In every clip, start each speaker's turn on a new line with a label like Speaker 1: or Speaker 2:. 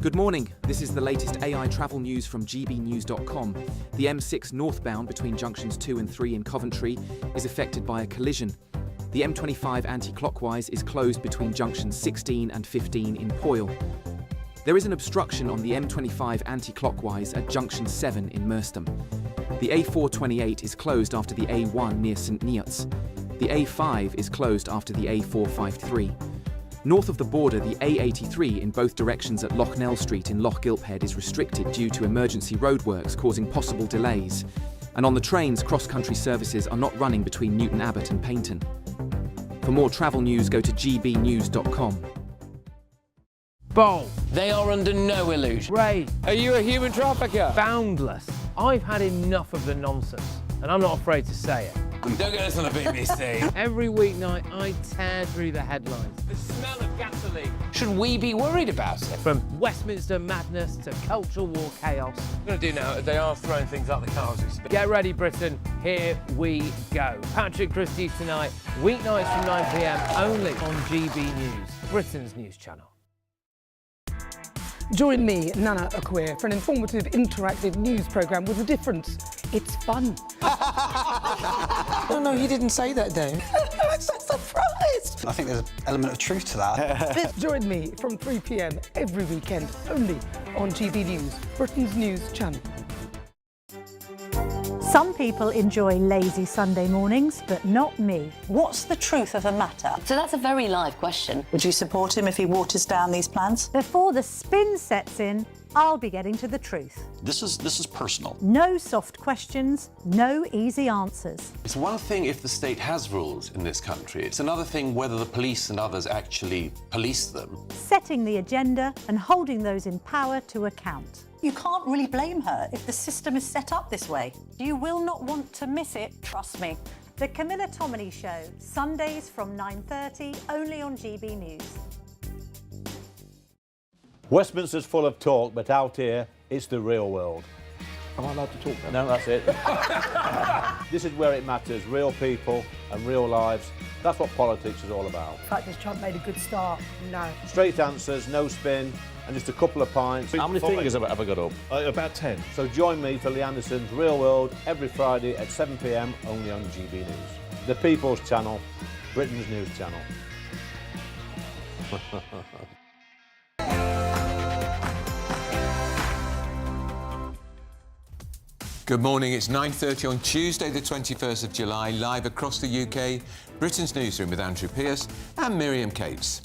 Speaker 1: Good morning. This is the latest AI travel news from GBNews.com. The M6 northbound between junctions 2 and 3 in Coventry is affected by a collision. The M25 anti-clockwise is closed between junctions 16 and 15 in Poyle. There is an obstruction on the M25 anti-clockwise at junction 7 in Merstham. The A428 is closed after the A1 near St Neots. The A5 is closed after the A453. North of the border, the A83 in both directions at Loughnell Street in Loch Gilphead is restricted due to emergency roadworks causing possible delays. And on the trains, cross-country services are not running between Newton Abbot and Paignton. For more travel news, go to gbnews.com.
Speaker 2: Bold.
Speaker 3: They are under no illusion.
Speaker 2: Ray.
Speaker 3: Are you a human trafficker?
Speaker 2: Boundless. I've had enough of the nonsense, and I'm not afraid to say it.
Speaker 3: Don't get us on the BBC.
Speaker 2: Every weeknight, I tear through the headlines.
Speaker 3: The smell of gasoline. Should we be worried about it?
Speaker 2: From Westminster madness to cultural war chaos.
Speaker 3: What I'm going to do now, they are throwing things out the car as we speak.
Speaker 2: Get ready, Britain. Here we go. Patrick Christie tonight, weeknights from 9 p.m, only on GB News, Britain's news channel.
Speaker 4: Join me, Nana Okoye, for an informative, interactive news programme with a difference. It's fun.
Speaker 5: No, he didn't say that, Dave.
Speaker 4: I'm so surprised.
Speaker 5: I think there's an element of truth to that.
Speaker 4: Join me from 3 p.m. every weekend, only on GB News, Britain's news channel.
Speaker 6: Some people enjoy lazy Sunday mornings, but not me.
Speaker 7: What's the truth of the matter?
Speaker 8: So that's a very live question.
Speaker 7: Would you support him if he waters down these plans?
Speaker 6: Before the spin sets in, I'll be getting to the truth.
Speaker 9: This is personal.
Speaker 6: No soft questions, no easy answers.
Speaker 10: It's one thing if the state has rules in this country. It's another thing whether the police and others actually police them.
Speaker 6: Setting the agenda and holding those in power to account.
Speaker 7: You can't really blame her if the system is set up this way. You will not want to miss it, trust me.
Speaker 6: The Camilla Tominey Show, Sundays from 9:30, only on GB News.
Speaker 11: Westminster's full of talk, but out here, it's the real world.
Speaker 12: Am I allowed to talk then?
Speaker 11: No, that's it. This is where it matters, real people and real lives. That's what politics is all about.
Speaker 4: In fact, has Trump made a good start? No.
Speaker 11: Straight answers, no spin, and just a couple of pints.
Speaker 12: How many fingers have I got up? About 10.
Speaker 11: So join me for Lee Anderson's Real World every Friday at 7 p.m, only on GB News. The People's Channel, Britain's news channel.
Speaker 13: Good morning, it's 9:30 on Tuesday the 21st of July, live across the UK, Britain's Newsroom with Andrew Pearce and Miriam Cates.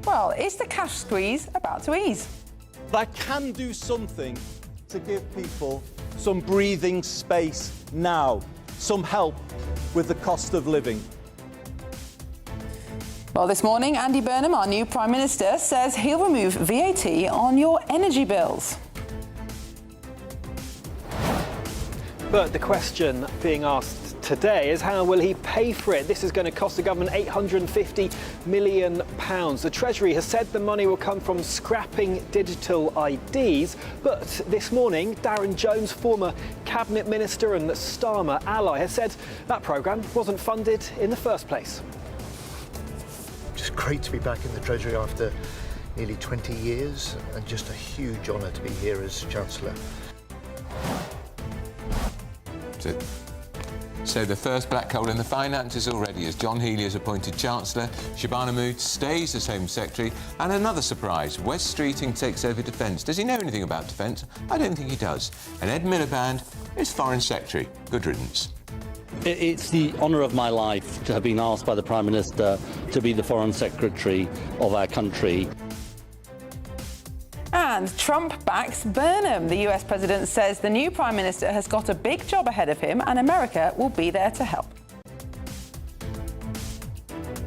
Speaker 14: Well, is the cash squeeze about to ease?
Speaker 15: I can do something to give people some breathing space now, some help with the cost of living.
Speaker 14: Well, this morning, Andy Burnham, our new Prime Minister, says he'll remove VAT on your energy bills.
Speaker 16: But the question being asked today is how will he pay for it? This is going to cost the government £850 million. The Treasury has said the money will come from scrapping digital IDs. But this morning, Darren Jones, former Cabinet Minister and Starmer ally, has said that programme wasn't funded in the first place.
Speaker 17: Just great to be back in the Treasury after nearly 20 years, and just a huge honour to be here as Chancellor.
Speaker 13: So the first black hole in the finances already, as John Healey is appointed Chancellor, Shabana Mahmood stays as Home Secretary, and another surprise, Wes Streeting takes over Defence. Does he know anything about Defence? I don't think he does. And Ed Miliband is Foreign Secretary. Good riddance.
Speaker 18: It's the honour of my life to have been asked by the Prime Minister to be the Foreign Secretary of our country.
Speaker 14: And Trump backs Burnham. The US president says the new Prime Minister has got a big job ahead of him and America will be there to help.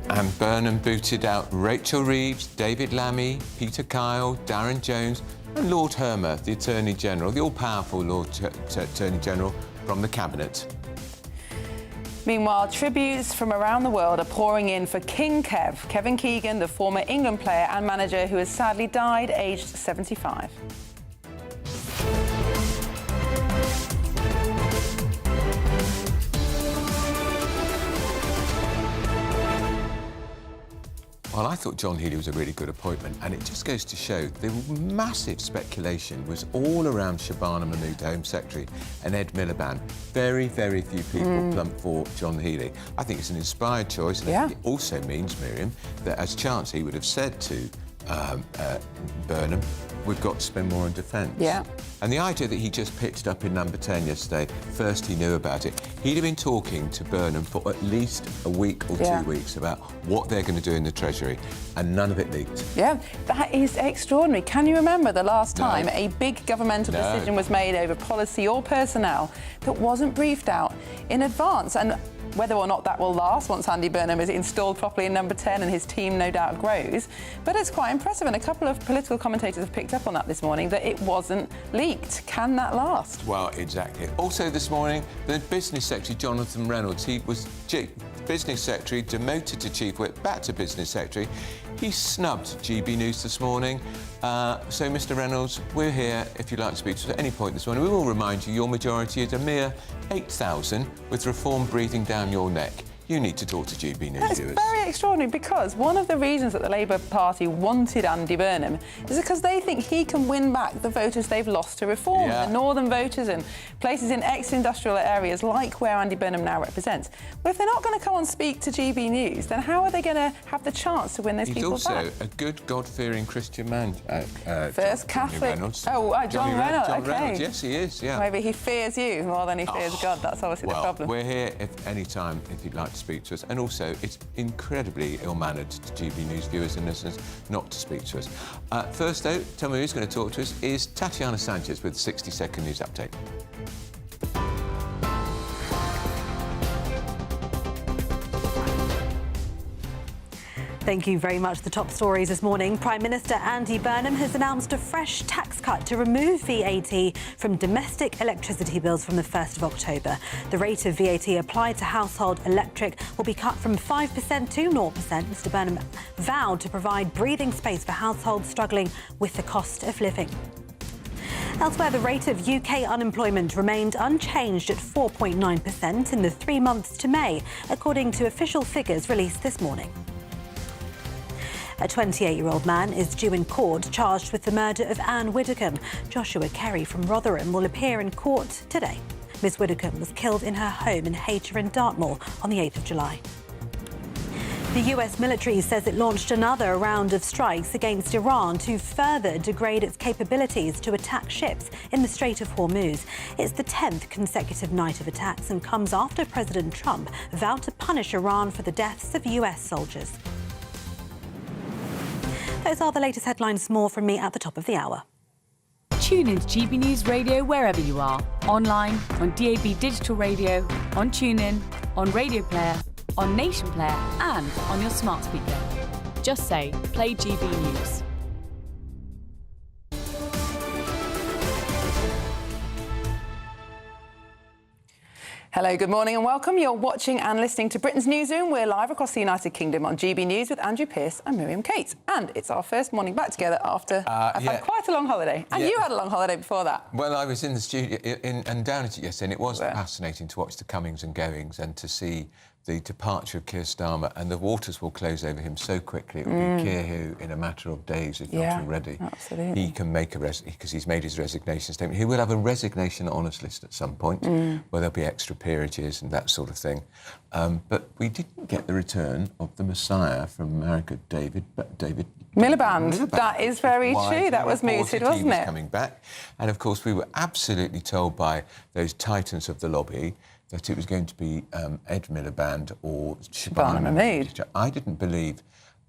Speaker 13: And Burnham booted out Rachel Reeves, David Lammy, Peter Kyle, Darren Jones and Lord Hermer, the Attorney General, the all-powerful Lord Attorney General from the Cabinet.
Speaker 14: Meanwhile, tributes from around the world are pouring in for King Kev, Kevin Keegan, the former England player and manager who has sadly died aged 75.
Speaker 13: Well, I thought John Healey was a really good appointment, and it just goes to show the massive speculation was all around Shabana Mahmood, the Home Secretary, and Ed Miliband. Very, very few people plumped for John Healey. I think it's an inspired choice, and I think it also means, Miriam, that as chance he would have said to Burnham, we've got to spend more on defence.
Speaker 14: Yeah.
Speaker 13: And the idea that he just pitched up in number 10 yesterday, first he knew about it. He'd have been talking to Burnham for at least a week or 2 weeks about what they're going to do in the Treasury, and none of it leaked.
Speaker 14: Yeah, that is extraordinary. Can you remember the last time a big governmental decision was made over policy or personnel that wasn't briefed out in advance? And whether or not that will last once Andy Burnham is installed properly in number 10 and his team no doubt grows. But it's quite impressive, and a couple of political commentators have picked up on that this morning, that it wasn't leaked. Can that last?
Speaker 13: Well, exactly. Also this morning, the Business Secretary, Jonathan Reynolds, he was Business Secretary, demoted to Chief Whip, back to Business Secretary. He snubbed GB News this morning. So, Mr Reynolds, we're here if you'd like to speak to us at any point this morning. We will remind you your majority is a mere 8,000 with reform breathing down your neck. You need to talk to GB News
Speaker 14: That's
Speaker 13: viewers.
Speaker 14: very extraordinary, because one of the reasons that the Labour Party wanted Andy Burnham is because they think he can win back the voters they've lost to reform, the northern voters in places in ex-industrial areas like where Andy Burnham now represents. But if they're not going to come and speak to GB News, then how are they going to have the chance to win those people back?
Speaker 13: He's also a good, God-fearing Christian man.
Speaker 14: First Catholic. John Reynolds. Okay.
Speaker 13: Yes, he is, yeah.
Speaker 14: Maybe he fears you more than he fears God. That's obviously the problem.
Speaker 13: We're here if any time if you'd like to speak to us, and also it's incredibly ill-mannered to GB News viewers and listeners not to speak to us. First though, tell me who's going to talk to us is Tatiana Sanchez with 60-second news update.
Speaker 6: Thank you very much. The top stories this morning. Prime Minister Andy Burnham has announced a fresh tax cut to remove VAT from domestic electricity bills from the 1st of October. The rate of VAT applied to household electric will be cut from 5% to 0%. Mr Burnham vowed to provide breathing space for households struggling with the cost of living. Elsewhere, the rate of UK unemployment remained unchanged at 4.9% in the 3 months to May, according to official figures released this morning. A 28-year-old man is due in court charged with the murder of Anne Widdecombe. Joshua Kerry from Rotherham will appear in court today. Ms Widdecombe was killed in her home in Hayter in Dartmoor on the 8th of July. The US military says it launched another round of strikes against Iran to further degrade its capabilities to attack ships in the Strait of Hormuz. It's the 10th consecutive night of attacks and comes after President Trump vowed to punish Iran for the deaths of US soldiers. Those are the latest headlines. More from me at the top of the hour.
Speaker 9: Tune in to GB News Radio wherever you are. Online, on DAB digital radio, on TuneIn, on Radio Player, on Nation Player and on your smart speaker. Just say, play GB News.
Speaker 14: Hello, good morning and welcome. You're watching and listening to Britain's Newsroom. We're live across the United Kingdom on GB News with Andrew Pearce and Miriam Cates. And it's our first morning back together after I've had quite a long holiday. And you had a long holiday before that.
Speaker 13: Well, I was in the studio and down at it yesterday, and it was fascinating to watch the comings and goings and to see the departure of Keir Starmer, and the waters will close over him so quickly. It will be Keir who, in a matter of days, if not already,
Speaker 14: absolutely.
Speaker 13: he can make because he's made his resignation statement. He will have a resignation honours list at some point, where there'll be extra peerages and that sort of thing. But we didn't get the return of the Messiah from America, David
Speaker 14: Miliband. That is very true. That was mooted, wasn't it?
Speaker 13: Coming back, and of course we were absolutely told by those titans of the lobby that it was going to be Ed Miliband or Shabana Mahmood. I didn't believe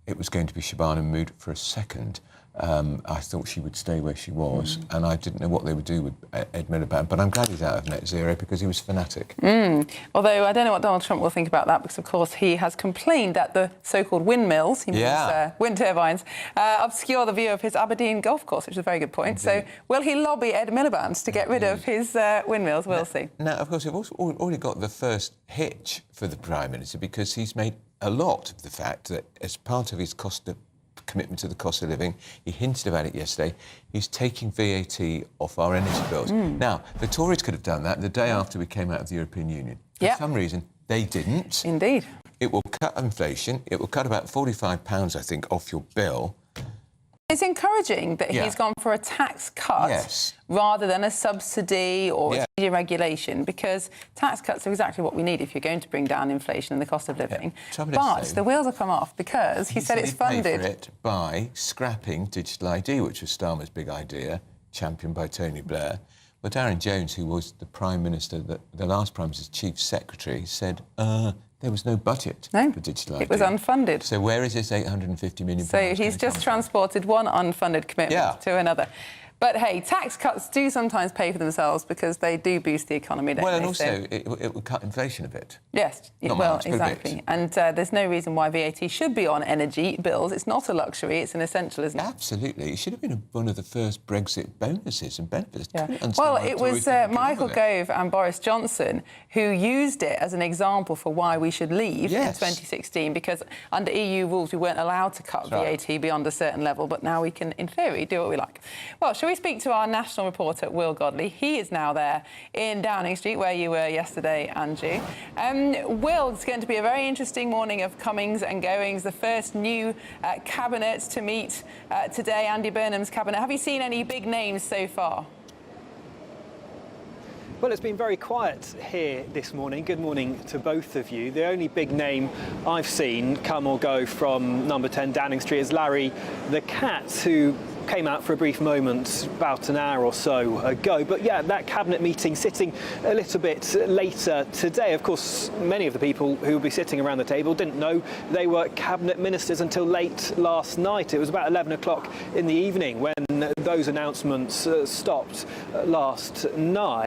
Speaker 13: it was going to be Shabana Mahmood for a second. I thought she would stay where she was, and I didn't know what they would do with Ed Miliband, but I'm glad he's out of net zero because he was fanatic.
Speaker 14: Although I don't know what Donald Trump will think about that, because of course he has complained that the so-called windmills, he means wind turbines, obscure the view of his Aberdeen golf course, which is a very good point. So will he lobby Ed Miliband to get rid of his windmills? We'll see. Now,
Speaker 13: of course, we've also already got the first hitch for the Prime Minister, because he's made a lot of the fact that as part of his commitment to the cost of living, he hinted about it yesterday, he's taking VAT off our energy bills. Now, the Tories could have done that the day after we came out of the European Union. For some reason, they didn't.
Speaker 14: Indeed.
Speaker 13: It will cut inflation. It will cut about £45, I think, off your bill.
Speaker 14: It's encouraging that
Speaker 13: Yeah.
Speaker 14: he's gone for a tax cut
Speaker 13: Yes.
Speaker 14: rather than a subsidy or
Speaker 13: Yeah.
Speaker 14: deregulation, because tax cuts are exactly what we need if you're going to bring down inflation and the cost of living.
Speaker 13: Trouble is,
Speaker 14: But
Speaker 13: though,
Speaker 14: the wheels have come off because he said it's
Speaker 13: he'd pay
Speaker 14: funded.
Speaker 13: for it by scrapping digital ID, which was Starmer's big idea, championed by Tony Blair. But Darren Jones, who was the Prime Minister, the last Prime Minister's Chief Secretary, said there was no budget for digital ID.
Speaker 14: It was unfunded.
Speaker 13: So where is this £850 million?
Speaker 14: So he's just transported one unfunded commitment to another. But hey, tax cuts do sometimes pay for themselves because they do boost the economy, don't
Speaker 13: Well,
Speaker 14: they?
Speaker 13: and also it will cut inflation a bit.
Speaker 14: Yes,
Speaker 13: Not
Speaker 14: well,
Speaker 13: much, but a
Speaker 14: exactly.
Speaker 13: bit.
Speaker 14: And there's no reason why VAT should be on energy bills. It's not a luxury, it's an essential, isn't it?
Speaker 13: Absolutely. It should have been one of the first Brexit bonuses and benefits.
Speaker 14: Yeah.
Speaker 13: Couldn't understand
Speaker 14: Well,
Speaker 13: why
Speaker 14: it
Speaker 13: Tories
Speaker 14: was
Speaker 13: didn't get
Speaker 14: Michael
Speaker 13: on with it.
Speaker 14: Gove and Boris Johnson who used it as an example for why we should leave in 2016, because under EU rules we weren't allowed to cut VAT beyond a certain level, but now we can, in theory, do what we like. Well, shall we speak to our national reporter, Will Godley? He is now there in Downing Street, where you were yesterday, Angie. Will, it's going to be a very interesting morning of comings and goings. The first new cabinet to meet today, Andy Burnham's cabinet. Have you seen any big names so far?
Speaker 16: Well, it's been very quiet here this morning. Good morning to both of you. The only big name I've seen come or go from number 10 Downing Street is Larry the Cat, who came out for a brief moment about an hour or so ago. But yeah, that cabinet meeting sitting a little bit later today. Of course, many of the people who will be sitting around the table didn't know they were cabinet ministers until late last night. It was about 11 o'clock in the evening when those announcements stopped last night.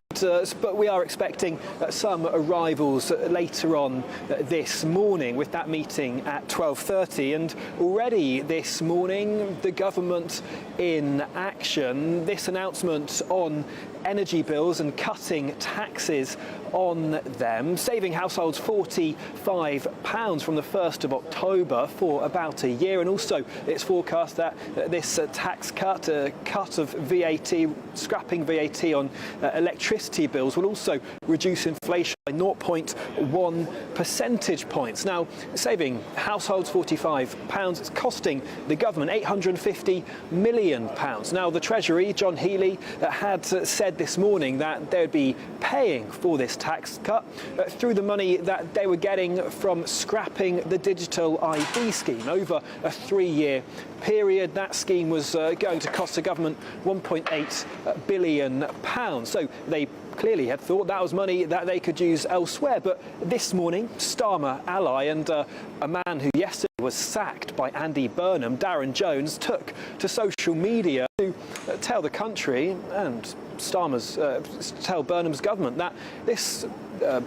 Speaker 16: But we are expecting some arrivals later on this morning, with that meeting at 12:30. And already this morning, the government in action. This announcement on energy bills and cutting taxes on them, saving households £45 from the 1st of October for about a year. And also it's forecast that this tax cut, cut of VAT, scrapping VAT on electricity bills, will also reduce inflation by 0.1 percentage points. Now, saving households £45, it's costing the government £850 million. Now, the Treasury, John Healey, had said this morning that they would be paying for this tax cut through the money that they were getting from scrapping the digital ID scheme over a 3-year period. That scheme was going to cost the government £1.8 billion. So they clearly had thought that was money that they could use elsewhere. But this morning, Starmer ally and a man who yesterday was sacked by Andy Burnham, Darren Jones, took to social media to tell the country and tell Burnham's government that this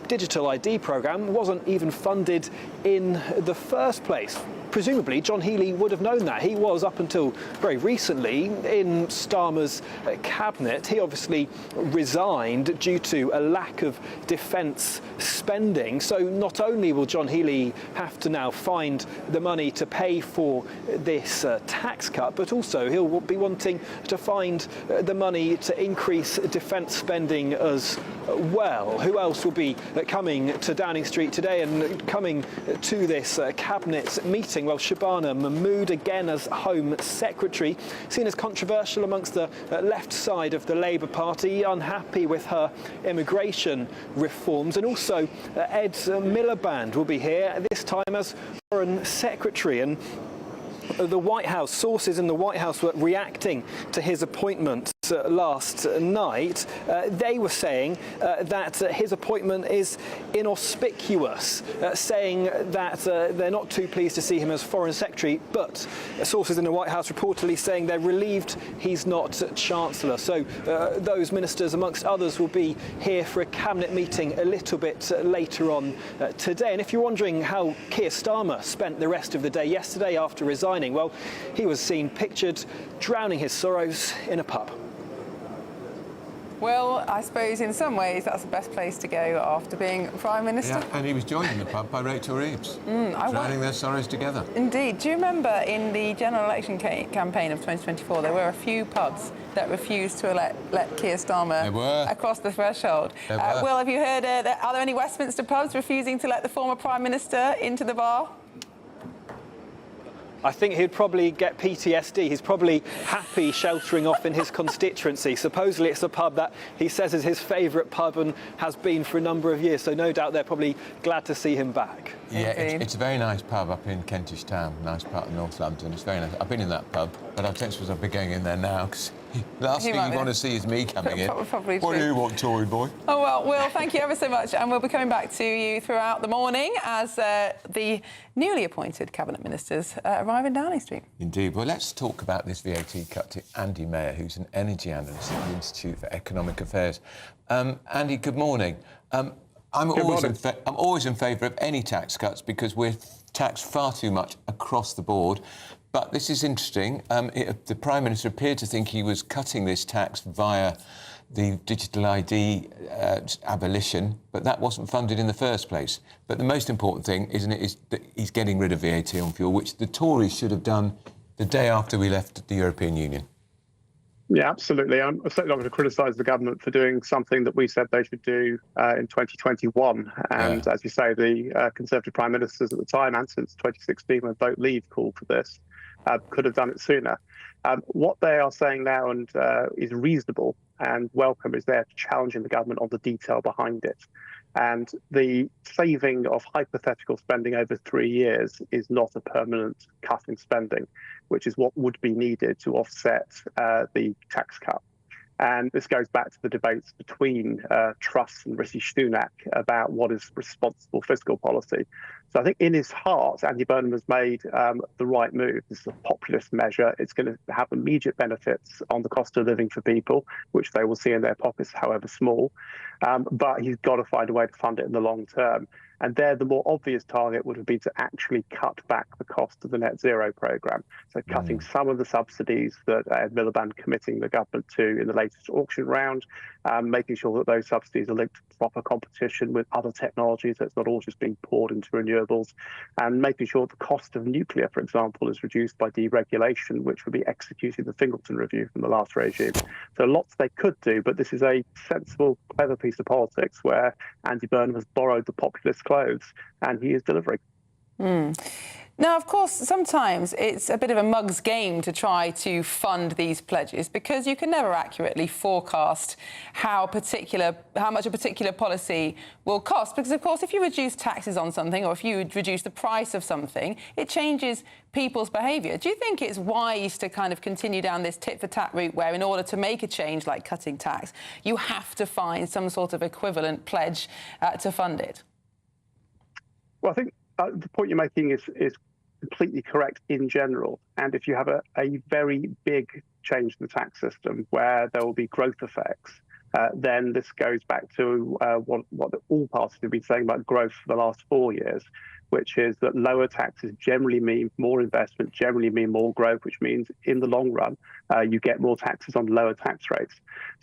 Speaker 16: digital ID programme wasn't even funded in the first place. Presumably, John Healey would have known that. He was, up until very recently, in Starmer's cabinet. He obviously resigned due to a lack of defence spending. So not only will John Healey have to now find the money to pay for this tax cut, but also he'll be wanting to find the money to increase defence spending as well. Who else will be coming to Downing Street today and coming to this cabinet meeting? Well, Shabana Mahmood, again as Home Secretary, seen as controversial amongst the left side of the Labour Party, unhappy with her immigration reforms. And also Ed Miliband will be here, this time as Foreign Secretary. And the White House, sources in the White House were reacting to his appointment last night. They were saying that his appointment is inauspicious, saying that they're not too pleased to see him as Foreign Secretary, but sources in the White House reportedly saying they're relieved he's not Chancellor. So those ministers, amongst others, will be here for a cabinet meeting a little bit later on today. And if you're wondering how Keir Starmer spent the rest of the day yesterday after resigning, well, he was seen pictured drowning his sorrows in a pub.
Speaker 14: Well, I suppose in some ways that's the best place to go after being Prime Minister.
Speaker 13: Yeah, and he was joined in the pub by Rachel Reeves, drowning their sorrows together.
Speaker 14: Indeed. Do you remember in the general election campaign of 2024, there were a few pubs that refused to let Keir Starmer across the threshold? Will, have you heard, are there any Westminster pubs refusing to let the former Prime Minister into the bar?
Speaker 16: I think he'd probably get PTSD. He's probably happy sheltering off in his constituency. Supposedly it's a pub that he says is his favourite pub and has been for a number of years, so no doubt they're probably glad to see him back.
Speaker 13: Yeah, it's a very nice pub up in Kentish Town, nice part of North London. It's very nice. I've been in that pub, but I don't suppose I'll be going in there now, because last thing you want to see is me coming in.
Speaker 14: Probably
Speaker 13: what do you want, Tory boy?
Speaker 14: Oh, well, Will, thank you ever so much, and we'll be coming back to you throughout the morning as the newly appointed Cabinet Ministers arrive in Downing Street.
Speaker 13: Indeed. Well, let's talk about this VAT cut to Andy Mayer, who's an energy analyst at the Institute for Economic Affairs. Andy, good morning. I'm always in favour of any tax cuts because we're taxed far too much across the board. But this is interesting. The Prime Minister appeared to think he was cutting this tax via the digital ID abolition, but that wasn't funded in the first place. But the most important thing, isn't it, is that he's getting rid of VAT on fuel, which the Tories should have done the day after we left the European Union.
Speaker 19: Yeah, absolutely. I'm certainly not going to criticise the government for doing something that we said they should do in 2021. And as you say, the Conservative Prime Ministers at the time, and since 2016 when Vote Leave called for this, could have done it sooner. What they are saying now and is reasonable and welcome is they're challenging the government on the detail behind it. And the saving of hypothetical spending over 3 years is not a permanent cut in spending, which is what would be needed to offset the tax cut. And this goes back to the debates between Truss and Rishi Sunak about what is responsible fiscal policy. So I think in his heart, Andy Burnham has made the right move. This is a populist measure. It's going to have immediate benefits on the cost of living for people, which they will see in their pockets, however small. But he's got to find a way to fund it in the long term. And there, the more obvious target would have been to actually cut back the cost of the net zero programme. So cutting some of the subsidies that Ed Miliband committing the government to in the latest auction round, making sure that those subsidies are linked to proper competition with other technologies, so it's not all just being poured into renewables, and making sure the cost of nuclear, for example, is reduced by deregulation, which would be executing the Fingleton Review from the last regime. So lots they could do, but this is a sensible, clever piece of politics where Andy Burnham has borrowed the populist clothes and he is delivering.
Speaker 14: Now, of course, sometimes it's a bit of a mug's game to try to fund these pledges because you can never accurately forecast how much a particular policy will cost. Because, of course, if you reduce taxes on something or if you reduce the price of something, it changes people's behaviour. Do you think it's wise to kind of continue down this tit-for-tat route where in order to make a change like cutting tax, you have to find some sort of equivalent pledge to fund it?
Speaker 19: Well, I think the point you're making is completely correct in general. And if you have a very big change in the tax system where there will be growth effects, then this goes back to what all parties have been saying about growth for the last 4 years, which is that lower taxes generally mean more investment, generally mean more growth, which means in the long run, you get more taxes on lower tax rates.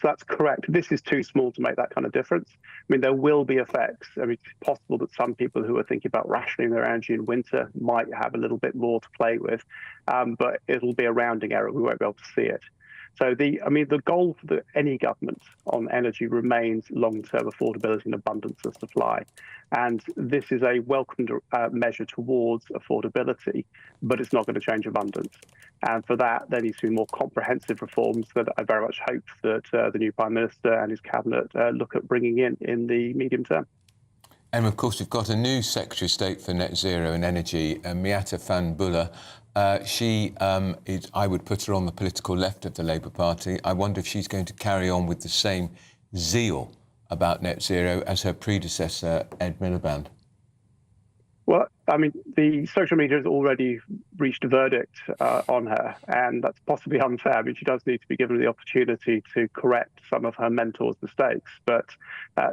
Speaker 19: So that's correct. This is too small to make that kind of difference. I mean, there will be effects. I mean, it's possible that some people who are thinking about rationing their energy in winter might have a little bit more to play with, but it'll be a rounding error. We won't be able to see it. So the goal for any government on energy remains long-term affordability and abundance of supply. And this is a welcomed measure towards affordability, but it's not going to change abundance. And for that, there needs to be more comprehensive reforms that I very much hope that the new Prime Minister and his cabinet look at bringing in the medium term.
Speaker 13: And of course, we've got a new Secretary of State for Net Zero and Energy, Miatta Van Buller. She is, I would put her on the political left of the Labour Party. I wonder if she's going to carry on with the same zeal about net zero as her predecessor, Ed Miliband.
Speaker 19: Well, I mean, the social media has already reached a verdict on her, and that's possibly unfair. I mean, she does need to be given the opportunity to correct some of her mentors' mistakes. But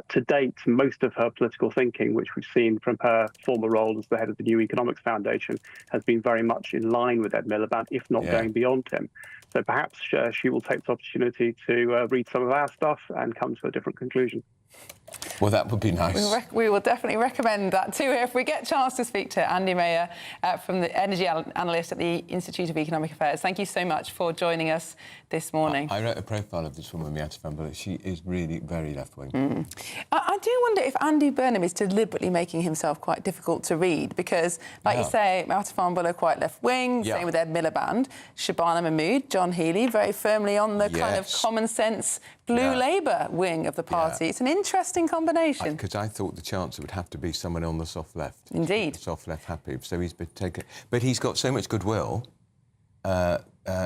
Speaker 19: to date, most of her political thinking, which we've seen from her former role as the head of the New Economics Foundation, has been very much in line with Ed Miliband, if not going beyond him. So perhaps she will take the opportunity to read some of our stuff and come to a different conclusion.
Speaker 13: Well, that would be nice.
Speaker 14: We will definitely recommend that to her if we get a chance to speak to Andy Mayer, from the energy analyst at the Institute of Economic Affairs. Thank you so much for joining us this morning.
Speaker 13: I wrote a profile of this woman, Miata Van, she is really very left-wing.
Speaker 14: I do wonder if Andy Burnham is deliberately making himself quite difficult to read because, like you say, Miata Van are quite left-wing, same with Ed Miliband, Shabana Mahmood, John Healey, very firmly on the kind of common-sense blue Labour wing of the party. It's an interesting combination.
Speaker 13: Because I thought the Chancellor would have to be someone on the soft left.
Speaker 14: Indeed.
Speaker 13: Soft left happy. So he's been taken... But he's got so much goodwill.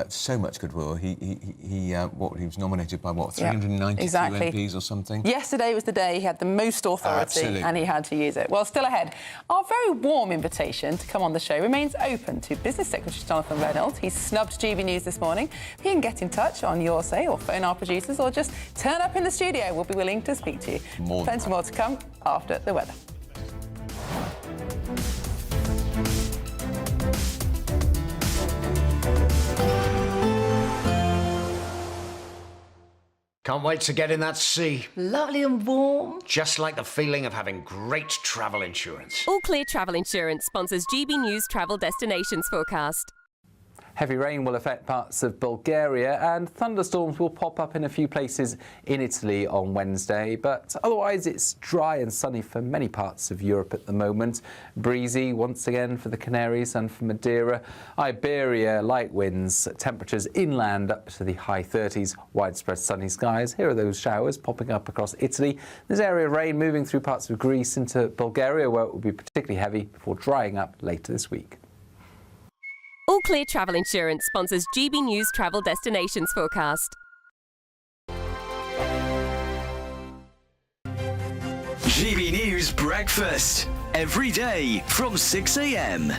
Speaker 13: So much goodwill. He was nominated by, 392 MPs or something?
Speaker 14: Yesterday was the day he had the most authority and he had to use it. Well, still ahead, our very warm invitation to come on the show remains open to Business Secretary Jonathan Reynolds. He's snubbed GB News this morning. You can get in touch on Your Say or phone our producers or just turn up in the studio. We'll be willing to speak to you. Plenty more to come after the weather.
Speaker 20: Can't wait to get in that sea.
Speaker 21: Lovely and warm.
Speaker 20: Just like the feeling of having great travel insurance.
Speaker 22: All Clear Travel Insurance sponsors GB News travel destinations forecast.
Speaker 23: Heavy rain will affect parts of Bulgaria and thunderstorms will pop up in a few places in Italy on Wednesday, but otherwise it's dry and sunny for many parts of Europe at the moment. Breezy once again for the Canaries and for Madeira. Iberia, light winds, temperatures inland up to the high 30s, widespread sunny skies. Here are those showers popping up across Italy. There's area of rain moving through parts of Greece into Bulgaria where it will be particularly heavy before drying up later this week.
Speaker 22: All Clear Travel Insurance sponsors GB News travel destinations forecast.
Speaker 24: GB News Breakfast. Every day from 6 a.m.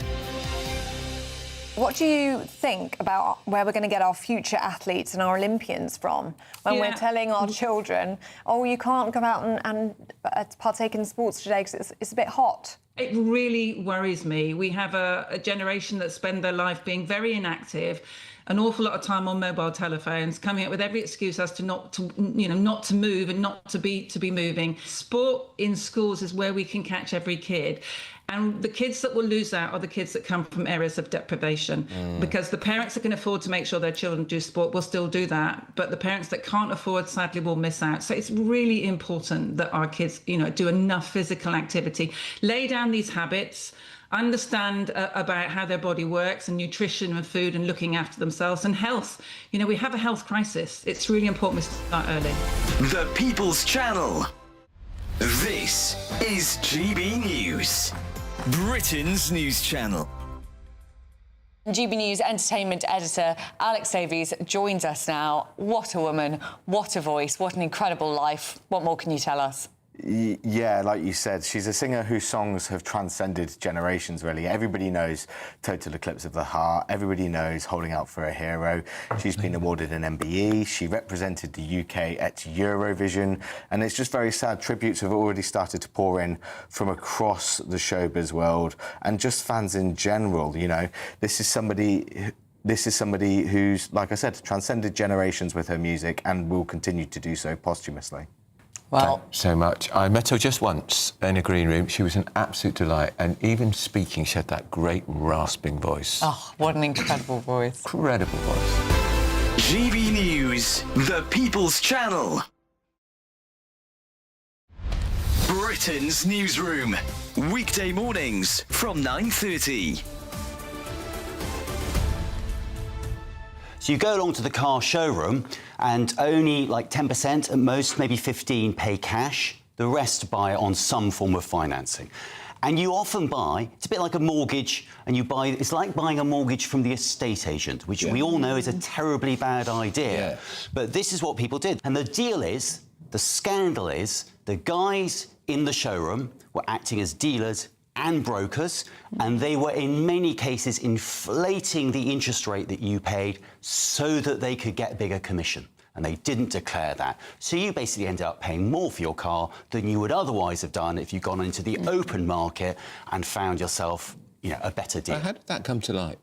Speaker 25: What do you think about where we're going to get our future athletes and our Olympians from when we're telling our children, oh, you can't go out and partake in sports today because it's a bit hot?
Speaker 26: It really worries me. We have a generation that spend their life being very inactive, an awful lot of time on mobile telephones, coming up with every excuse as to not to move and not to be moving. Sport in schools is where we can catch every kid. And the kids that will lose out are the kids that come from areas of deprivation, because the parents that can afford to make sure their children do sport will still do that. But the parents that can't afford, sadly, will miss out. So it's really important that our kids, do enough physical activity, lay down these habits, understand about how their body works and nutrition and food and looking after themselves and health. We have a health crisis. It's really important we start early.
Speaker 24: The People's Channel. This is GB News, Britain's news channel.
Speaker 27: GB News entertainment editor Alex Davies joins us now. What a woman, what a voice, what an incredible life. What more can you tell us?
Speaker 28: Yeah, like you said, she's a singer whose songs have transcended generations, really. Everybody knows Total Eclipse of the Heart. Everybody knows Holding Out for a Hero. She's been awarded an MBE. She represented the UK at Eurovision. And it's just very sad. Tributes have already started to pour in from across the showbiz world and just fans in general, This is somebody who's, like I said, transcended generations with her music and will continue to do so posthumously.
Speaker 13: Well, thanks so much. I met her just once in a green room. She was an absolute delight, and even speaking, she had that great rasping voice.
Speaker 27: Oh, what an incredible voice.
Speaker 13: Incredible voice.
Speaker 24: GB News, the People's Channel. Britain's Newsroom, weekday mornings from 9:30.
Speaker 29: So you go along to the car showroom and only like 10%, at most maybe 15%, pay cash. The rest buy on some form of financing. And you often buy, it's a bit like a mortgage, and it's like buying a mortgage from the estate agent, which we all know is a terribly bad idea. Yeah. But this is what people did. And the scandal is, the guys in the showroom were acting as dealers and brokers, and they were in many cases inflating the interest rate that you paid so that they could get bigger commission. And they didn't declare that. So you basically ended up paying more for your car than you would otherwise have done if you'd gone into the open market and found yourself, a better deal.
Speaker 13: How did that come to light?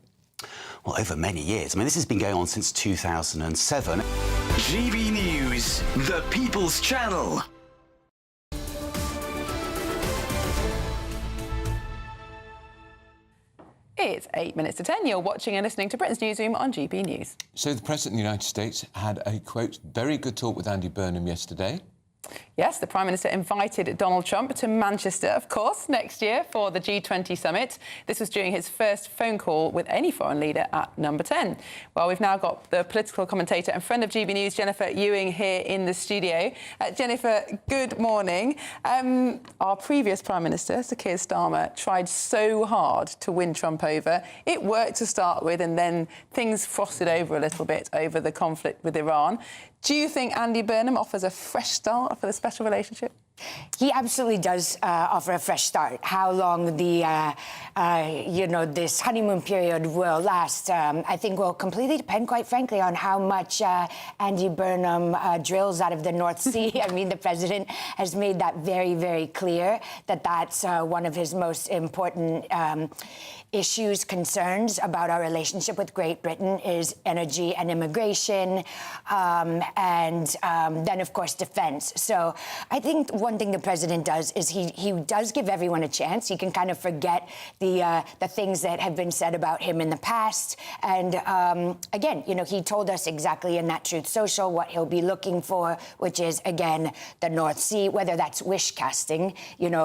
Speaker 29: Well, over many years. I mean, this has been going on since 2007.
Speaker 24: GB News, the People's Channel.
Speaker 14: It's 8 minutes to 10. You're watching and listening to Britain's Newsroom on GB News.
Speaker 13: So the President of the United States had a, quote, very good talk with Andy Burnham yesterday.
Speaker 14: Yes, the Prime Minister invited Donald Trump to Manchester, of course, next year for the G20 summit. This was during his first phone call with any foreign leader at number 10. Well, we've now got the political commentator and friend of GB News, Jennifer Ewing, here in the studio. Jennifer, good morning. Our previous Prime Minister, Sir Keir Starmer, tried so hard to win Trump over. It worked to start with, and then things frosted over a little bit over the conflict with Iran. Do you think Andy Burnham offers a fresh start for the special relationship?
Speaker 1: He absolutely does offer a fresh start. How long the, this honeymoon period will last, I think will completely depend, quite frankly, on how much Andy Burnham drills out of the North Sea. I mean, the president has made that very, very clear that that's one of his most important issues, concerns about our relationship with Great Britain is energy and immigration, and then, of course, defense. So I think one thing the president does is he does give everyone a chance. He can kind of forget the things that have been said about him in the past. And again, he told us exactly in that Truth Social what he'll be looking for, which is, again, the North Sea, whether that's wish casting,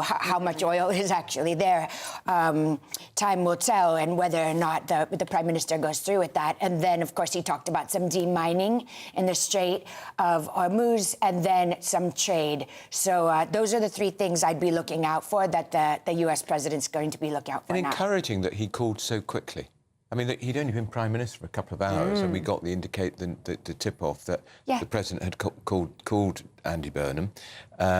Speaker 1: how much oil is actually there. Time will tell, and whether or not the Prime Minister goes through with that. And then, of course, he talked about some demining in the Strait of Hormuz and then some trade. So those are the three things I'd be looking out for that the US president's going to be looking out for
Speaker 13: And
Speaker 1: now.
Speaker 13: Encouraging that he called so quickly. I mean, he'd only been Prime Minister for a couple of hours, and we got the tip-off that the President had called Andy Burnham,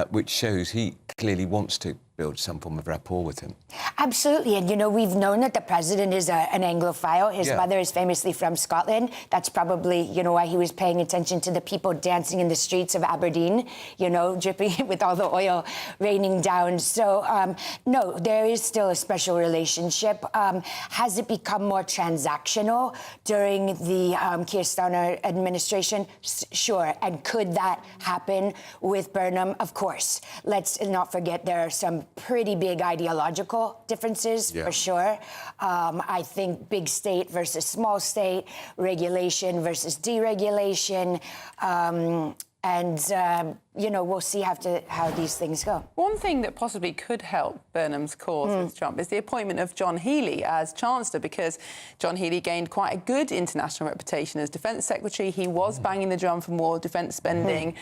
Speaker 13: which shows he clearly wants to build some form of rapport with him.
Speaker 1: Absolutely. And, we've known that the president is an Anglophile. His mother is famously from Scotland. That's probably, why he was paying attention to the people dancing in the streets of Aberdeen, dripping with all the oil raining down. So, no, there is still a special relationship. Has it become more transactional during the Keir Starmer administration? Sure. And could that happen with Burnham? Of course. Let's not forget there are some pretty big ideological differences, for sure. I think big state versus small state, regulation versus deregulation, and we'll see how these things go.
Speaker 14: One thing that possibly could help Burnham's cause with Trump is the appointment of John Healey as Chancellor, because John Healey gained quite a good international reputation as Defence Secretary. He was banging the drum for more defence spending.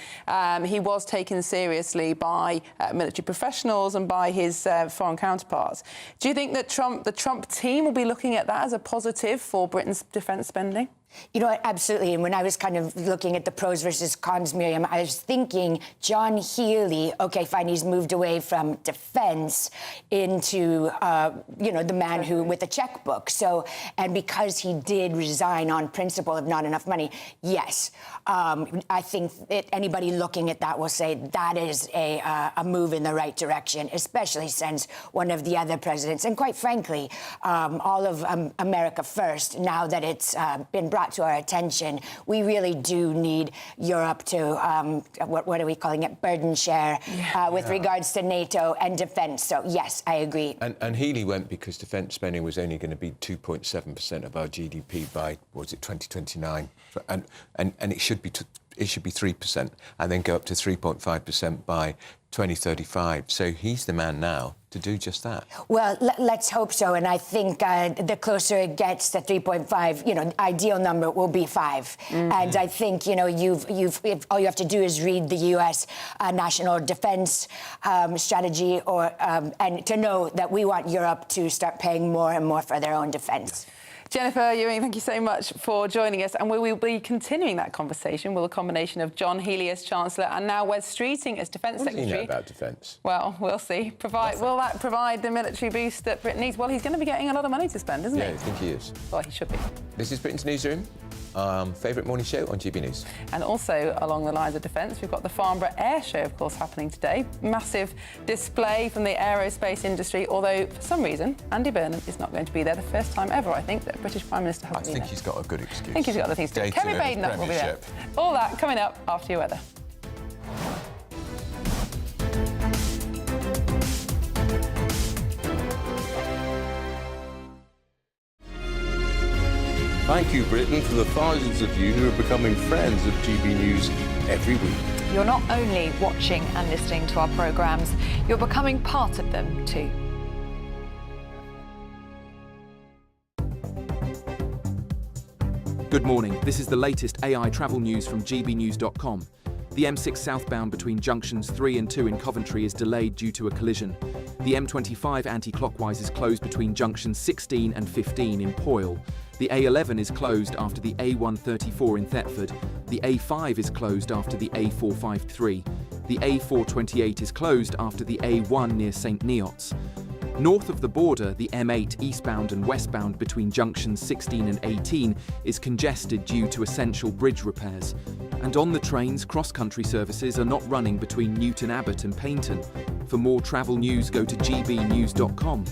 Speaker 14: He was taken seriously by military professionals and by his foreign counterparts. Do you think that the Trump team will be looking at that as a positive for Britain's defence spending?
Speaker 1: Absolutely. And when I was kind of looking at the pros versus cons, Miriam, I was thinking John Healey, OK, fine, he's moved away from defence into, the man who with a checkbook. So, and because he did resign on principle of not enough money, yes, I think anybody looking at that will say that is a move in the right direction, especially since one of the other presidents, and quite frankly, all of America first, now that it's been brought to our attention, we really do need Europe to, what are we calling it, burden share with regards to NATO and defence. So, yes, I agree.
Speaker 13: And Healey went because defence spending was only going to be 2.7% of our GDP by, 2029? And it should be 3%, and then go up to 3.5% by 2035. So he's the man now to do just that.
Speaker 1: Well, let's hope so. And I think the closer it gets to 3.5, ideal number will be 5. And I think, if all you have to do is read the U.S. National Defense Strategy, and to know that we want Europe to start paying more and more for their own defense.
Speaker 14: Jennifer Ewing, thank you so much for joining us. And we will be continuing that conversation with a combination of John Healey as Chancellor and now Wes Streeting as Defence Secretary.
Speaker 13: What do you know about defence?
Speaker 14: Well, we'll see. Will that provide the military boost that Britain needs? Well, he's going to be getting a lot of money to spend, isn't he?
Speaker 13: Yeah, I think he is.
Speaker 14: Well, he should be.
Speaker 13: This is Britain's Newsroom, favourite morning show on GB News.
Speaker 14: And also, along the lines of defence, we've got the Farnborough Air Show, of course, happening today. Massive display from the aerospace industry, although, for some reason, Andy Burnham is not going to be there. The first time ever, I think, that a British Prime Minister hasn't been there.
Speaker 13: I think he's got a good excuse.
Speaker 14: I think he's got other things to do. Kevin Baden will be there. All that coming up after your weather.
Speaker 2: Thank you, Britain, for the thousands of you who are becoming friends of GB News every week.
Speaker 25: You're not only watching and listening to our programmes, you're becoming part of them too.
Speaker 3: Good morning. This is the latest AI travel news from gbnews.com. The M6 southbound between junctions 3 and 2 in Coventry is delayed due to a collision. The M25 anti-clockwise is closed between junctions 16 and 15 in Poyle. The A11 is closed after the A134 in Thetford. The A5 is closed after the A453. The A428 is closed after the A1 near St Neots. North of the border, the M8 eastbound and westbound between junctions 16 and 18 is congested due to essential bridge repairs. And on the trains, cross-country services are not running between Newton Abbot and Paignton. For more travel news, go to gbnews.com.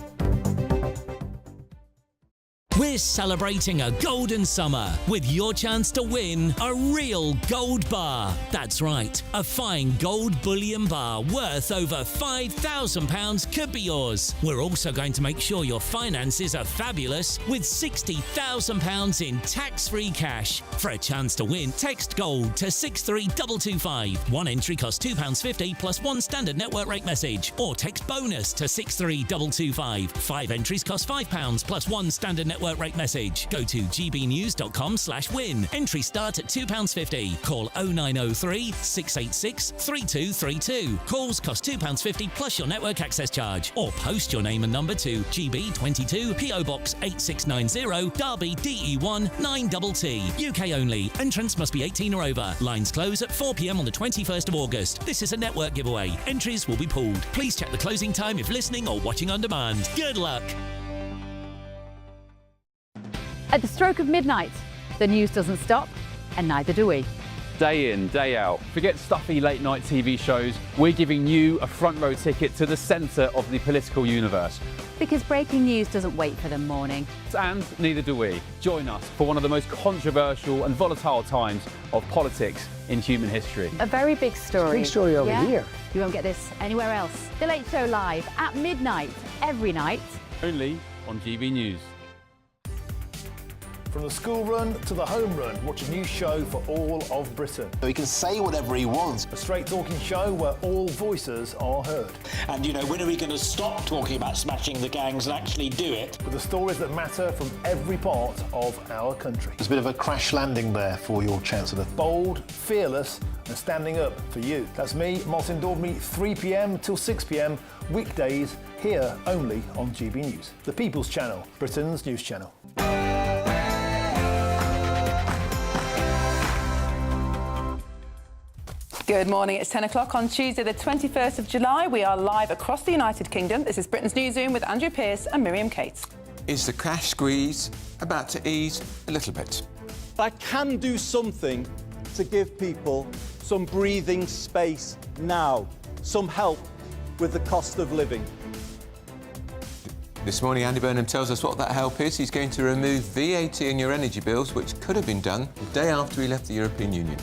Speaker 4: We're celebrating a golden summer with your chance to win a real gold bar. That's right, a fine gold bullion bar worth over £5,000 could be yours. We're also going to make sure your finances are fabulous with £60,000 in tax-free cash. For a chance to win, text GOLD to 63225. One entry costs £2.50 plus one standard network rate message. Or text BONUS to 63225. 5 entries cost £5 plus one standard network rate message. Go to gbnews.com/win. Entries start at £2.50. Call 0903 686 3232. Calls cost £2.50 plus your network access charge. Or post your name and number to GB22 PO Box 8690 Derby DE1 9TT. UK only. Entrance must be 18 or over. Lines close at 4 p.m. on the 21st of August. This is a network giveaway. Entries will be pooled. Please check the closing time if listening or watching on demand. Good luck.
Speaker 5: At the stroke of midnight, the news doesn't stop, and neither do we.
Speaker 7: Day in, day out. Forget stuffy late night TV shows. We're giving you a front row ticket to the centre of the political universe.
Speaker 5: Because breaking news doesn't wait for the morning.
Speaker 7: And neither do we. Join us for one of the most controversial and volatile times of politics in human history.
Speaker 5: A very big story.
Speaker 7: Big story over here.
Speaker 5: You won't get this anywhere else. The Late Show live at midnight, every night.
Speaker 7: Only on GB News.
Speaker 8: From the school run to the home run, watch a new show for all of Britain.
Speaker 10: He can say whatever he wants.
Speaker 8: A straight-talking show where all voices are heard.
Speaker 10: And, you know, when are we going to stop talking about smashing the gangs and actually do it?
Speaker 8: With the stories that matter from every part of our country.
Speaker 10: There's a bit of a crash landing there for your Chancellor.
Speaker 8: Bold, fearless and standing up for you. That's me, Martin Daubney, 3 p.m. till 6 p.m, weekdays, here only on GB News. The People's Channel, Britain's news channel.
Speaker 14: Good morning. It's 10 o'clock on Tuesday, the 21st of July. We are live across the United Kingdom. This is Britain's Newsroom with Andrew Pearce and Miriam Cates.
Speaker 13: Is the cash squeeze about to ease a little bit?
Speaker 15: I can do something to give people some breathing space now, some help with the cost of living.
Speaker 13: This morning, Andy Burnham tells us what that help is. He's going to remove VAT in your energy bills, which could have been done the day after he left the European Union.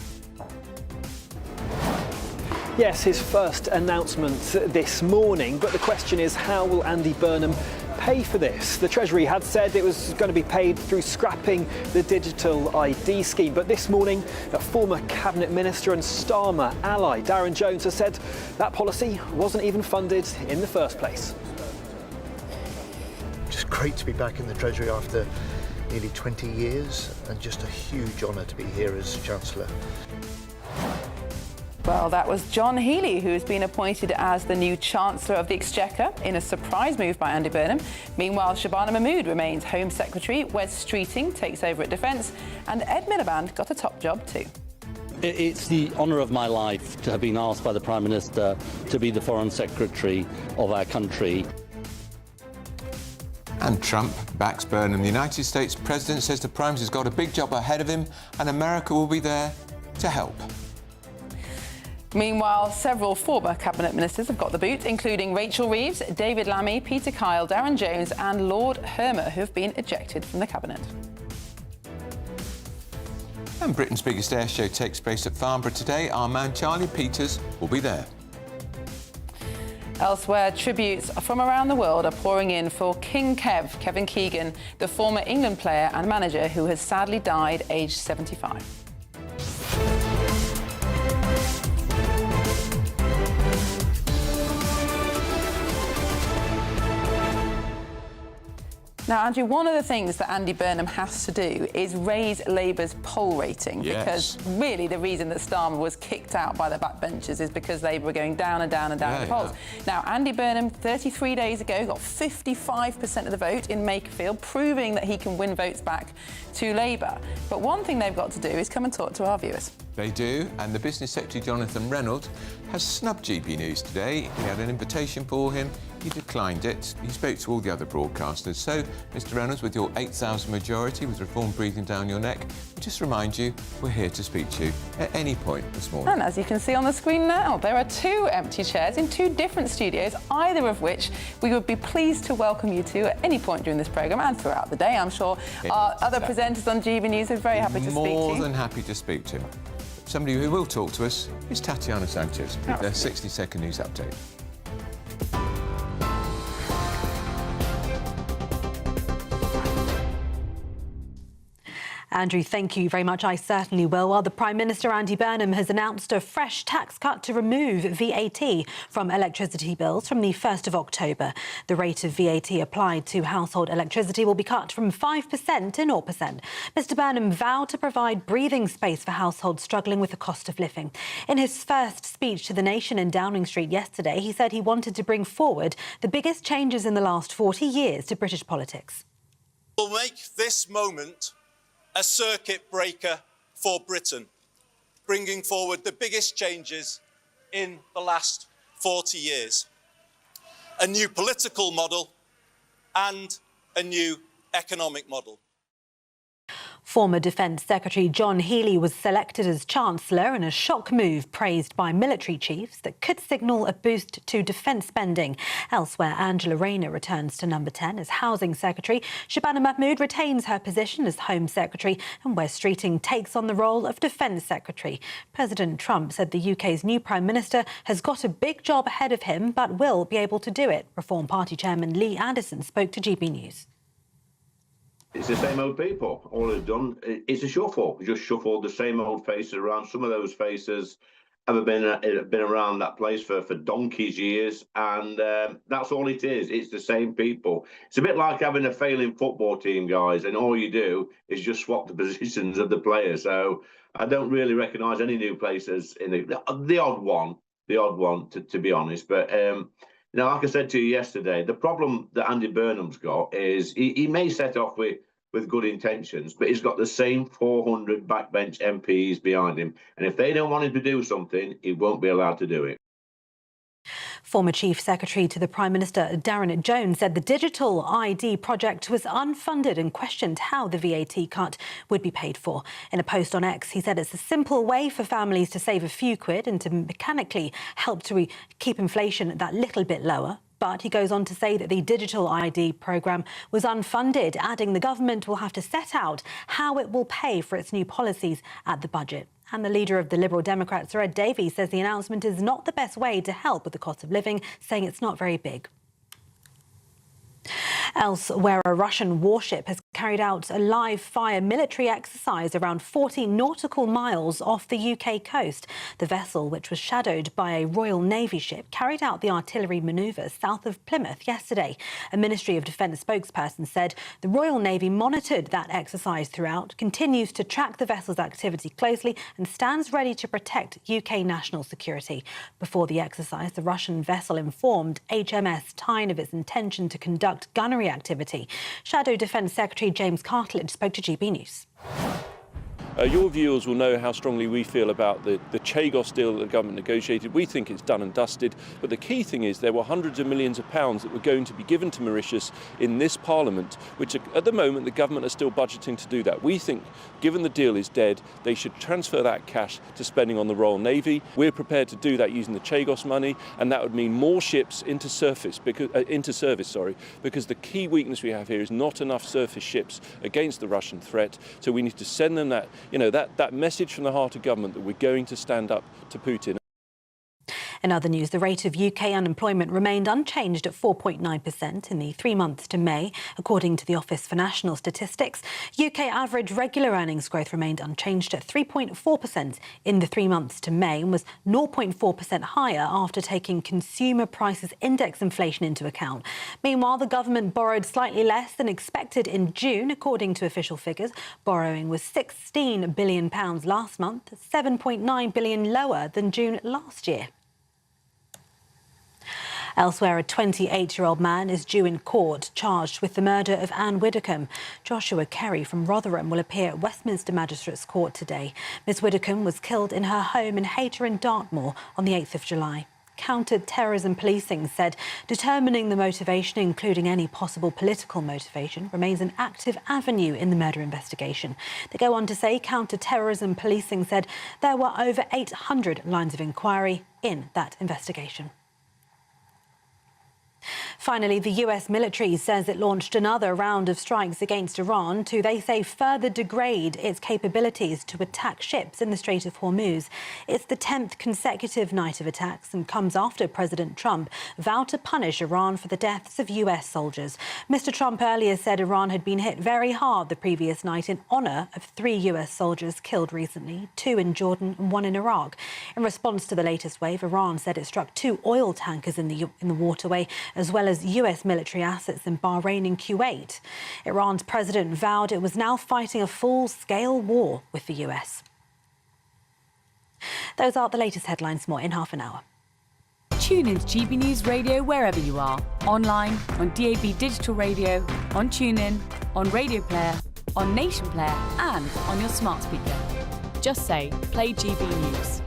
Speaker 16: Yes, his first announcement this morning, but the question is, how will Andy Burnham pay for this? The Treasury had said it was going to be paid through scrapping the digital ID scheme, but this morning a former Cabinet Minister and Starmer ally, Darren Jones, has said that policy wasn't even funded in the first place.
Speaker 17: Just great to be back in the Treasury after nearly 20 years and just a huge honour to be here as Chancellor.
Speaker 14: Well, that was John Healey, who has been appointed as the new Chancellor of the Exchequer in a surprise move by Andy Burnham. Meanwhile, Shabana Mahmood remains Home Secretary, Wes Streeting takes over at Defence, and Ed Miliband got a top job too.
Speaker 6: It's the honour of my life to have been asked by the Prime Minister to be the Foreign Secretary of our country.
Speaker 13: And Trump backs Burnham. The United States President says the Prime Minister's got a big job ahead of him and America will be there to help.
Speaker 14: Meanwhile, several former Cabinet Ministers have got the boot, including Rachel Reeves, David Lammy, Peter Kyle, Darren Jones and Lord Hermer, who have been ejected from the Cabinet.
Speaker 13: And Britain's biggest air show takes place at Farnborough today. Our man Charlie Peters will be there.
Speaker 14: Elsewhere, tributes from around the world are pouring in for King Kev, Kevin Keegan, the former England player and manager who has sadly died aged 75. Now, Andrew, one of the things that Andy Burnham has to do is raise Labour's poll rating, because really the reason that Starmer was kicked out by the backbenchers is because Labour were going down and down and down in the polls. Now, Andy Burnham, 33 days ago, got 55% of the vote in Makerfield, proving that he can win votes back to Labour. But one thing they've got to do is come and talk to our viewers.
Speaker 13: They do, and the Business Secretary, Jonathan Reynolds, has snubbed GB News today. He had an invitation for him. He declined it. He spoke to all the other broadcasters. So, Mr Reynolds, with your 8,000 majority, with reform breathing down your neck, we just remind you we're here to speak to you at any point this morning.
Speaker 14: And as you can see on the screen now, there are 2 empty chairs in 2 different studios, either of which we would be pleased to welcome you to at any point during this programme and throughout the day. I'm sure our other presenters on GB News are very happy to speak to you.
Speaker 13: More than happy to speak to. Somebody who will talk to us is Tatiana Sanchez with their 60-second news update.
Speaker 9: Andrew, thank you very much. I certainly will. Well, the Prime Minister, Andy Burnham, has announced a fresh tax cut to remove VAT from electricity bills from the 1st of October. The rate of VAT applied to household electricity will be cut from 5% to 0%. Mr Burnham vowed to provide breathing space for households struggling with the cost of living. In his first speech to the nation in Downing Street yesterday, he said he wanted to bring forward the biggest changes in the last 40 years to British politics.
Speaker 15: We'll make this moment a circuit breaker for Britain, bringing forward the biggest changes in the last 40 years. A new political model and a new economic model.
Speaker 9: Former Defence Secretary John Healey was selected as Chancellor in a shock move praised by military chiefs that could signal a boost to defence spending. Elsewhere, Angela Rayner returns to number 10 as Housing Secretary. Shabana Mahmood retains her position as Home Secretary and Wes Streeting takes on the role of Defence Secretary. President Trump said the UK's new Prime Minister has got a big job ahead of him but will be able to do it. Reform Party Chairman Lee Anderson spoke to GB News.
Speaker 11: It's the same old people. All they've done, it's a shuffle. Just shuffled the same old faces around. Some of those faces have been around that place for donkey's years, and that's all it is. It's the same people. It's a bit like having a failing football team, guys, and all you do is just swap the positions of the players. So I don't really recognise any new places in the odd one, to be honest. But you know, like I said to you yesterday, the problem that Andy Burnham's got is he may set off with good intentions, but he's got the same 400 backbench MPs behind him. And if they don't want him to do something, he won't be allowed to do it.
Speaker 9: Former Chief Secretary to the Prime Minister, Darren Jones, said the digital ID project was unfunded and questioned how the VAT cut would be paid for. In a post on X, he said it's a simple way for families to save a few quid and to mechanically help to keep inflation that little bit lower. But he goes on to say that the digital ID programme was unfunded, adding the government will have to set out how it will pay for its new policies at the budget. And the leader of the Liberal Democrats, Sir Ed Davey, says the announcement is not the best way to help with the cost of living, saying it's not very big. Elsewhere, a Russian warship has carried out a live-fire military exercise around 40 nautical miles off the UK coast. The vessel, which was shadowed by a Royal Navy ship, carried out the artillery manoeuvres south of Plymouth yesterday. A Ministry of Defence spokesperson said the Royal Navy monitored that exercise throughout, continues to track the vessel's activity closely and stands ready to protect UK national security. Before the exercise, the Russian vessel informed HMS Tyne of its intention to conduct gunnery activity. Shadow Defence Secretary James Cartledge spoke to GB News.
Speaker 12: Your viewers will know how strongly we feel about the Chagos deal that the government negotiated. We think it's done and dusted, but the key thing is there were hundreds of millions of pounds that were going to be given to Mauritius in this Parliament, which at the moment the government are still budgeting to do that. We think, given the deal is dead, they should transfer that cash to spending on the Royal Navy. We're prepared to do that using the Chagos money, and that would mean more ships into service, because the key weakness we have here is not enough surface ships against the Russian threat. So we need to send them that message from the heart of government that we're going to stand up to Putin.
Speaker 9: In other news, the rate of UK unemployment remained unchanged at 4.9% in the 3 months to May, according to the Office for National Statistics. UK average regular earnings growth remained unchanged at 3.4% in the 3 months to May and was 0.4% higher after taking consumer prices index inflation into account. Meanwhile, the government borrowed slightly less than expected in June, according to official figures. Borrowing was £16 billion last month, £7.9 billion lower than June last year. Elsewhere, a 28-year-old man is due in court, charged with the murder of Anne Widdecombe. Joshua Kerry from Rotherham will appear at Westminster Magistrates Court today. Miss Widdecombe was killed in her home in Hayter in Dartmoor on the 8th of July. Counter-terrorism policing said determining the motivation, including any possible political motivation, remains an active avenue in the murder investigation. They go on to say counter-terrorism policing said there were over 800 lines of inquiry in that investigation. Finally, the US military says it launched another round of strikes against Iran to, they say, further degrade its capabilities to attack ships in the Strait of Hormuz. It's the 10th consecutive night of attacks and comes after President Trump vowed to punish Iran for the deaths of US soldiers. Mr. Trump earlier said Iran had been hit very hard the previous night in honour of 3 US soldiers killed recently, 2 in Jordan and 1 in Iraq. In response to the latest wave, Iran said it struck 2 oil tankers in the waterway, as well as US military assets in Bahrain and Kuwait. Iran's president vowed it was now fighting a full-scale war with the US. Those are the latest headlines. More in half an hour.
Speaker 18: Tune in to GB News Radio wherever you are. Online, on DAB digital radio, on TuneIn, on Radio Player, on Nation Player and on your smart speaker. Just say, play GB News.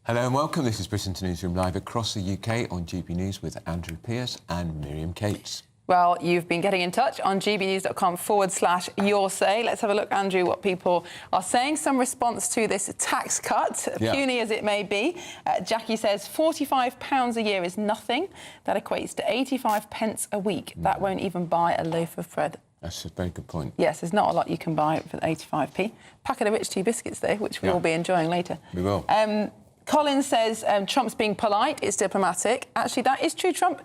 Speaker 13: Hello and welcome. This is Britain to Newsroom live across the UK on GB News with Andrew Pearce and Miriam Cates.
Speaker 14: Well, you've been getting in touch on gbnews.com/your say. Let's have a look, Andrew, what people are saying. Some response to this tax cut, puny as it may be. Jackie says £45 a year is nothing. That equates to 85 pence a week. That won't even buy a loaf of bread.
Speaker 13: That's a very good point.
Speaker 14: Yes, there's not a lot you can buy for 85p. Packet of Rich Tea biscuits, though, which we will be enjoying later.
Speaker 13: We will.
Speaker 14: Colin says Trump's being polite, it's diplomatic. Actually, that is true. Trump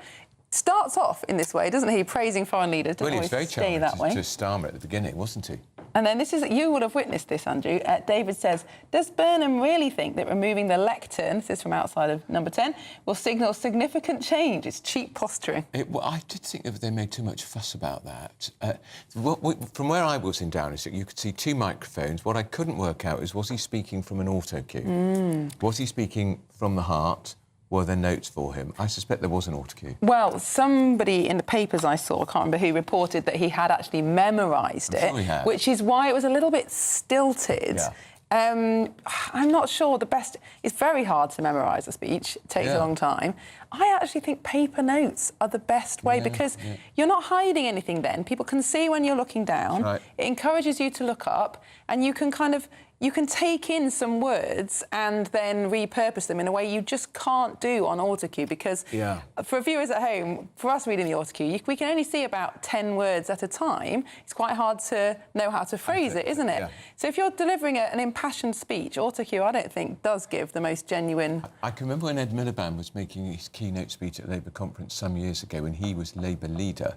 Speaker 14: starts off in this way, doesn't he? Praising foreign leaders.
Speaker 13: Well, he was very charming
Speaker 14: that way.
Speaker 13: to Starmer at the beginning, wasn't he?
Speaker 14: And then this is, you would have witnessed this, Andrew. David says, does Burnham really think that removing the lectern, this is from outside of number 10, will signal significant change? It's cheap posturing.
Speaker 13: Well, I did think that they made too much fuss about that. From where I was in Downing Street, you could see 2 microphones. What I couldn't work out is, was he speaking from an auto cue? Was he speaking from the heart? Were there notes for him? I suspect there was an auto cue.
Speaker 14: Well, somebody in the papers I saw, I can't remember who, reported that he had actually memorised it, which is why it was a little bit stilted. I'm not sure the best... It's very hard to memorise a speech. It takes a long time. I actually think paper notes are the best way because you're not hiding anything then. People can see when you're looking down. It encourages you to look up and you can kind of... you can take in some words and then repurpose them in a way you just can't do on autocue, because for viewers at home, for us reading the autocue, we can only see about 10 words at a time. It's quite hard to know how to phrase it, isn't it?
Speaker 13: Yeah.
Speaker 14: So if you're delivering an impassioned speech, autocue, I don't think, does give the most genuine...
Speaker 13: I can remember when Ed Miliband was making his keynote speech at Labour conference some years ago when he was Labour leader.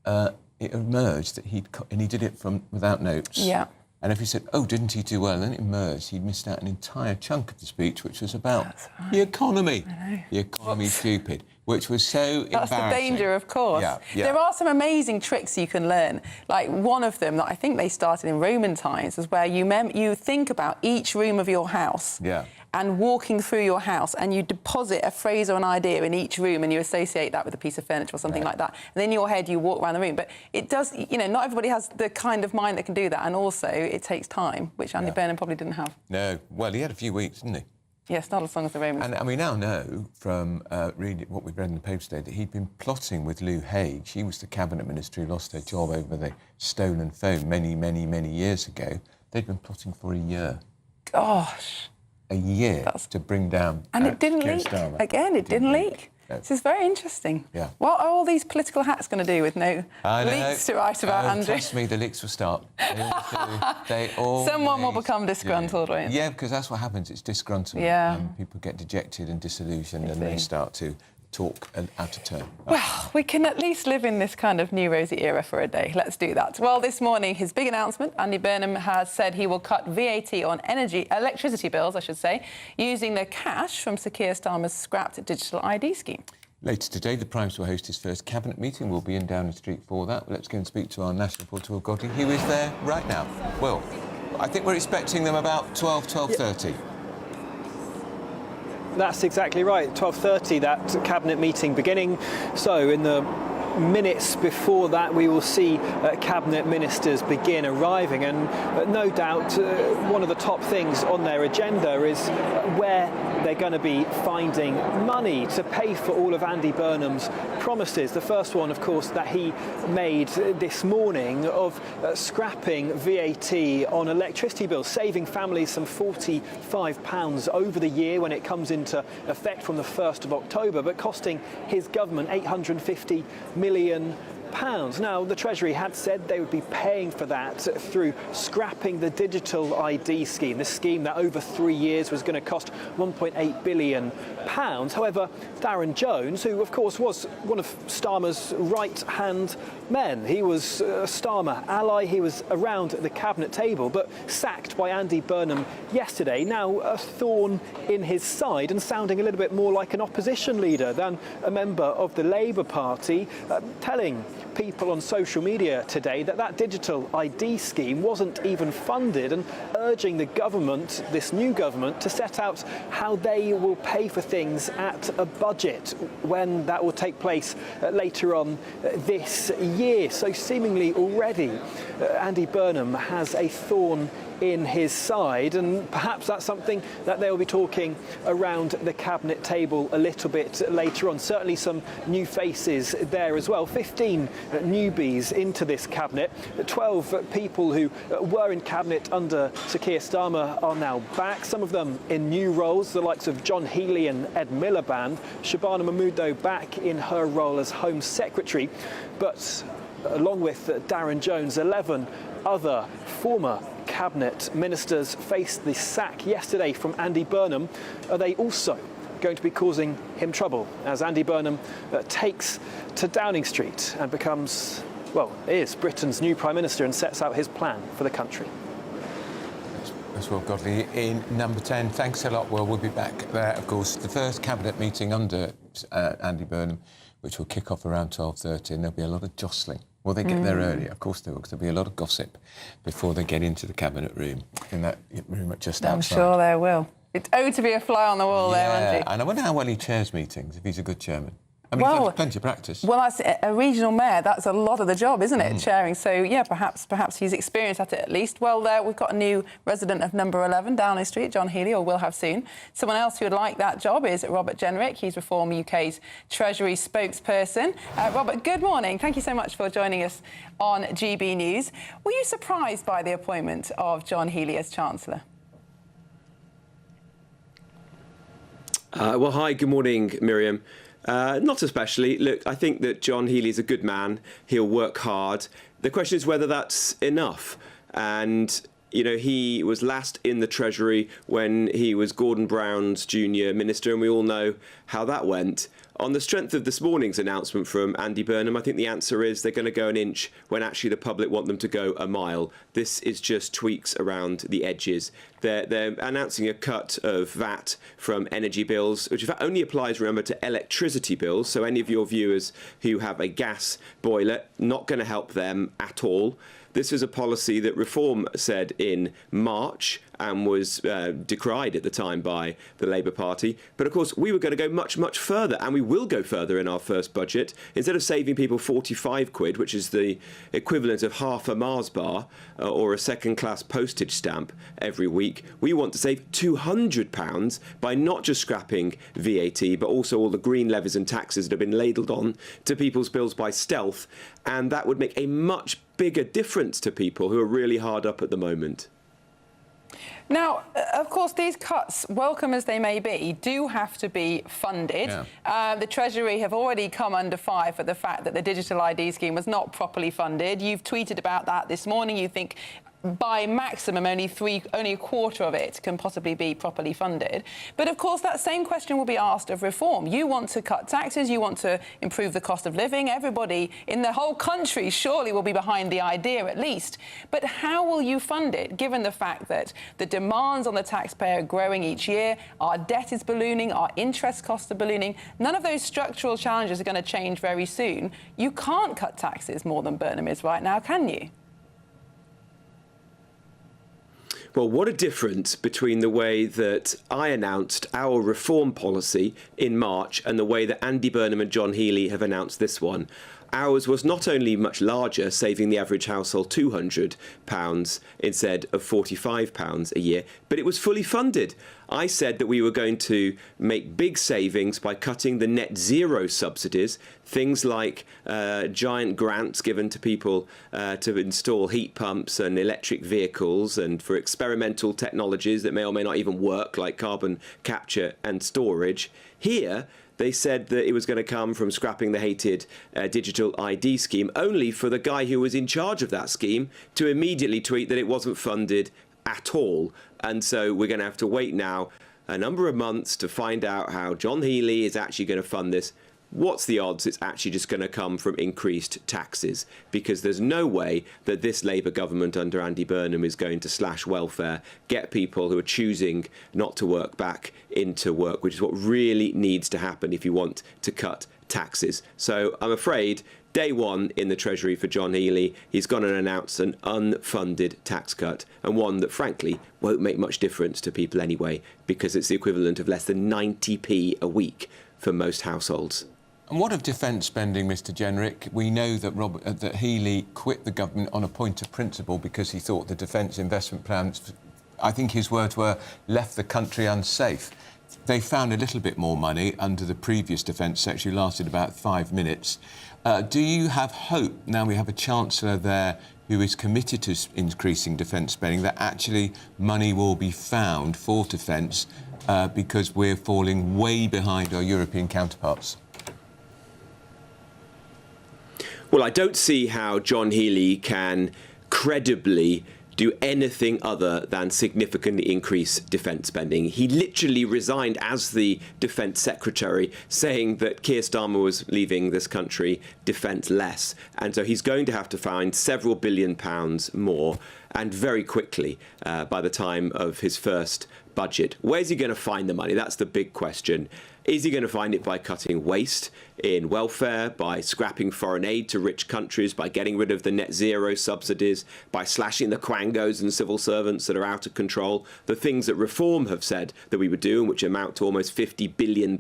Speaker 13: It emerged that he did it without notes.
Speaker 14: Yeah.
Speaker 13: And if he said, oh, didn't he do well? And then it emerged he'd missed out an entire chunk of the speech, which was about the economy. The economy's stupid, which was so embarrassing.
Speaker 14: That's the danger, of course.
Speaker 13: Yeah.
Speaker 14: There are some amazing tricks you can learn. Like, one of them that I think they started in Roman times is where you think about each room of your house.
Speaker 13: Yeah.
Speaker 14: And walking through your house, and you deposit a phrase or an idea in each room, and you associate that with a piece of furniture or something like that. And then in your head, you walk around the room. But it does, you know, not everybody has the kind of mind that can do that. And also, it takes time, which Andy Burnham probably didn't have.
Speaker 13: No. Well, he had a few weeks, didn't he?
Speaker 14: Yes, not as long as the Romans.
Speaker 13: And we now know from reading what we've read in the paper today that he'd been plotting with Lou Haig. She was the cabinet minister who lost her job over the stolen phone many, many, many years ago. They'd been plotting for a year.
Speaker 14: Gosh.
Speaker 13: A year to bring down...
Speaker 14: And it didn't leak. Again, it didn't leak.
Speaker 13: No.
Speaker 14: This is very interesting.
Speaker 13: Yeah.
Speaker 14: What are all these political hats going to do with no leaks to write about, Andrew?
Speaker 13: Trust me, the leaks will start. They all
Speaker 14: Someone will become disgruntled, won't
Speaker 13: Yeah, because that's what happens. It's disgruntlement.
Speaker 14: Yeah.
Speaker 13: And people get dejected and disillusioned and they start to talk out of turn.
Speaker 14: Well, we can at least live in this kind of new rosy era for a day. Let's do that. Well, this morning, his big announcement, Andy Burnham has said he will cut VAT on electricity bills, I should say, using the cash from Sir Keir Starmer's scrapped digital ID scheme.
Speaker 13: Later today, the Prime Minister will host his first cabinet meeting. We'll be in Downing Street for that. Let's go and speak to our national reporter, Will Godley, who is there right now. Will, I think we're expecting them about 12:30.
Speaker 16: That's exactly right. 12:30, that cabinet meeting beginning. So in the minutes before that, we will see cabinet ministers begin arriving, and no doubt one of the top things on their agenda is where they're going to be finding money to pay for all of Andy Burnham's promises. The first one, of course, that he made this morning of scrapping VAT on electricity bills, saving families some £45 over the year when it comes into effect from the 1st of October, but costing his government £850 million. Now, the Treasury had said they would be paying for that through scrapping the digital ID scheme, this scheme that over 3 years was going to cost £1.8 billion. However, Darren Jones, who of course was one of Starmer's right-hand men, he was a Starmer ally, he was around the cabinet table, but sacked by Andy Burnham yesterday, now a thorn in his side and sounding a little bit more like an opposition leader than a member of the Labour Party, telling people on social media today that digital ID scheme wasn't even funded, and urging the government, this new government, to set out how they will pay for things at a budget when that will take place later on this year. So seemingly already Andy Burnham has a thorn in his side, and perhaps that's something that they'll be talking around the cabinet table a little bit later on. Certainly some new faces there as well. 15 newbies into this cabinet. 12 people who were in cabinet under Sir Keir Starmer are now back, some of them in new roles, the likes of John Healey and Ed Miliband. Shabana Mahmood, though, back in her role as Home Secretary. But along with Darren Jones, 11 other former cabinet ministers faced the sack yesterday from Andy Burnham. Are they also going to be causing him trouble as Andy Burnham takes to Downing Street and becomes, well, is Britain's new Prime Minister and sets out his plan for the country?
Speaker 13: That's Will Godley in number 10. Thanks a lot, Will. We'll be back there, of course. The first cabinet meeting under Andy Burnham, which will kick off around 12:30, and there'll be a lot of jostling. Well, they get there early, of course they will, because there'll be a lot of gossip before they get into the cabinet room, in that room just outside.
Speaker 14: I'm sure there will. It's owed to be a fly on the wall there, Andy.
Speaker 13: And I wonder how well he chairs meetings, if he's a good chairman. I mean, well, plenty of practice.
Speaker 14: Well, as a regional mayor, that's a lot of the job, isn't it, chairing? So, yeah, perhaps he's experienced at it at least. Well, we've got a new resident of number 11, Downing Street, John Healey, or will have soon. Someone else who would like that job is Robert Jenrick. He's Reform UK's Treasury spokesperson. Robert, good morning. Thank you so much for joining us on GB News. Were you surprised by the appointment of John Healey as Chancellor?
Speaker 19: Well, hi, good morning, Miriam. Not especially. Look, I think that John Healey is a good man. He'll work hard. The question is whether that's enough. And, you know, he was last in the Treasury when he was Gordon Brown's junior minister, and we all know how that went. On the strength of this morning's announcement from Andy Burnham, I think the answer is they're going to go an inch when actually the public want them to go a mile. This is just tweaks around the edges. They're announcing a cut of VAT from energy bills, which in fact only applies, remember, to electricity bills. So any of your viewers who have a gas boiler, not going to help them at all. This is a policy that Reform said in March and was decried at the time by the Labour Party. But of course, we were going to go much, much further, and we will go further in our first budget. Instead of saving people 45 quid, which is the equivalent of half a Mars bar or a second-class postage stamp every week, we want to save £200 by not just scrapping VAT, but also all the green levies and taxes that have been ladled on to people's bills by stealth. And that would make a much bigger difference to people who are really hard up at the moment.
Speaker 14: Now, of course, these cuts, welcome as they may be, do have to be funded. Yeah. The Treasury have already come under fire for the fact that the digital ID scheme was not properly funded. You've tweeted about that this morning. You think by maximum only a quarter of it can possibly be properly funded. But of course that same question will be asked of Reform. You want to cut taxes, you want to improve the cost of living. Everybody in the whole country surely will be behind the idea at least. But how will you fund it, given the fact that the demands on the taxpayer are growing each year, our debt is ballooning, our interest costs are ballooning? None of those structural challenges are going to change very soon. You can't cut taxes more than Burnham is right now, can you?
Speaker 19: Well, what a difference between the way that I announced our reform policy in March and the way that Andy Burnham and John Healey have announced this one. Ours was not only much larger, saving the average household £200 instead of £45 a year, but it was fully funded. I said that we were going to make big savings by cutting the net zero subsidies, things like giant grants given to people to install heat pumps and electric vehicles and for experimental technologies that may or may not even work, like carbon capture and storage. Here, they said that it was going to come from scrapping the hated digital ID scheme, only for the guy who was in charge of that scheme to immediately tweet that it wasn't funded at all. And so we're going to have to wait now a number of months to find out how John Healey is actually going to fund this. What's the odds it's actually just going to come from increased taxes? Because there's no way that this Labour government under Andy Burnham is going to slash welfare, get people who are choosing not to work back into work, which is what really needs to happen if you want to cut taxes. So I'm afraid day one in the Treasury for John Healey, he's going to announce an unfunded tax cut, and one that, frankly, won't make much difference to people anyway, because it's the equivalent of less than 90p a week for most households.
Speaker 13: And what of defence spending, Mr Jenrick? We know that that Healey quit the government on a point of principle because he thought the defence investment plans, I think his words were, left the country unsafe. They found a little bit more money under the previous defence secretary, lasted about 5 minutes. Do you have hope, now we have a Chancellor there who is committed to increasing defence spending, that actually money will be found for defence because we're falling way behind our European counterparts?
Speaker 19: Well, I don't see how John Healey can credibly do anything other than significantly increase defence spending. He literally resigned as the Defence Secretary, saying that Keir Starmer was leaving this country defence-less. And so he's going to have to find several £billion more, and very quickly, by the time of his first budget. Where's he going to find the money? That's the big question. Is he going to find it by cutting waste in welfare, by scrapping foreign aid to rich countries, by getting rid of the net zero subsidies, by slashing the quangos and civil servants that are out of control, the things that Reform have said that we would do, and which amount to almost £50 billion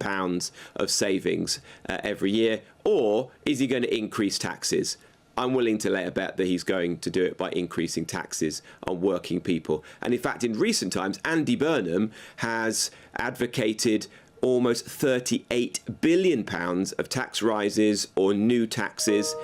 Speaker 19: of savings every year? Or is he going to increase taxes? I'm willing to lay a bet that he's going to do it by increasing taxes on working people. And in fact, in recent times, Andy Burnham has advocated almost £38 billion of tax rises or new taxes,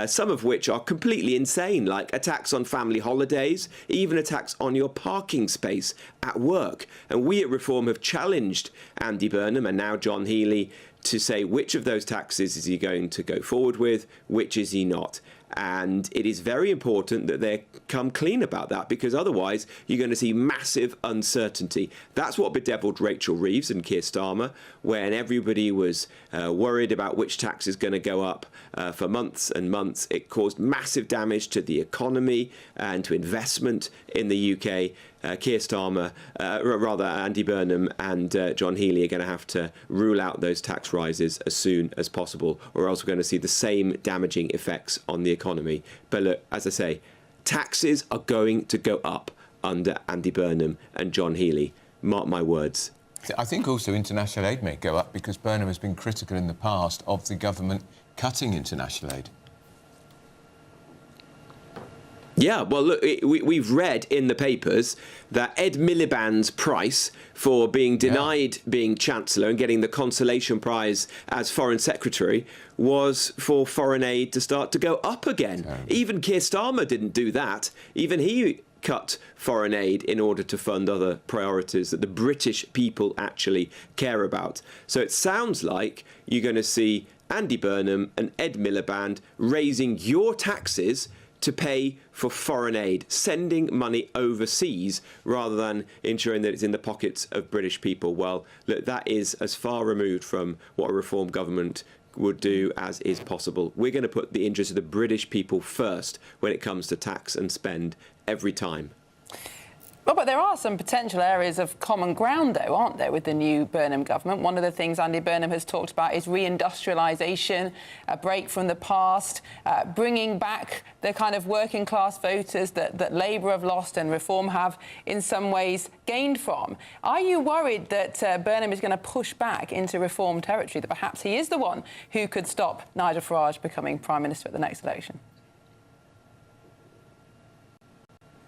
Speaker 19: some of which are completely insane, like a tax on family holidays, even a tax on your parking space at work. And we at Reform have challenged Andy Burnham and now John Healey to say which of those taxes is he going to go forward with, which is he not. And it is very important that they come clean about that, because otherwise you're going to see massive uncertainty. That's what bedeviled Rachel Reeves and Keir Starmer when everybody was worried about which tax is going to go up for months and months. It caused massive damage to the economy and to investment in the UK. Keir Starmer, rather Andy Burnham and John Healey are going to have to rule out those tax rises as soon as possible, or else we're going to see the same damaging effects on the economy. But look, as I say, taxes are going to go up under Andy Burnham and John Healey. Mark my words.
Speaker 13: I think also international aid may go up because Burnham has been critical in the past of the government cutting international aid.
Speaker 19: Yeah, well, look, we've read in the papers that Ed Miliband's price for being denied being Chancellor and getting the consolation prize as Foreign Secretary was for foreign aid to start to go up again. Even Keir Starmer didn't do that. Even he cut foreign aid in order to fund other priorities that the British people actually care about. So it sounds like you're going to see Andy Burnham and Ed Miliband raising your taxes to pay for foreign aid, sending money overseas rather than ensuring that it's in the pockets of British people. Well, look, that is as far removed from what a Reform government would do as is possible. We're going to put the interests of the British people first when it comes to tax and spend every time.
Speaker 14: Well, but there are some potential areas of common ground, though, aren't there, with the new Burnham government? One of the things Andy Burnham has talked about is reindustrialisation, a break from the past, bringing back the kind of working-class voters that Labour have lost and Reform have in some ways gained from. Are you worried that Burnham is going to push back into Reform territory, that perhaps he is the one who could stop Nigel Farage becoming Prime Minister at the next election?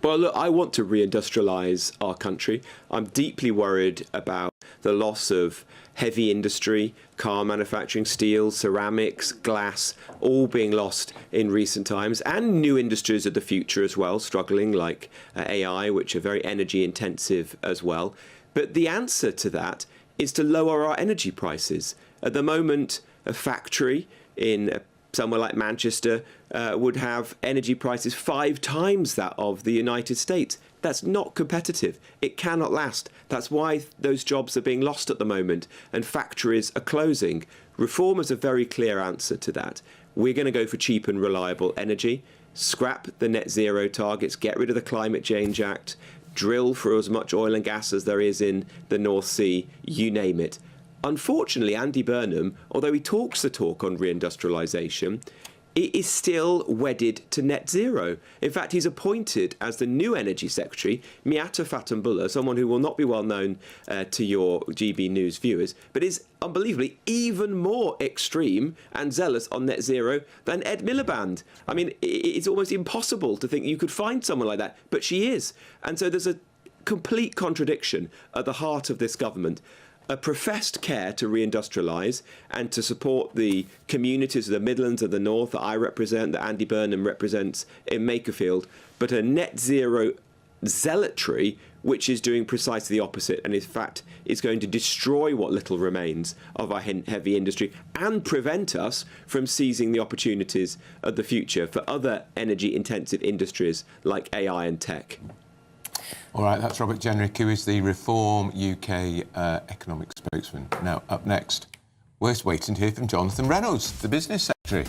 Speaker 19: Well, look, I want to reindustrialise our country. I'm deeply worried about the loss of heavy industry, car manufacturing, steel, ceramics, glass, all being lost in recent times, and new industries of the future as well, struggling, like AI, which are very energy intensive as well. But the answer to that is to lower our energy prices. At the moment, a factory in somewhere like Manchester would have energy prices 5 times that of the United States. That's not competitive. It cannot last. That's why those jobs are being lost at the moment and factories are closing. Reform is a very clear answer to that. We're going to go for cheap and reliable energy, scrap the net zero targets, get rid of the Climate Change Act, drill for as much oil and gas as there is in the North Sea, you name it. Unfortunately, Andy Burnham, although he talks the talk on reindustrialisation, is still wedded to net zero. In fact, he's appointed as the new Energy Secretary, Miatta Fatunbulla, someone who will not be well known to your GB News viewers, but is unbelievably even more extreme and zealous on net zero than Ed Miliband. I mean, it's almost impossible to think you could find someone like that, but she is. And so there's a complete contradiction at the heart of this government. A professed care to reindustrialise and to support the communities of the Midlands and the North that I represent, that Andy Burnham represents in Makerfield, but a net zero zealotry which is doing precisely the opposite and in fact is going to destroy what little remains of our heavy industry and prevent us from seizing the opportunities of the future for other energy intensive industries like AI and tech.
Speaker 13: All right, that's Robert Jenrick, who is the Reform UK economic spokesman. Now, up next, we're waiting to hear from Jonathan Reynolds, the Business Secretary.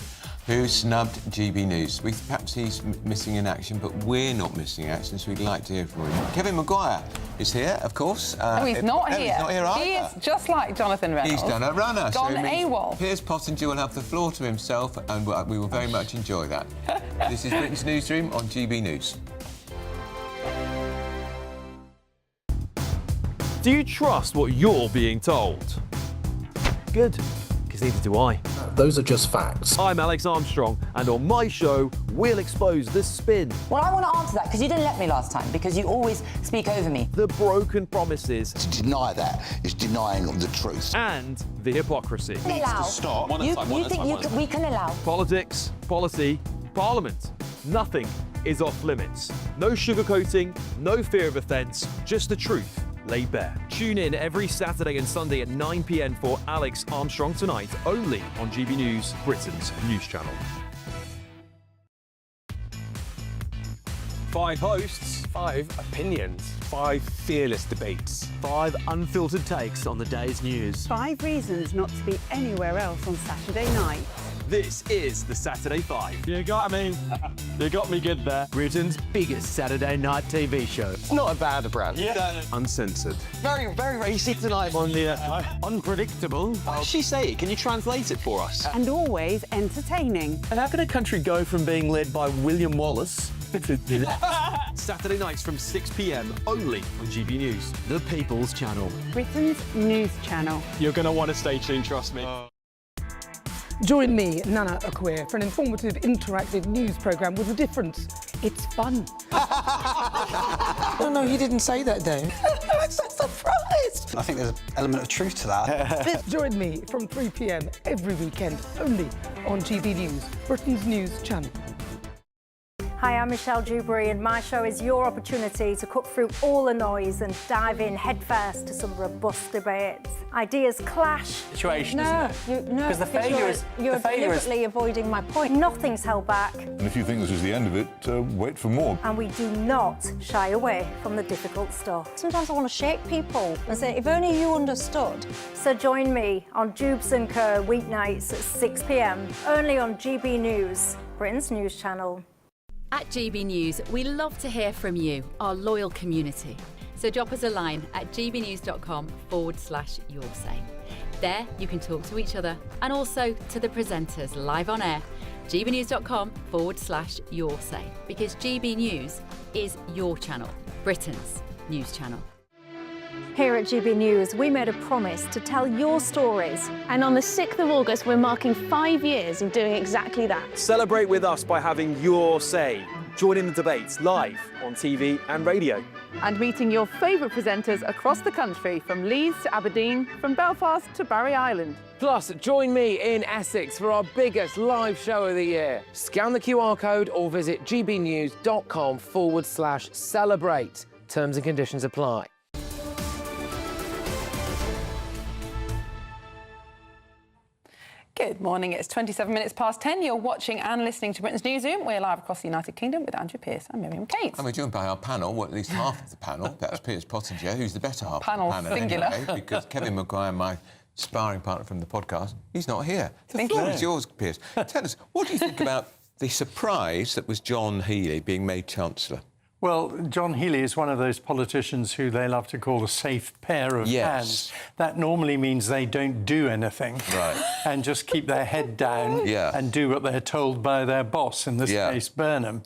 Speaker 13: Who snubbed GB News? Perhaps he's missing in action, but we're not missing action, so we'd like to hear from him. Kevin Maguire is here, of course.
Speaker 14: No, he's not here.
Speaker 13: He's not here either.
Speaker 14: He is just like Jonathan Reynolds.
Speaker 13: He's done a runner.
Speaker 14: Gone
Speaker 13: so
Speaker 14: AWOL.
Speaker 13: Piers Pottinger will have the floor to himself, and we will very much enjoy that. This is Britain's Newsroom on GB News.
Speaker 20: Do you trust what you're being told? Good, because neither do I.
Speaker 21: Those are just facts.
Speaker 20: I'm Alex Armstrong, and on my show, we'll expose the spin.
Speaker 22: Well, I want to answer that, because you didn't let me last time, because you always speak over me.
Speaker 20: The broken promises.
Speaker 23: To deny that is denying the truth.
Speaker 20: And the hypocrisy.
Speaker 22: Needs to stop. You think we can allow?
Speaker 20: Politics, policy, parliament. Nothing is off limits. No sugarcoating, no fear of offence, just the truth laid bare. Tune in every Saturday and Sunday at 9 p.m. for Alex Armstrong Tonight, only on GB News, Britain's news channel.
Speaker 24: 5 hosts, 5 opinions, 5 fearless debates, 5 unfiltered takes on the day's news.
Speaker 26: 5 reasons not to be anywhere else on Saturday night.
Speaker 20: This is the Saturday 5.
Speaker 24: You got me. You got me good there. Britain's biggest Saturday night TV show. It's not a bad brand.
Speaker 20: Yeah.
Speaker 24: Uncensored.
Speaker 20: Very, very racy tonight.
Speaker 24: On the unpredictable.
Speaker 20: What did she say? Can you translate it for us?
Speaker 26: And always entertaining.
Speaker 24: And how can a country go from being led by William Wallace
Speaker 20: Saturday nights from 6 p.m. only on GB News, the People's Channel.
Speaker 26: Britain's news channel.
Speaker 24: You're going to want to stay tuned, trust me.
Speaker 27: Join me, Nana Akwe, for an informative, interactive news programme with a difference. It's fun.
Speaker 28: No, he didn't say that, Dave.
Speaker 27: I'm so surprised.
Speaker 28: I think there's an element of truth to that.
Speaker 27: Join me from 3 p.m. every weekend, only on GB News, Britain's news channel.
Speaker 29: Hi, I'm Michelle Dewberry, and my show is your opportunity to cut through all the noise and dive in headfirst to some robust debates. Ideas clash.
Speaker 24: Situation, isn't it?
Speaker 29: No,
Speaker 24: because the failure is
Speaker 29: you're deliberately avoiding my point. Nothing's held back.
Speaker 30: And if you think this is the end of it, wait for more.
Speaker 29: And we do not shy away from the difficult stuff. Sometimes I want to shake people and say, if only you understood. So join me on Jubes and Co weeknights at 6 p.m. only on GB News, Britain's news channel.
Speaker 5: At GB News, we love to hear from you, our loyal community. So drop us a line at gbnews.com/yoursay. There you can talk to each other and also to the presenters live on air. gbnews.com/yoursay, because GB News is your channel, Britain's news channel.
Speaker 29: Here at GB News, we made a promise to tell your stories.
Speaker 31: And on the 6th of August, we're marking 5 years of doing exactly that.
Speaker 20: Celebrate with us by having your say. Join in the debates live on TV and radio.
Speaker 26: And meeting your favourite presenters across the country, from Leeds to Aberdeen, from Belfast to Barry Island.
Speaker 32: Plus, join me in Essex for our biggest live show of the year. Scan the QR code or visit gbnews.com/celebrate. Terms and conditions apply.
Speaker 14: Good morning, it's 27 minutes past 10. You're watching and listening to Britain's Newsroom. We're live across the United Kingdom with Andrew Pearce and Miriam Cates.
Speaker 13: And we're joined by our panel, well, at least half of the panel. That's Piers Pottinger, who's the better half
Speaker 14: Panel
Speaker 13: of the panel
Speaker 14: singular.
Speaker 13: anyway, because Kevin Maguire, my sparring partner from the podcast, he's not here. The
Speaker 14: Thank
Speaker 13: floor
Speaker 14: you.
Speaker 13: is yours, Piers. Tell us, what do you think about the surprise that was John Healey being made Chancellor?
Speaker 33: Well, John Healey is one of those politicians who they love to call a safe pair of hands. That normally means they don't do anything and just keep their head down and do what they're told by their boss, in this case, Burnham.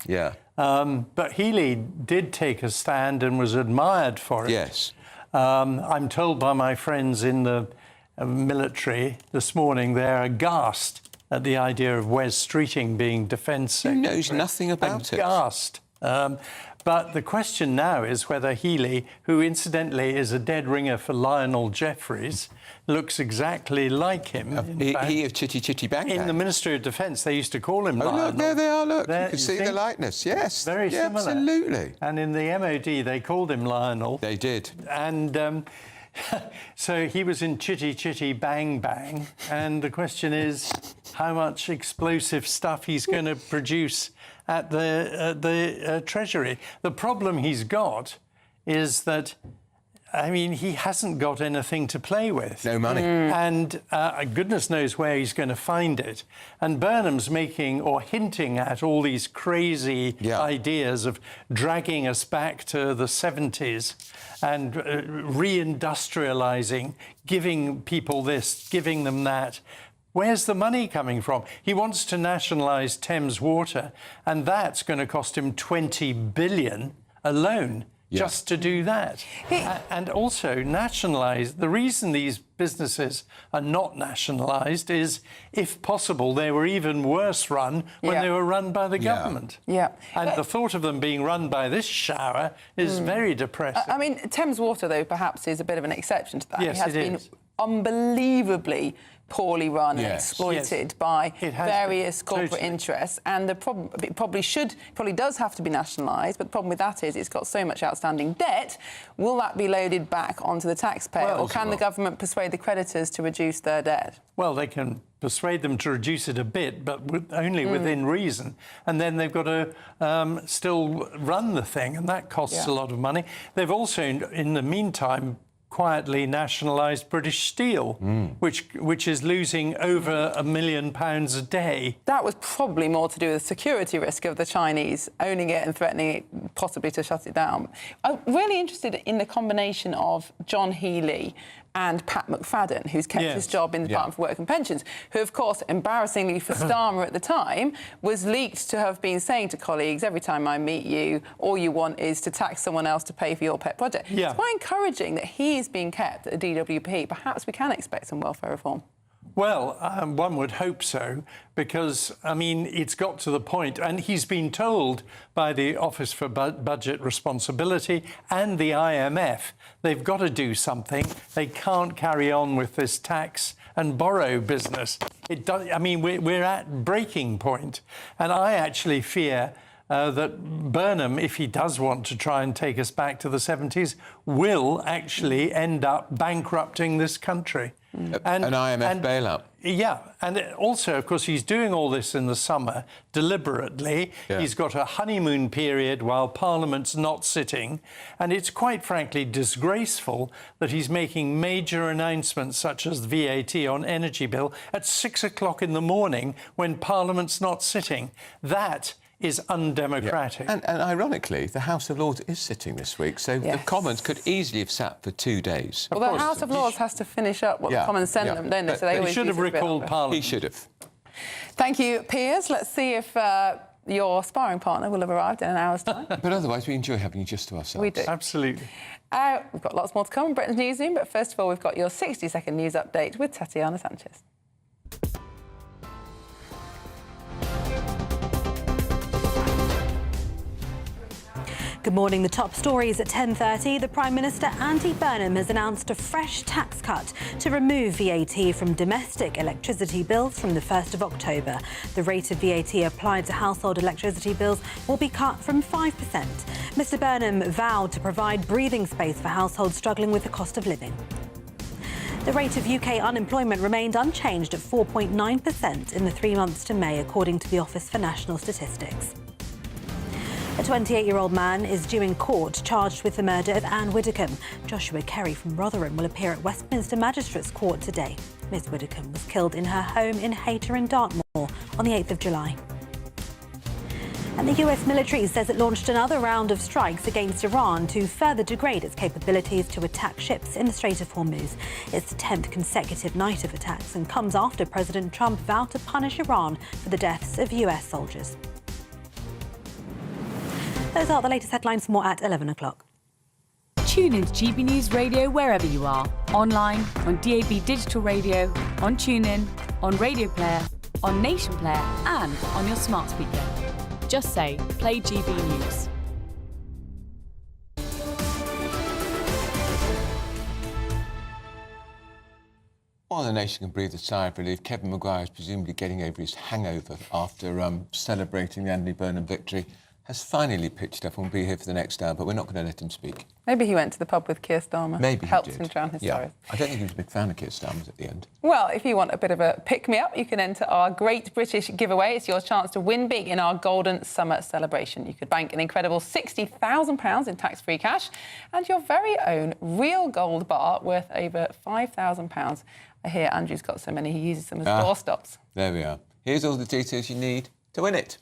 Speaker 33: But Healey did take a stand and was admired for it. I'm told by my friends in the military this morning they're aghast at the idea of Wes Streeting being Defence Secretary.
Speaker 13: Who knows nothing about it?
Speaker 33: Aghast. But the question now is whether Healey, who incidentally is a dead ringer for Lionel Jeffries, looks exactly like him.
Speaker 13: He of Chitty Chitty Bang Bang.
Speaker 33: In the Ministry of Defence, they used to call him Lionel.
Speaker 13: Look, there they are, look.
Speaker 33: There,
Speaker 13: you can see the likeness, yes.
Speaker 33: Very similar.
Speaker 13: Absolutely.
Speaker 33: And in the MOD, they called him Lionel.
Speaker 13: They did.
Speaker 33: And so he was in Chitty Chitty Bang Bang. And the question is how much explosive stuff he's going to produce at the Treasury. The problem he's got is that I mean, he hasn't got anything to play with.
Speaker 13: No money.
Speaker 33: And goodness knows where he's going to find it. And Burnham's making or hinting at all these crazy ideas of dragging us back to the 70s and reindustrialising, giving people this, giving them that. Where's the money coming from? He wants to nationalise Thames Water, and that's going to cost him $20 billion alone. Just to do that. And also nationalise. The reason these businesses are not nationalised is, if possible, they were even worse run when they were run by the government. And the thought of them being run by this shower is very depressing.
Speaker 14: I mean, Thames Water, though, perhaps is a bit of an exception to that.
Speaker 33: Yes,
Speaker 14: it has been unbelievably poorly run and exploited by various corporate interests, and the problem it probably does have to be nationalised. But the problem with that is it's got so much outstanding debt. Will that be loaded back onto the taxpayer, or can the government persuade the creditors to reduce their debt?
Speaker 33: Well, they can persuade them to reduce it a bit, but only within reason. And then they've got to still run the thing, and that costs a lot of money. They've also, in the meantime, quietly nationalised British Steel, which is losing over £1 million a day.
Speaker 14: That was probably more to do with the security risk of the Chinese owning it and threatening it, possibly to shut it down. I'm really interested in the combination of John Healey and Pat McFadden, who's kept his job in the Department for Work and Pensions, who, of course, embarrassingly for Starmer at the time, was leaked to have been saying to colleagues, every time I meet you, all you want is to tax someone else to pay for your pet project. It's quite encouraging that he is being kept at the DWP. Perhaps we can expect some welfare reform.
Speaker 33: Well, one would hope so, because, I mean, it's got to the point, and he's been told by the Office for Budget Responsibility and the IMF they've got to do something. They can't carry on with this tax and borrow business. It does, I mean, we're at breaking point, and I actually fear that Burnham, if he does want to try and take us back to the 70s, will actually end up bankrupting this country.
Speaker 13: An IMF bailout.
Speaker 33: Yeah, and also, of course, he's doing all this in the summer deliberately. He's got a honeymoon period while Parliament's not sitting, and it's quite frankly disgraceful that he's making major announcements such as VAT on energy bill at 6 o'clock in the morning when Parliament's not sitting. That is undemocratic.
Speaker 13: And ironically, the House of Lords is sitting this week, so the Commons could easily have sat for 2 days.
Speaker 14: Well, the House of Lords has to finish up what the Commons send them, don't they? So they
Speaker 33: should have recalled Parliament.
Speaker 13: He should have.
Speaker 14: Thank you, Piers. Let's see if your sparring partner will have arrived in an hour's time.
Speaker 13: But otherwise, we enjoy having you just to ourselves.
Speaker 14: We do.
Speaker 33: Absolutely.
Speaker 14: We've got lots more to come in Britain's Newsroom, but first of all, we've got your 60-second news update with Tatiana Sanchez.
Speaker 9: Good morning. The top stories at 10:30. The Prime Minister, Andy Burnham, has announced a fresh tax cut to remove VAT from domestic electricity bills from the 1st of October. The rate of VAT applied to household electricity bills will be cut from 5%. Mr Burnham vowed to provide breathing space for households struggling with the cost of living. The rate of UK unemployment remained unchanged at 4.9% in the 3 months to May, according to the Office for National Statistics. A 28-year-old man is due in court charged with the murder of Anne Widdecombe. Joshua Kerry from Rotherham will appear at Westminster Magistrates Court today. Ms Widdecombe was killed in her home in Hayter in Dartmoor on the 8th of July. And the US military says it launched another round of strikes against Iran to further degrade its capabilities to attack ships in the Strait of Hormuz. It's the 10th consecutive night of attacks and comes after President Trump vowed to punish Iran for the deaths of US soldiers. Those are the latest headlines. For more at 11 o'clock.
Speaker 18: Tune in to GB News Radio wherever you are. Online, on DAB Digital Radio, on TuneIn, on Radio Player, on Nation Player and on your smart speaker. Just say, play GB News.
Speaker 13: While the nation can breathe a sigh of relief, Kevin Maguire is presumably getting over his hangover after celebrating the Andy Burnham victory. has finally pitched up and will be here for the next hour, but we're not going to let him speak.
Speaker 14: Maybe he went to the pub with Keir Starmer.
Speaker 13: Maybe he
Speaker 14: helped
Speaker 13: did.
Speaker 14: him drown his sorrows.
Speaker 13: I don't think he was a big fan of Keir Starmer's at the end.
Speaker 14: Well, if you want a bit of a pick-me-up, you can enter our Great British giveaway. It's your chance to win big in our Golden Summer celebration. You could bank an incredible £60,000 in tax-free cash and your very own real gold bar worth over £5,000. I hear Andrew's got so many, he uses them as doorstops.
Speaker 13: There we are. Here's all the details you need to win it.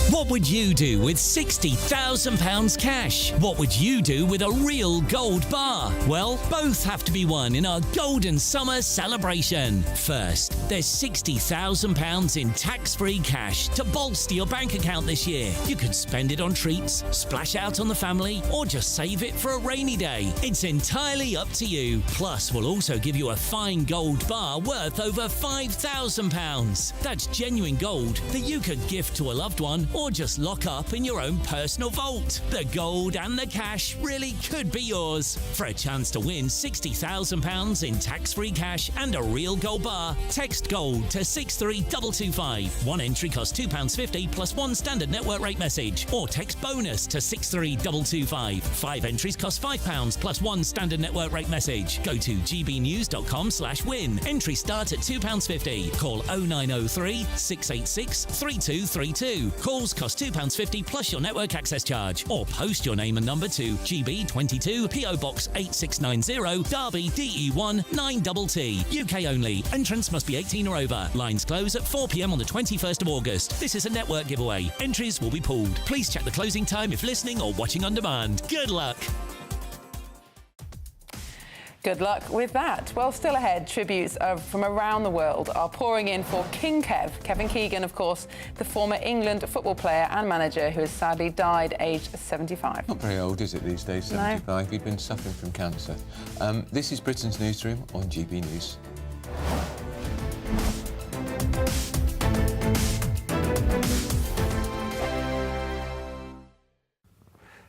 Speaker 1: What would you do with £60,000 cash? What would you do with a real gold bar? Well, both have to be won in our Golden Summer celebration. First, there's £60,000 in tax-free cash to bolster your bank account this year. You can spend it on treats, splash out on the family, or just save it for a rainy day. It's entirely up to you. Plus, we'll also give you a fine gold bar worth over £5,000. That's genuine gold that you could gift to a loved one or just lock up in your own personal vault. The gold and the cash really could be yours. For a chance to win £60,000 in tax-free cash and a real gold bar, text GOLD to 63225. One entry costs £2.50 plus one standard network rate message, or text BONUS to 63225. 5 entries cost £5 plus one standard network rate message. Go to gbnews.com/win. Entries start at £2.50. Call 0903 686 3232. Calls cost £2.50 plus your network access charge, or post your name and number to GB22 PO Box 8690 Derby DE1 9TT. UK only. Entrance must be 18 or over. Lines close at 4 p.m. on the 21st of August. This is a network giveaway. Entries will be pooled. Please check the closing time if listening or watching on demand. Good luck.
Speaker 14: Good luck with that. Well, still ahead, tributes from around the world are pouring in for King Kev. Kevin Keegan, of course, the former England football player and manager who has sadly died aged 75.
Speaker 13: Not very old, is it, these days, 75? No. He'd been suffering from cancer. This is Britain's Newsroom on GB News.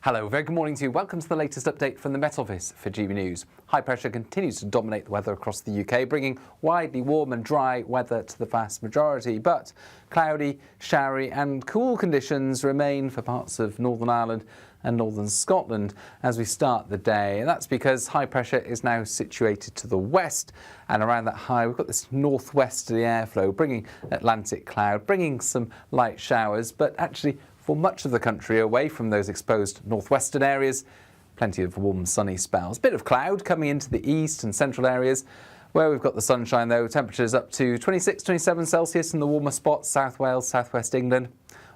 Speaker 2: Hello, very good morning to you. Welcome to the latest update from the Met Office for GB News. High pressure continues to dominate the weather across the UK, bringing widely warm and dry weather to the vast majority. But cloudy, showery and cool conditions remain for parts of Northern Ireland and northern Scotland as we start the day. And that's because high pressure is now situated to the west, and around that high we've got this northwesterly airflow bringing Atlantic cloud, bringing some light showers, but actually for much of the country away from those exposed northwestern areas, plenty of warm sunny spells. Bit of cloud coming into the east and central areas. Where we've got the sunshine though, temperatures up to 26, 27 Celsius in the warmer spots, South Wales, southwest England.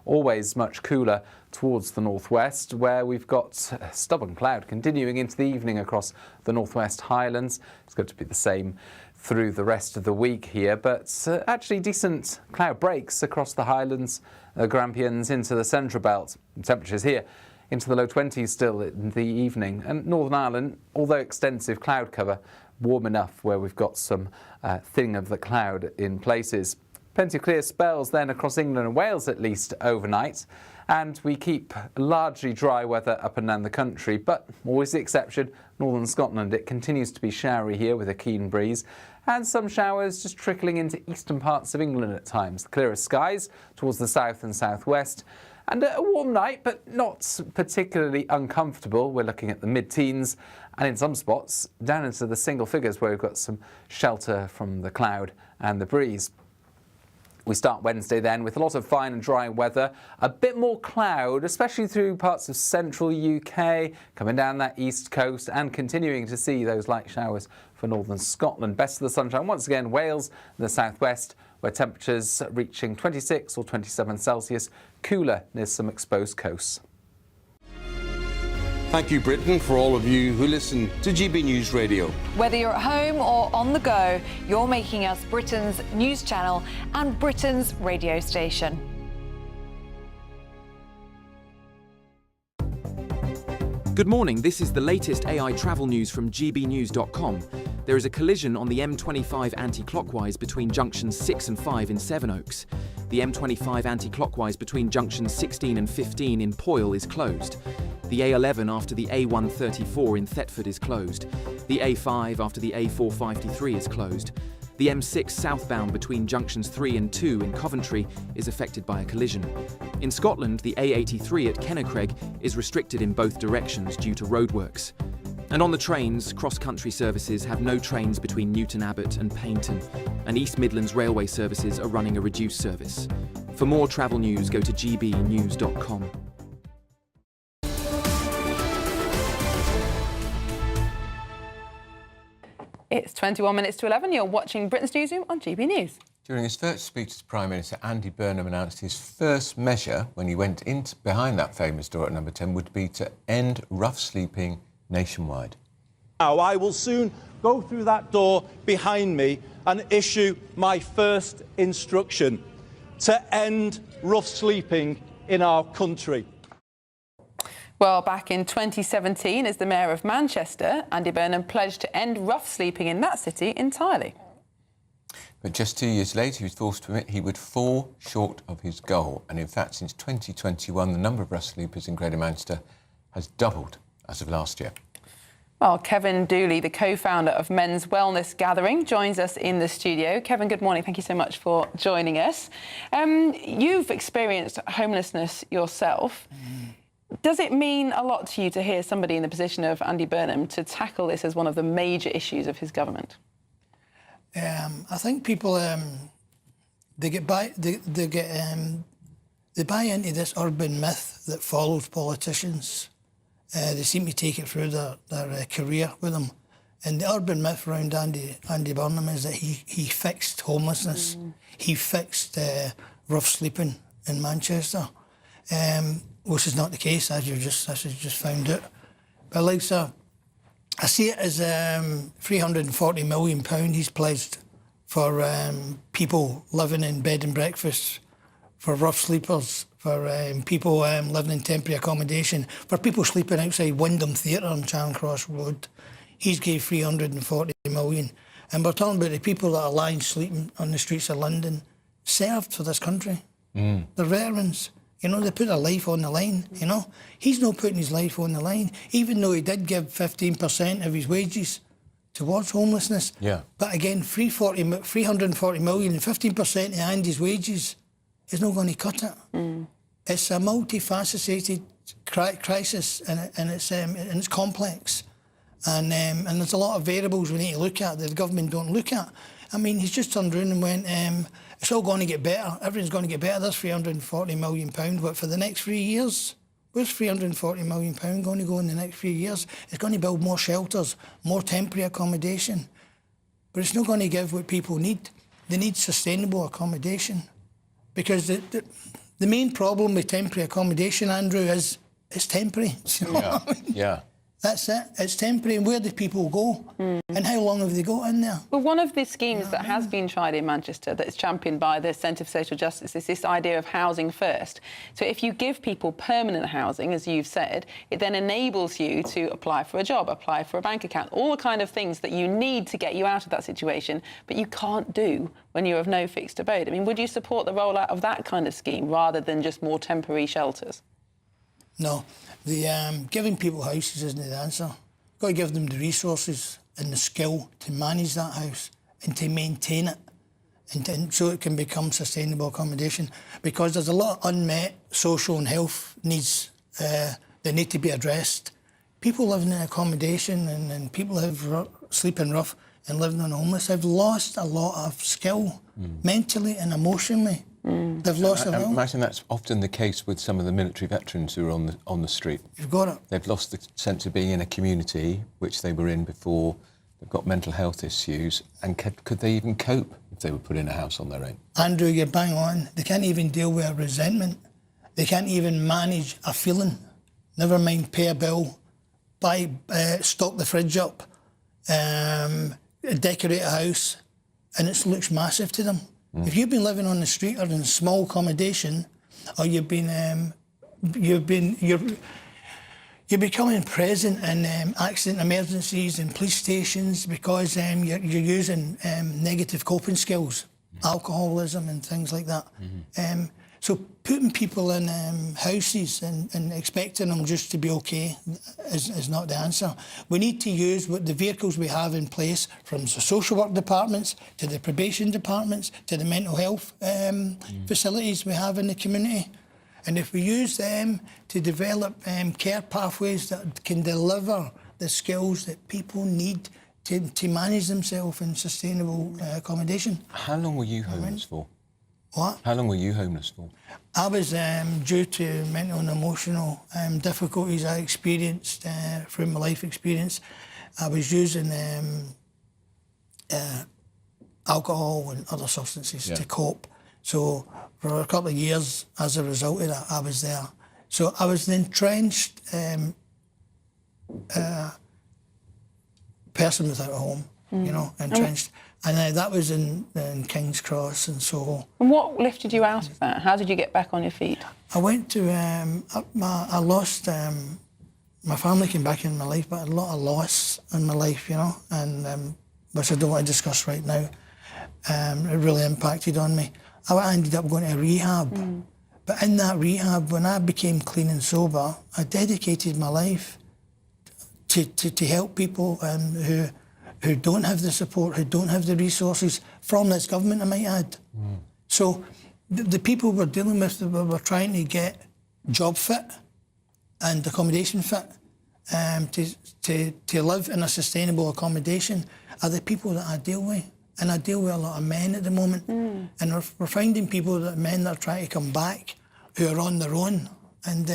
Speaker 2: Always much cooler towards the northwest, where we've got stubborn cloud continuing into the evening across the northwest Highlands. It's going to be the same through the rest of the week here, but actually decent cloud breaks across the Highlands, Grampians into the central belt. Temperatures here into the low 20s still in the evening. And Northern Ireland, although extensive cloud cover, warm enough where we've got some thinning of the cloud in places. Plenty of clear spells then across England and Wales at least overnight. And we keep largely dry weather up and down the country, but always the exception, northern Scotland. It continues to be showery here with a keen breeze, and some showers just trickling into eastern parts of England at times. Clearer skies towards the south and southwest, and a warm night, but not particularly uncomfortable. We're looking at the mid-teens, and in some spots down into the single figures where we've got some shelter from the cloud and the breeze. We start Wednesday then with a lot of fine and dry weather, a bit more cloud, especially through parts of central UK, coming down that east coast and continuing to see those light showers for northern Scotland. Best of the sunshine once again, Wales and the southwest, where temperatures reaching 26 or 27 Celsius, cooler near some exposed coasts.
Speaker 3: Thank you, Britain, for all of you who listen to GB News Radio.
Speaker 4: Whether you're at home or on the go, you're making us Britain's news channel and Britain's radio station.
Speaker 6: Good morning, this is the latest AI travel news from gbnews.com. There is a collision on the M25 anti-clockwise between junctions 6 and 5 in Sevenoaks. The M25 anti-clockwise between junctions 16 and 15 in Poyle is closed. The A11 after the A134 in Thetford is closed. The A5 after the A453 is closed. The M6 southbound between junctions 3 and 2 in Coventry is affected by a collision. In Scotland, the A83 at Kennecraig is restricted in both directions due to roadworks. And on the trains, cross-country services have no trains between Newton Abbot and Paignton, and East Midlands Railway services are running a reduced service. For more travel news, go to gbnews.com.
Speaker 14: It's 21 minutes to 11. You're watching Britain's Newsroom on GB News.
Speaker 13: During his first speech as Prime Minister, Andy Burnham announced his first measure when he went behind that famous door at number 10 would be to end rough sleeping nationwide.
Speaker 7: Now, I will soon go through that door behind me and issue my first instruction to end rough sleeping in our country.
Speaker 14: Well, back in 2017, as the Mayor of Manchester, Andy Burnham pledged to end rough sleeping in that city entirely.
Speaker 13: But just 2 years later, he was forced to admit he would fall short of his goal. And in fact, since 2021, the number of rough sleepers in Greater Manchester has doubled as of last year.
Speaker 14: Well, Kevin Dooley, the co-founder of Men's Wellness Gathering, joins us in the studio. Kevin, good morning. Thank you so much for joining us. You've experienced homelessness yourself. Does it mean a lot to you to hear somebody in the position of Andy Burnham to tackle this as one of the major issues of his government?
Speaker 28: I think people they buy into this urban myth that follows politicians. They seem to take it through their career with them. And the urban myth around Andy Burnham is that he fixed homelessness. He fixed rough sleeping in Manchester, which is not the case, as you've just found out. But like, sir, I see it as £340 million he's pledged for people living in bed and breakfast, for rough sleepers, for people living in temporary accommodation, for people sleeping outside Wyndham Theatre on Charing Cross Road. He's gave £340 million. And we're talking about the people that are lying sleeping on the streets of London, served for this country. They're veterans. You know, they put their life on the line, you know. He's not putting his life on the line, even though he did give 15% of his wages towards homelessness.
Speaker 13: Yeah.
Speaker 28: But again, £340 million and 15% of Andy's wages is not going to cut it. It's a multifaceted crisis, and it's complex. And there's a lot of variables we need to look at that the government don't look at. I mean, he's just turned around and went, it's all going to get better. Everything's going to get better. There's £340 million. But for the next 3 years, where's £340 million going to go in the next few years? It's going to build more shelters, more temporary accommodation. But it's not going to give what people need. They need sustainable accommodation. Because the main problem with temporary accommodation, Andrew, is it's temporary. You know what I mean?
Speaker 13: Yeah.
Speaker 28: That's it. It's temporary. And where do people go? And how long have they got in there?
Speaker 14: Well, one of the schemes that has been tried in Manchester that is championed by the Centre for Social Justice is this idea of housing first. So if you give people permanent housing, as you've said, it then enables you to apply for a job, apply for a bank account, all the kind of things that you need to get you out of that situation, but you can't do when you're of no fixed abode. I mean, would you support the rollout of that kind of scheme rather than just more temporary shelters?
Speaker 28: No. Giving people houses isn't the answer. You've got to give them the resources and the skill to manage that house and to maintain it, and so it can become sustainable accommodation. Because there's a lot of unmet social and health needs that need to be addressed. People living in accommodation and people who have sleeping rough and living on homeless have lost a lot of skill, mentally and emotionally. They've lost their will.
Speaker 13: I imagine that's often the case with some of the military veterans who are on the street.
Speaker 28: You've got it.
Speaker 13: They've lost the sense of being in a community which they were in before. They've got mental health issues, and could they even cope if they were put in a house on their own?
Speaker 28: Andrew, you're bang on. They can't even deal with a resentment. They can't even manage a feeling. Never mind pay a bill, stock the fridge up, decorate a house, and it looks massive to them. If you've been living on the street or in small accommodation, or you're becoming present in accident emergencies and police stations because you're using negative coping skills, alcoholism and things like that. So putting people in houses and expecting them just to be okay is not the answer. We need to use the vehicles we have in place, from the social work departments to the probation departments to the mental health facilities we have in the community. And if we use them to develop care pathways that can deliver the skills that people need to manage themselves in sustainable accommodation.
Speaker 13: How long were you homeless for?
Speaker 28: What?
Speaker 13: How long were you homeless for?
Speaker 28: I was due to mental and emotional difficulties I experienced through my life experience. I was using alcohol and other substances to cope. So for a couple of years, as a result of that, I was there. So I was an entrenched person without a home, you know, entrenched. And that was in King's Cross and Soho.
Speaker 14: And what lifted you out of that? How did you get back on your feet?
Speaker 28: I went to, I lost, my family came back in my life, but a lot of loss in my life, you know, and which I don't want to discuss right now. It really impacted on me. I ended up going to a rehab. But in that rehab, when I became clean and sober, I dedicated my life to help people who don't have the support, who don't have the resources from this government, I might add. So the people we're dealing with, we're trying to get job fit and accommodation fit to live in a sustainable accommodation are the people that I deal with. And I deal with a lot of men at the moment. And we're finding people, men that are trying to come back, who are on their own. And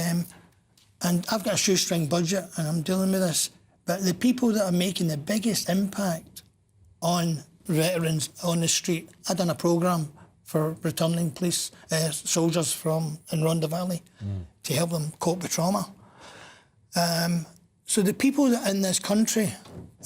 Speaker 28: I've got a shoestring budget and I'm dealing with this. But the people that are making the biggest impact on veterans on the street, I've done a programme for returning police soldiers from in Rhondda Valley to help them cope with trauma. So the people that in this country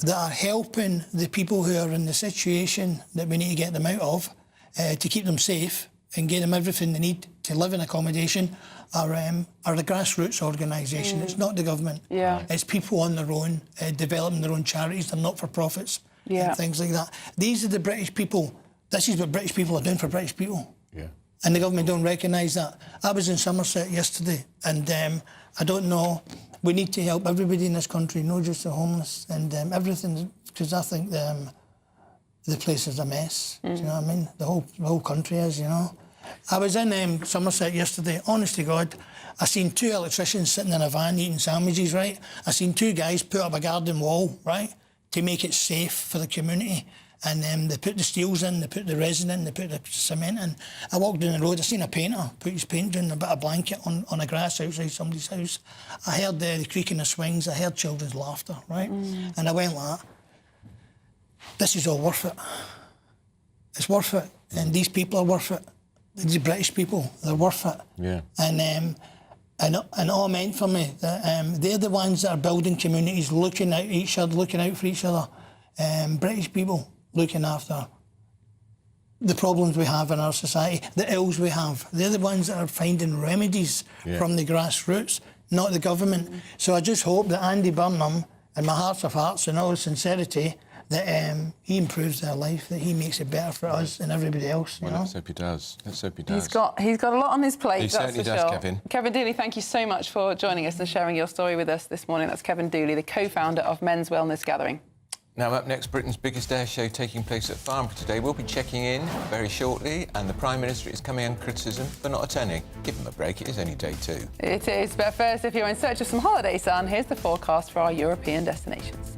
Speaker 28: that are helping the people who are in the situation that we need to get them out of, to keep them safe and get them everything they need to live in accommodation, are a grassroots organisation. It's not the government. It's people on their own, developing their own charities, they're not-for-profits and things like that. These are the British people. This is what British people are doing for British people. And the government don't recognise that. I was in Somerset yesterday and I don't know, we need to help everybody in this country, not just the homeless and everything, because I think the place is a mess. Do you know what I mean? The whole country is, you know. I was in Somerset yesterday, honest to God, I seen 2 electricians sitting in a van eating sandwiches, right? I seen 2 guys put up a garden wall, right, to make it safe for the community. And they put the steels in, they put the resin in, they put the cement in. I walked down the road, I seen a painter put his paint down, a bit of blanket on a grass outside somebody's house. I heard the creaking of swings, I heard children's laughter, right? And I went like that. This is all worth it. It's worth it. And these people are worth it. These British people, they're worth it. And all meant for me, they're the ones that are building communities, looking out for each other. British people looking after the problems we have in our society, the ills we have. They're the ones that are finding remedies from the grassroots, not the government. So I just hope that Andy Burnham, in my heart of hearts and all sincerity, that he improves their life, that he makes it better for us and everybody else. You know?
Speaker 13: Let's hope he does. Let's hope he does.
Speaker 14: He's got a lot on his plate,
Speaker 13: He certainly does,
Speaker 14: sure.
Speaker 13: Kevin.
Speaker 14: Kevin Dooley, thank you so much for joining us and sharing your story with us this morning. That's Kevin Dooley, the co-founder of Men's Wellness Gathering.
Speaker 13: Now, up next, Britain's biggest air show taking place at Farnborough today. We'll be checking in very shortly, and the Prime Minister is coming under criticism for not attending. Give him a break, it is only day 2.
Speaker 14: It is, but first, if you're in search of some holiday sun, here's the forecast for our European destinations.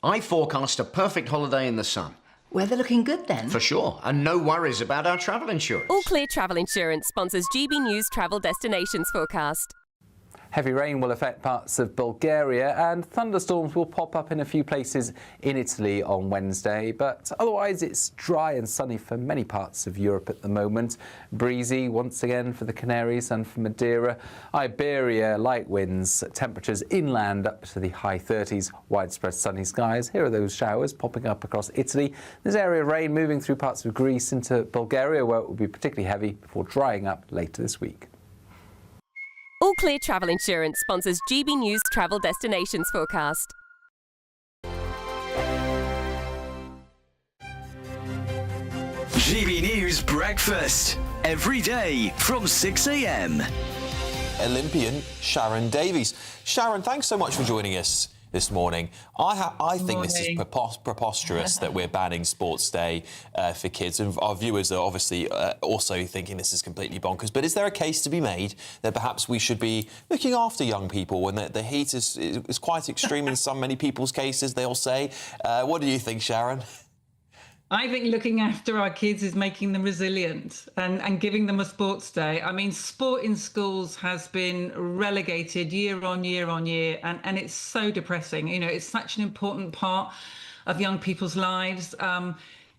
Speaker 8: I forecast a perfect holiday in the sun.
Speaker 10: Weather looking good then?
Speaker 8: For sure, and no worries about our travel insurance.
Speaker 11: All Clear Travel Insurance sponsors GB News Travel Destinations forecast.
Speaker 2: Heavy rain will affect parts of Bulgaria and thunderstorms will pop up in a few places in Italy on Wednesday, but otherwise it's dry and sunny for many parts of Europe at the moment. Breezy once again for the Canaries and for Madeira. Iberia, light winds, temperatures inland up to the high 30s, widespread sunny skies. Here are those showers popping up across Italy. There's area of rain moving through parts of Greece into Bulgaria where it will be particularly heavy before drying up later this week.
Speaker 11: All Clear Travel Insurance sponsors GB News Travel Destinations forecast.
Speaker 12: GB News Breakfast. Every day from 6 a.m.
Speaker 15: Olympian Sharon Davies. Sharon, thanks so much for joining us.
Speaker 5: this morning. I think this is preposterous that we're banning Sports Day for kids, and our viewers are obviously also thinking this is completely bonkers. But is there a case to be made that perhaps we should be looking after young people when the heat is quite extreme in many people's cases, they'll say? What do you think, Sharon?
Speaker 10: I think looking after our kids is making them resilient and giving them a sports day. I mean, sport in schools has been relegated year on year on year, and it's so depressing. You know, it's such an important part of young people's lives.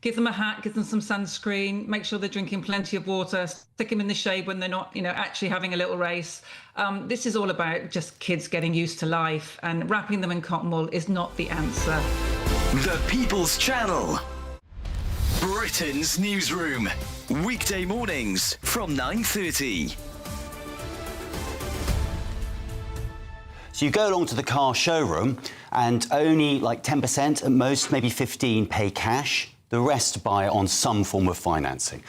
Speaker 10: Give them a hat, give them some sunscreen, make sure they're drinking plenty of water, stick them in the shade when they're not, you know, actually having a little race. This is all about just kids getting used to life, and wrapping them in cotton wool is not the answer.
Speaker 12: The People's Channel. Britain's Newsroom. Weekday mornings from 9:30.
Speaker 15: So you go along to the car showroom and only like 10%, at most maybe 15%, pay cash. The rest buy it on some form of financing.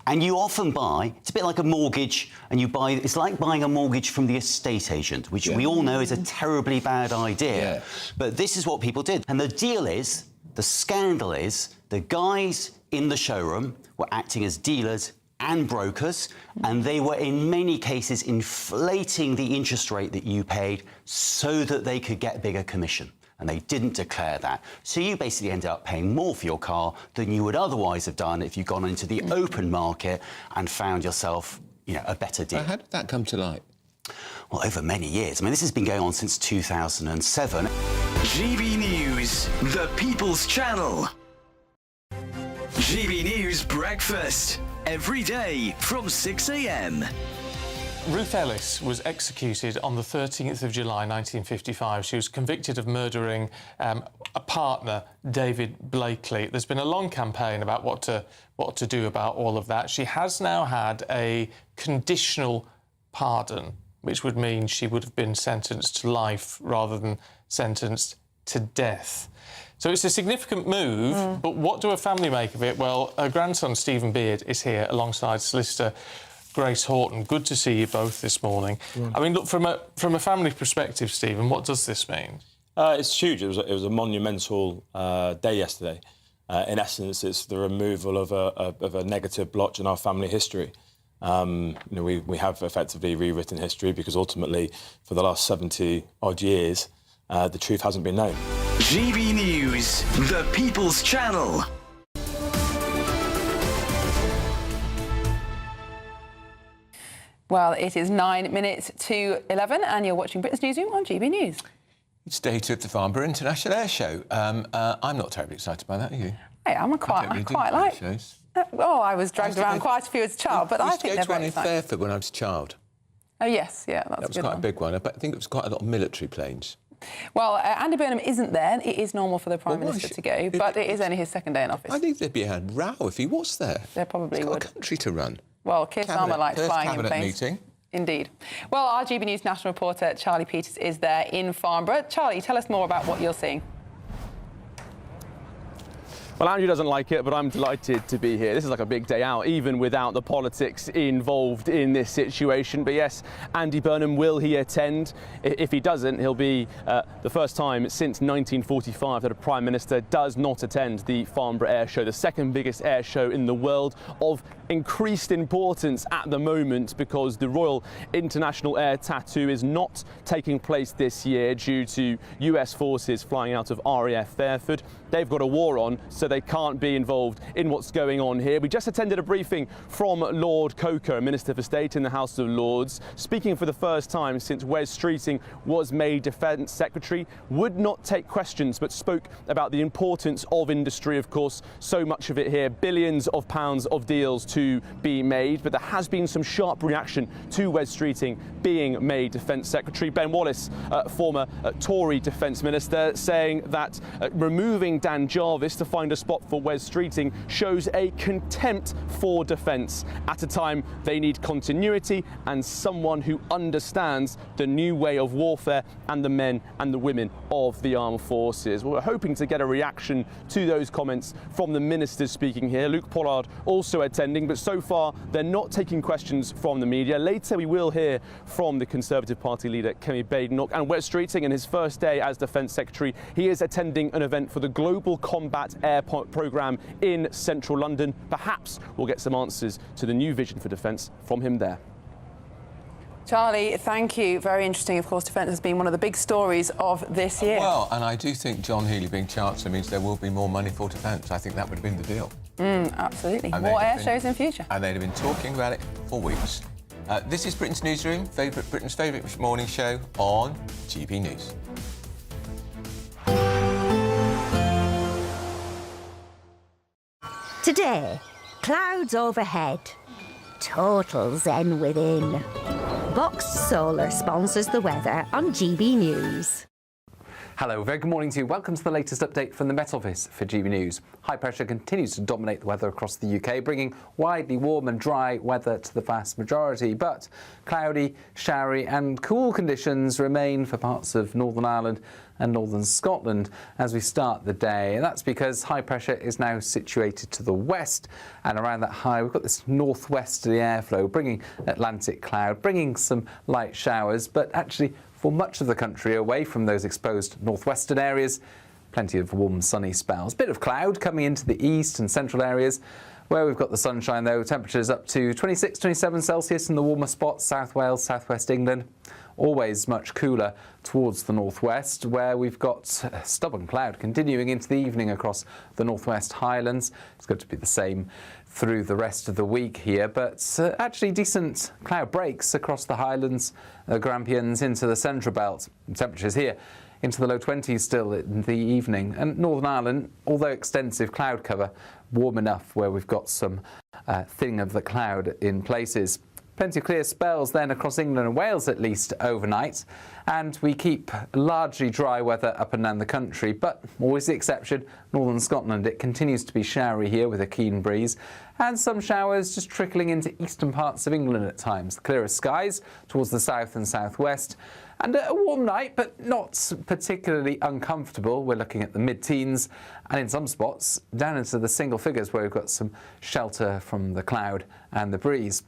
Speaker 15: And you often buy, it's a bit like a mortgage, and it's like buying a mortgage from the estate agent, which we all know is a terribly bad idea. Yeah. But this is what people did. And the deal is, the scandal is, the guys in the showroom were acting as dealers and brokers, and they were in many cases inflating the interest rate that you paid so that they could get bigger commission. And they didn't declare that. So you basically ended up paying more for your car than you would otherwise have done if you'd gone into the open market and found yourself, you know, a better deal.
Speaker 13: How did that come to light?
Speaker 15: Well, over many years. I mean, this has been going on since 2007.
Speaker 12: GB News, the People's Channel. GB News Breakfast, every day from 6 a.m.
Speaker 16: Ruth Ellis was executed on the 13th of July 1955. She was convicted of murdering a partner, David Blakely. There's been a long campaign about what to do about all of that. She has now had a conditional pardon, which would mean she would have been sentenced to life rather than sentenced to death. So it's a significant move, but what do her family make of it? Well, her grandson, Stephen Beard, is here alongside solicitor Grace Horton. Good to see you both this morning. I mean, look, from a family perspective, Stephen, what does this mean?
Speaker 17: It's huge. It was a monumental day yesterday. In essence, it's the removal of a negative blotch in our family history. You know, we have effectively rewritten history because ultimately, for the last 70-odd years, the truth hasn't been known.
Speaker 12: GB News, the People's Channel.
Speaker 14: Well, it is 9 minutes to 11 and you're watching Britain's Newsroom on GB News.
Speaker 13: It's day 2 of the Farnborough International Air Show. I'm not terribly excited by that, are you?
Speaker 14: Hey, I quite like
Speaker 13: shows.
Speaker 14: I was dragged around quite a few as a child, but I think they're very
Speaker 13: exciting. I used to go to one in Fairford when I was a child.
Speaker 14: Oh, yes, yeah, that's a good one.
Speaker 13: That was quite a big one. I think it was quite a lot of military planes.
Speaker 14: Well, Andy Burnham isn't there. It is normal for the Prime Minister to go, but it is only his second day in office.
Speaker 13: I think there'd be a row if he was there.
Speaker 14: There probably
Speaker 13: He's got
Speaker 14: would.
Speaker 13: A country to run.
Speaker 14: Well, Keir Starmer likes flying in planes.
Speaker 13: Meeting.
Speaker 14: Indeed. Well, our GB News national reporter, Charlie Peters, is there in Farnborough. Charlie, tell us more about what you're seeing.
Speaker 19: Well, Andrew doesn't like it, but I'm delighted to be here. This is like a big day out, even without the politics involved in this situation. But yes, Andy Burnham, will he attend? If he doesn't, he'll be the first time since 1945 that a Prime Minister does not attend the Farnborough Air Show, the second biggest air show in the world, of increased importance at the moment because the Royal International Air Tattoo is not taking place this year due to US forces flying out of RAF Fairford. They've got a war on, so they can't be involved in what's going on here. We just attended a briefing from Lord Coker, Minister for State in the House of Lords, speaking for the first time since Wes Streeting was made Defence Secretary, would not take questions but spoke about the importance of industry, of course, so much of it here, billions of pounds of deals to be made, but there has been some sharp reaction to Wes Streeting being made Defence Secretary. Ben Wallace, former Tory Defence Minister, saying that removing Dan Jarvis to find a spot for Wes Streeting shows a contempt for defence at a time they need continuity and someone who understands the new way of warfare and the men and the women of the armed forces. We're hoping to get a reaction to those comments from the ministers speaking here. Luke Pollard also attending, but so far they're not taking questions from the media. Later we will hear from the Conservative Party leader Kemi Badenoch, and Wes Streeting in his first day as Defence Secretary, he is attending an event for the Global Combat Air Programme in central London. Perhaps we'll get some answers to the new vision for defence from him there.
Speaker 14: Charlie, thank you. Very interesting. Of course, defence has been one of the big stories of this year.
Speaker 13: Well, and I do think John Healey being Chancellor means there will be more money for defence. I think that would have been the deal.
Speaker 14: Absolutely.
Speaker 13: And
Speaker 14: more air shows in future.
Speaker 13: And they'd have been talking about it for weeks. This is Britain's Newsroom, Britain's favourite morning show on GB News.
Speaker 20: Today, clouds overhead, total zen within. Boxed Solar sponsors the weather on GB News.
Speaker 2: Hello, very good morning to you. Welcome to the latest update from the Met Office for GB News. High pressure continues to dominate the weather across the UK, bringing widely warm and dry weather to the vast majority. But cloudy, showery and cool conditions remain for parts of Northern Ireland and northern Scotland as we start the day. And that's because high pressure is now situated to the west, and around that high we've got this northwesterly airflow bringing Atlantic cloud, bringing some light showers, but actually for much of the country away from those exposed northwestern areas, plenty of warm sunny spells. Bit of cloud coming into the east and central areas. Where we've got the sunshine though, temperatures up to 26, 27 Celsius in the warmer spots, South Wales, Southwest England. Always much cooler towards the northwest, where we've got stubborn cloud continuing into the evening across the northwest Highlands. It's going to be the same through the rest of the week here, but actually decent cloud breaks across the Highlands, Grampians into the central belt. Temperatures here into the low 20s still in the evening. And Northern Ireland, although extensive cloud cover, warm enough where we've got some thinning of the cloud in places. Plenty of clear spells then across England and Wales at least overnight, and we keep largely dry weather up and down the country, but always the exception, northern Scotland. It continues to be showery here with a keen breeze, and some showers just trickling into eastern parts of England at times. The clearest skies towards the south and southwest, and a warm night, but not particularly uncomfortable. We're looking at the mid-teens, and in some spots down into the single figures where we've got some shelter from the cloud and the breeze.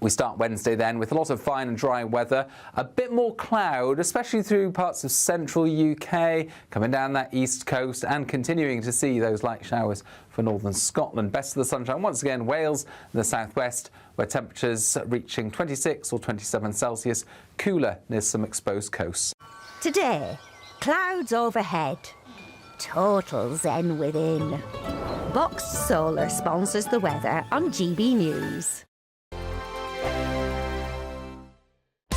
Speaker 2: We start Wednesday then with a lot of fine and dry weather, a bit more cloud, especially through parts of central UK, coming down that east coast and continuing to see those light showers for northern Scotland. Best of the sunshine once again, Wales and the southwest, where temperatures reaching 26 or 27 Celsius, cooler near some exposed coasts.
Speaker 20: Today, clouds overhead, total zen within. Boxed Solar sponsors the weather on GB News.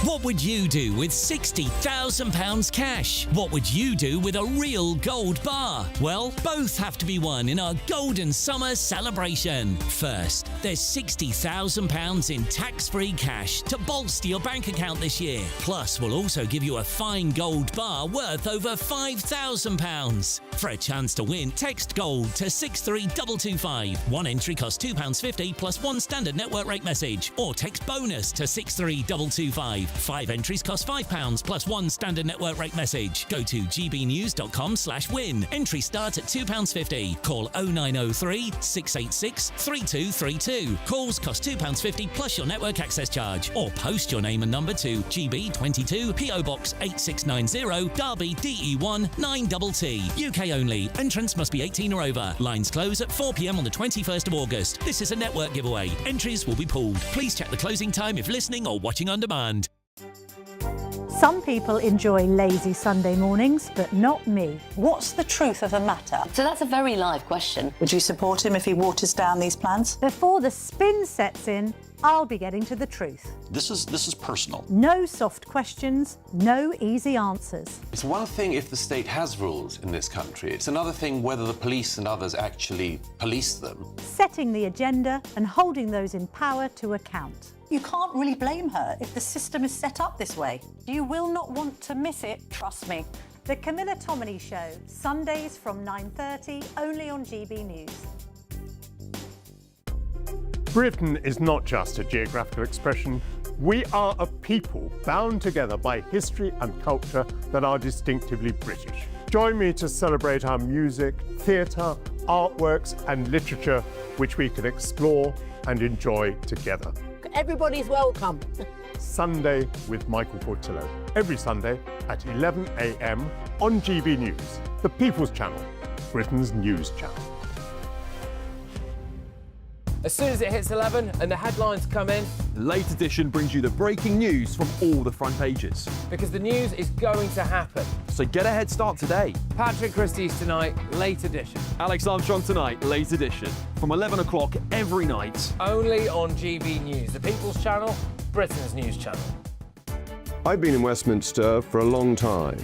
Speaker 1: What would you do with £60,000 cash? What would you do with a real gold bar? Well, both have to be won in our Golden Summer celebration. First, there's £60,000 in tax-free cash to bolster your bank account this year. Plus, we'll also give you a fine gold bar worth over £5,000. For a chance to win, text GOLD to 63225. One entry costs £2.50 plus one standard network rate message. Or text BONUS to 63225. 5 entries cost £5 plus one standard network rate message. Go to gbnews.com/win. Entry start at £2.50. Call 0903 686 3232. Calls cost £2.50 plus your network access charge. Or post your name and number to GB22 PO Box 8690 Derby DE1 9TT. UK only. Entrants must be 18 or over. Lines close at 4 p.m. on the 21st of August. This is a network giveaway. Entries will be pooled. Please check the closing time if listening or watching on demand.
Speaker 21: Some people enjoy lazy Sunday mornings, but not me.
Speaker 22: What's the truth of the matter? So that's a very live question. Would you support him if he waters down these plans?
Speaker 21: Before the spin sets in, I'll be getting to the truth.
Speaker 23: This is personal.
Speaker 21: No soft questions, no easy answers.
Speaker 3: It's one thing if the state has rules in this country. It's another thing whether the police and others actually police them.
Speaker 21: Setting the agenda and holding those in power to account.
Speaker 22: You can't really blame her if the system is set up this way. You will not want to miss it, trust me.
Speaker 21: The Camilla Tominey Show, Sundays from 9:30, only on GB News.
Speaker 4: Britain is not just a geographical expression. We are a people bound together by history and culture that are distinctively British. Join me to celebrate our music, theatre, artworks and literature, which we can explore and enjoy together.
Speaker 9: Everybody's welcome.
Speaker 4: Sunday with Michael Portillo. Every Sunday at 11 a.m. on GB News, the People's Channel, Britain's news channel.
Speaker 18: As soon as it hits 11 and the headlines come in,
Speaker 23: the Late Edition brings you the breaking news from all the front pages.
Speaker 18: Because the news is going to happen.
Speaker 23: So get a head start today.
Speaker 18: Patrick Christie's tonight, Late Edition.
Speaker 23: Alex Armstrong tonight, Late Edition. From 11 o'clock every night.
Speaker 18: Only on GB News, the People's Channel, Britain's news channel.
Speaker 24: I've been in Westminster for a long time,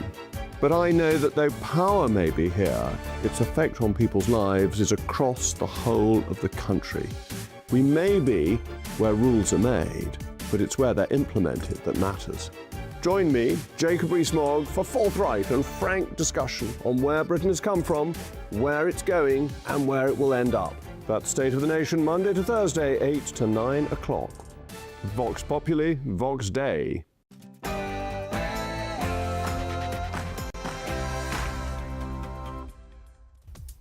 Speaker 24: but I know that though power may be here, its effect on people's lives is across the whole of the country. We may be where rules are made, but it's where they're implemented that matters. Join me, Jacob Rees-Mogg, for forthright and frank discussion on where Britain has come from, where it's going, and where it will end up. That's State of the Nation, Monday to Thursday, 8 to 9 o'clock. Vox Populi, Vox Dei.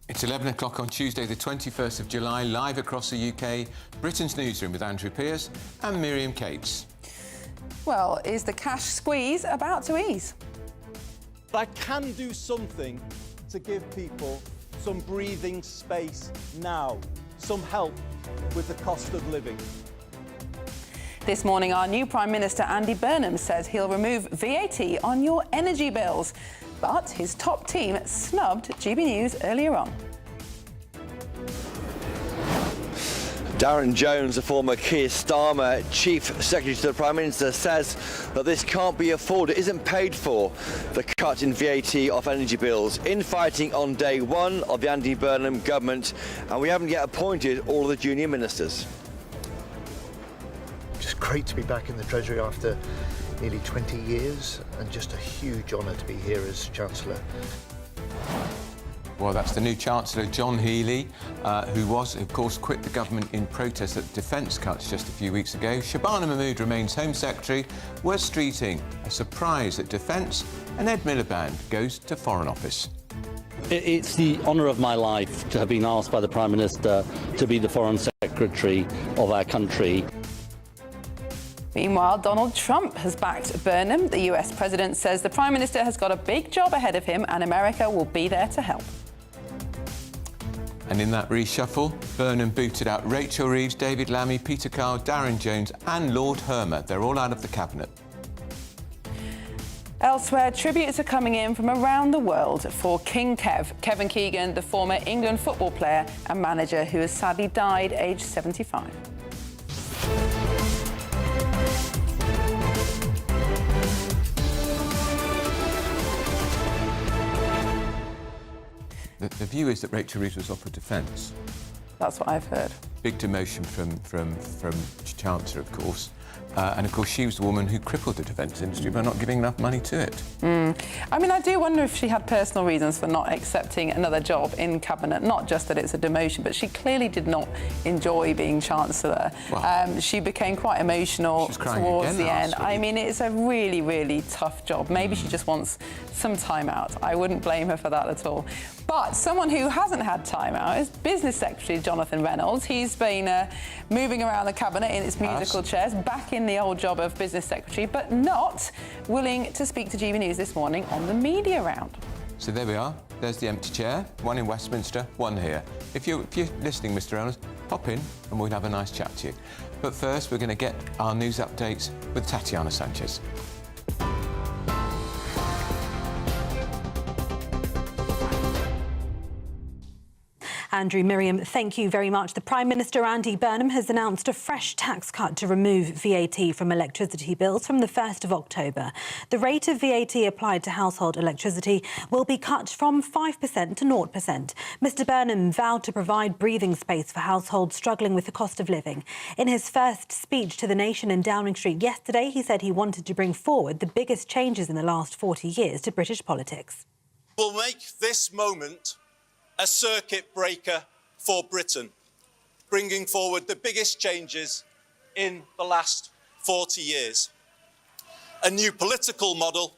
Speaker 13: It's 11 o'clock on Tuesday, the 21st of July, live across the UK, Britain's Newsroom with Andrew Pearce and Miriam Cates.
Speaker 14: Well, is the cash squeeze about to ease?
Speaker 7: I can do something to give people some breathing space now, some help with the cost of living.
Speaker 14: This morning, our new Prime Minister, Andy Burnham, says he'll remove VAT on your energy bills. But his top team snubbed GB News earlier on.
Speaker 25: Darren Jones, the former Keir Starmer Chief Secretary to the Prime Minister, says that this can't be afforded, isn't paid for, the cut in VAT off energy bills. Infighting on day one of the Andy Burnham government, and we haven't yet appointed all of the junior ministers.
Speaker 26: Just great to be back in the Treasury after nearly 20 years, and just a huge honour to be here as Chancellor.
Speaker 13: Well, that's the new Chancellor, John Healey, who was, of course, quit the government in protest at defence cuts just a few weeks ago. Shabana Mahmood remains Home Secretary. Wes Streeting, a surprise at Defence, and Ed Miliband goes to Foreign Office.
Speaker 27: It's the honour of my life to have been asked by the Prime Minister to be the Foreign Secretary of our country.
Speaker 14: Meanwhile, Donald Trump has backed Burnham. The US president says the Prime Minister has got a big job ahead of him and America will be there to help.
Speaker 13: And in that reshuffle, Burnham booted out Rachel Reeves, David Lammy, Peter Kyle, Darren Jones and Lord Hermer. They're all out of the cabinet.
Speaker 14: Elsewhere, tributes are coming in from around the world for King Kevin Keegan, the former England football player and manager who has sadly died aged 75.
Speaker 13: The view is that Rachel Reeves was offered defence.
Speaker 14: That's what I've heard.
Speaker 13: Big demotion from Chancellor, of course. And of course, she was the woman who crippled the defence industry by not giving enough money to it.
Speaker 14: I mean, I do wonder if she had personal reasons for not accepting another job in Cabinet, not just that it's a demotion, but she clearly did not enjoy being Chancellor. Well, she became quite emotional towards the end. I mean, it's a really, really tough job. Maybe she just wants some time out. I wouldn't blame her for that at all. But someone who hasn't had time out is Business Secretary Jonathan Reynolds. He's been moving around the Cabinet in its musical chairs, back in the old job of Business Secretary, but not willing to speak to GB News this morning on the media round.
Speaker 13: So there we are. There's the empty chair. One in Westminster, one here. If you're listening, Mr. Reynolds, hop in and we'll have a nice chat to you. But first, we're going to get our news updates with Tatiana Sanchez.
Speaker 21: Andrew, Miriam, thank you very much. The Prime Minister, Andy Burnham, has announced a fresh tax cut to remove VAT from electricity bills from the 1st of October. The rate of VAT applied to household electricity will be cut from 5% to 0%. Mr Burnham vowed to provide breathing space for households struggling with the cost of living. In his first speech to the nation in Downing Street yesterday, he said he wanted to bring forward the biggest changes in the last 40 years to British politics.
Speaker 7: Will make this moment a circuit breaker for Britain, bringing forward the biggest changes in the last 40 years. A new political model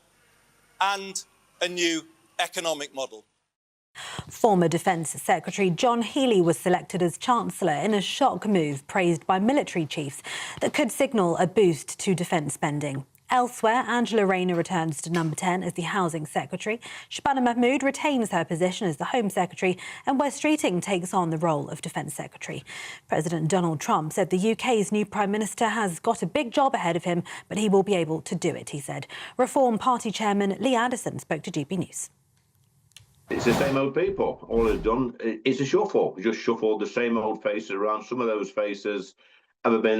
Speaker 7: and a new economic model.
Speaker 21: Former Defence Secretary John Healey was selected as Chancellor in a shock move praised by military chiefs that could signal a boost to defence spending. Elsewhere, Angela Rayner returns to number 10 as the Housing Secretary. Shabana Mahmood retains her position as the Home Secretary, and Wes Streeting takes on the role of Defence Secretary. President Donald Trump said the UK's new Prime Minister has got a big job ahead of him, but he will be able to do it, he said. Reform Party Chairman Lee Addison spoke to GB News.
Speaker 5: It's the same old people. All they've done, it's a shuffle. Just shuffled the same old faces around. Some of those faces have been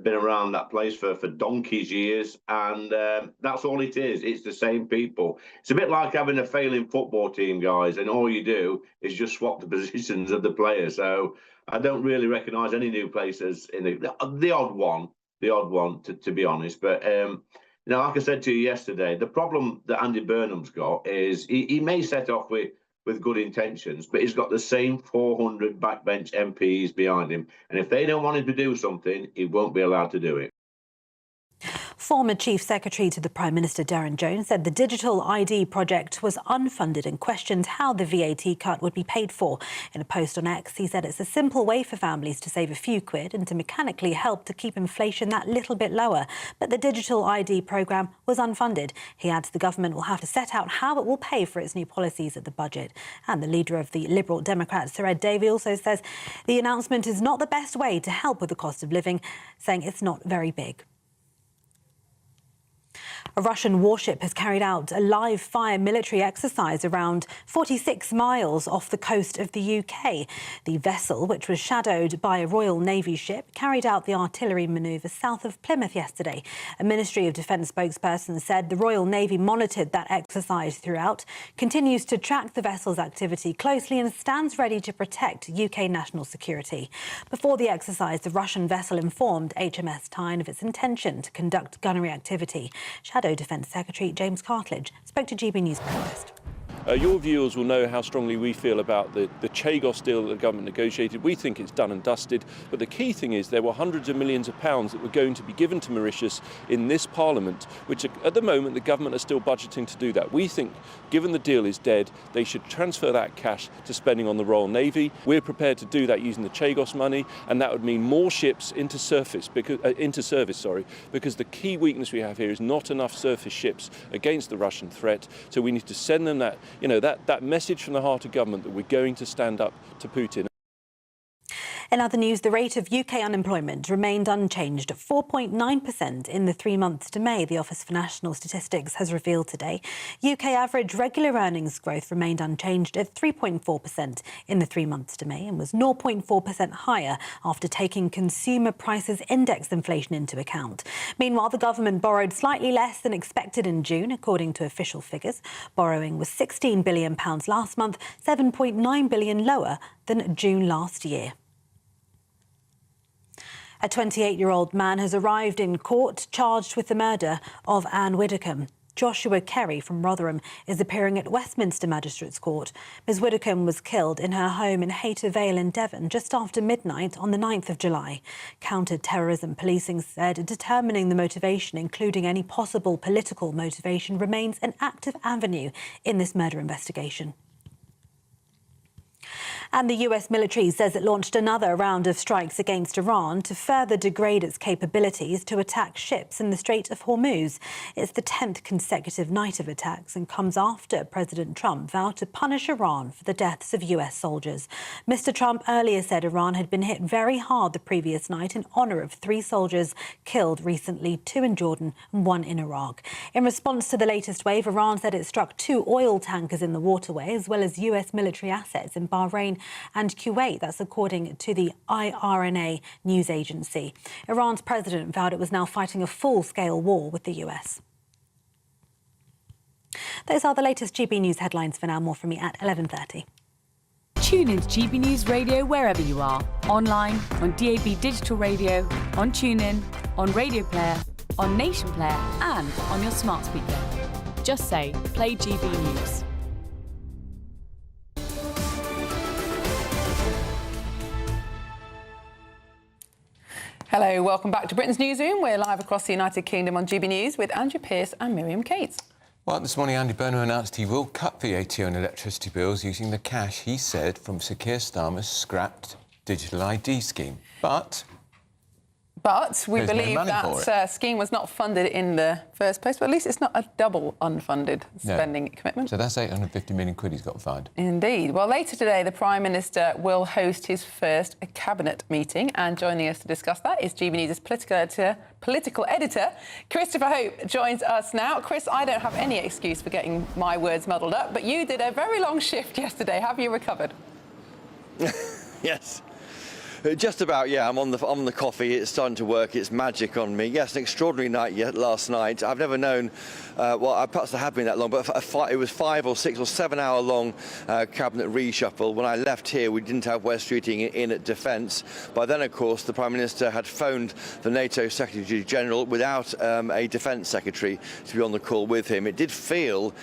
Speaker 5: around that place for donkey's years, and that's all it is. It's the same people. It's a bit like having a failing football team, guys, and all you do is just swap the positions of the players. So I don't really recognise any new places in the odd one, to be honest. But you know, like I said to you yesterday, the problem that Andy Burnham's got is he may set off with good intentions, but he's got the same 400 backbench MPs behind him. And if they don't want him to do something, he won't be allowed to do it.
Speaker 21: Former Chief Secretary to the Prime Minister, Darren Jones, said the digital ID project was unfunded and questioned how the VAT cut would be paid for. In a post on X, he said it's a simple way for families to save a few quid and to mechanically help to keep inflation that little bit lower. But the digital ID programme was unfunded. He adds the government will have to set out how it will pay for its new policies at the budget. And the leader of the Liberal Democrats, Sir Ed Davey, also says the announcement is not the best way to help with the cost of living, saying it's not very big. A Russian warship has carried out a live-fire military exercise around 46 miles off the coast of the UK. The vessel, which was shadowed by a Royal Navy ship, carried out the artillery manoeuvre south of Plymouth yesterday. A Ministry of Defence spokesperson said the Royal Navy monitored that exercise throughout, continues to track the vessel's activity closely and stands ready to protect UK national security. Before the exercise, the Russian vessel informed HMS Tyne of its intention to conduct gunnery activity. Shadow Defence Secretary James Cartledge spoke to GB News Breakfast.
Speaker 6: Your viewers will know how strongly we feel about the Chagos deal that the government negotiated. We think it's done and dusted, but the key thing is there were hundreds of millions of pounds that were going to be given to Mauritius in this Parliament, which at the moment the government are still budgeting to do that. We think, given the deal is dead, they should transfer that cash to spending on the Royal Navy. We're prepared to do that using the Chagos money, and that would mean more ships into service, because the key weakness we have here is not enough surface ships against the Russian threat. So we need to send them that message from the heart of government that we're going to stand up to Putin.
Speaker 21: In other news, the rate of UK unemployment remained unchanged at 4.9% in the 3 months to May, the Office for National Statistics has revealed today. UK average regular earnings growth remained unchanged at 3.4% in the 3 months to May and was 0.4% higher after taking consumer prices index inflation into account. Meanwhile, the government borrowed slightly less than expected in June, according to official figures. Borrowing was £16 billion last month, £7.9 billion lower than June last year. A 28-year-old man has arrived in court charged with the murder of Anne Widdecombe. Joshua Kerry from Rotherham is appearing at Westminster Magistrates Court. Ms Widdecombe was killed in her home in Hayter Vale in Devon just after midnight on the 9th of July. Counter-terrorism policing said determining the motivation, including any possible political motivation, remains an active avenue in this murder investigation. And the US military says it launched another round of strikes against Iran to further degrade its capabilities to attack ships in the Strait of Hormuz. It's the 10th consecutive night of attacks and comes after President Trump vowed to punish Iran for the deaths of US soldiers. Mr. Trump earlier said Iran had been hit very hard the previous night in honour of 3 soldiers killed recently, 2 in Jordan and 1 in Iraq. In response to the latest wave, Iran said it struck 2 oil tankers in the waterway, as well as US military assets in Bahrain and Kuwait. That's according to the IRNA news agency. Iran's president vowed it was now fighting a full-scale war with the US. Those are the latest GB News headlines for now. More from me at 11:30.
Speaker 8: Tune in to GB News Radio wherever you are. Online, on DAB digital radio, on TuneIn, on Radio Player, on Nation Player and on your smart speaker. Just say, play GB News.
Speaker 14: Hello, welcome back to Britain's Newsroom. We're live across the United Kingdom on GB News with Andrew Pearce and Miriam Cates.
Speaker 13: Well, this morning Andy Burnham announced he will cut VAT on electricity bills using the cash, he said, from Sir Keir Starmer's scrapped digital ID scheme. But
Speaker 14: we
Speaker 13: there's
Speaker 14: believe
Speaker 13: no money for
Speaker 14: that scheme was not funded in the first place, but at least it's not a double unfunded spending commitment.
Speaker 13: So that's 850 million quid he's got to find.
Speaker 14: Indeed. Well, later today, the Prime Minister will host his first cabinet meeting, and joining us to discuss that is GB News' political editor, Christopher Hope, joins us now. Chris, I don't have any excuse for getting my words muddled up, but you did a very long shift yesterday. Have you recovered?
Speaker 25: Yes. Just about, yeah. I'm on the coffee. It's starting to work. It's magic on me. Yes, an extraordinary night last night. I've never known, perhaps I have been that long, but it was 5 or 6 or 7 hour long cabinet reshuffle. When I left here, we didn't have West Streeting in at Defence. By then, of course, the Prime Minister had phoned the NATO Secretary General without a Defence Secretary to be on the call with him. It did feel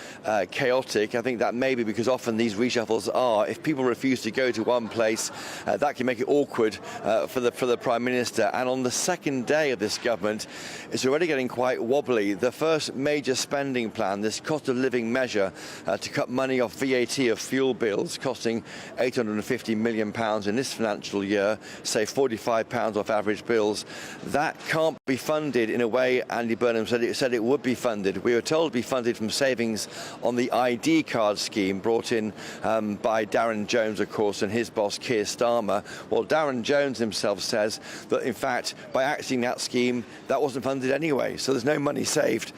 Speaker 25: chaotic. I think that maybe because often these reshuffles are, if people refuse to go to one place, that can make it awkward for the Prime Minister. And on the second day of this government, it's already getting quite wobbly. The first major spending plan, this cost of living measure to cut money off VAT of fuel bills, costing £850 million in this financial year, say £45 off average bills, that can't be funded in a way Andy Burnham said it would be funded. We were told to be funded from savings on the ID card scheme brought in by Darren Jones, of course, and his boss Keir Starmer. Well, Darren Jones himself says that, in fact, by axing that scheme, that wasn't funded anyway. So there's no money saved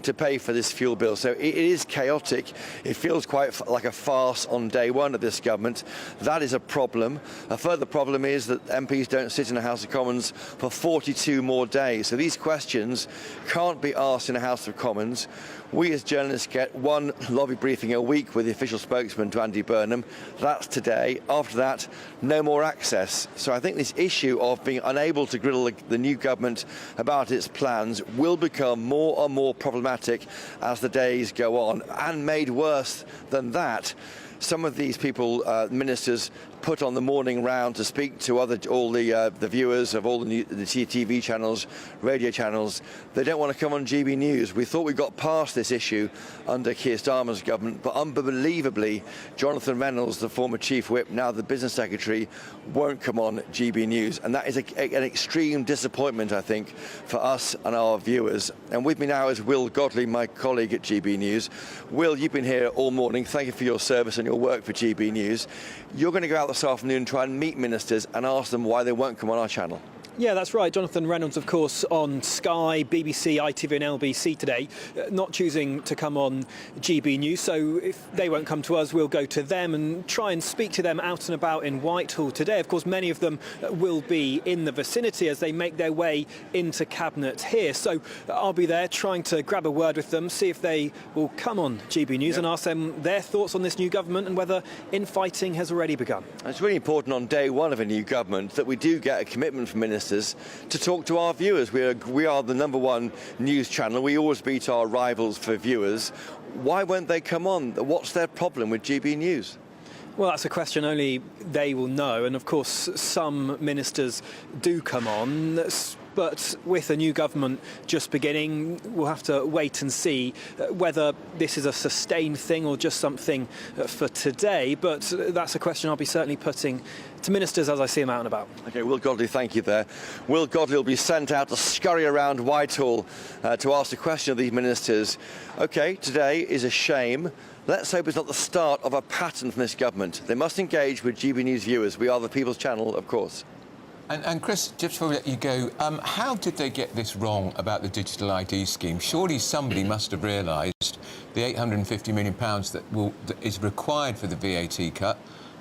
Speaker 25: to pay for this fuel bill. So it is chaotic. It feels quite like a farce on day one of this government. That is a problem. A further problem is that MPs don't sit in the House of Commons for 42 more days. So these questions can't be asked in the House of Commons. We as journalists get one lobby briefing a week with the official spokesman to Andy Burnham. That's today. After that, no more access. So I think this issue of being unable to grill the new government about its plans will become more and more problematic as the days go on. And made worse than that, some of these people, ministers, put on the morning round to speak to all the viewers of all the TV channels, radio channels. They don't want to come on GB News. We thought we got past this issue under Keir Starmer's government, but unbelievably, Jonathan Reynolds, the former chief whip, now the business secretary, won't come on GB News. And that is an extreme disappointment, I think, for us and our viewers. And with me now is Will Godley, my colleague at GB News. Will, you've been here all morning. Thank you for your service and your work for GB News. You're going to go out this afternoon and try and meet ministers and ask them why they won't come on our channel.
Speaker 10: Yeah, that's right. Jonathan Reynolds, of course, on Sky, BBC, ITV and LBC today, not choosing to come on GB News. So if they won't come to us, we'll go to them and try and speak to them out and about in Whitehall today. Of course, many of them will be in the vicinity as they make their way into Cabinet here. So I'll be there trying to grab a word with them, see if they will come on GB News and ask them their thoughts on this new government and whether infighting has already begun.
Speaker 25: It's really important on day one of a new government that we do get a commitment from ministers to talk to our viewers. We are the #1 news channel. We always beat our rivals for viewers. Why won't they come on? What's their problem with GB News?
Speaker 10: Well, that's a question only they will know. And of course, some ministers do come on. But with a new government just beginning, we'll have to wait and see whether this is a sustained thing or just something for today. But that's a question I'll be certainly putting to ministers as I see them out and about.
Speaker 25: OK, Will Godley, thank you there. Will Godley will be sent out to scurry around Whitehall to ask a question of these ministers. OK, today is a shame. Let's hope it's not the start of a pattern from this government. They must engage with GB News viewers. We are the People's Channel, of course.
Speaker 13: And Chris, just before we let you go, how did they get this wrong about the digital ID scheme? Surely somebody must have realised the £850 million that is required for the VAT cut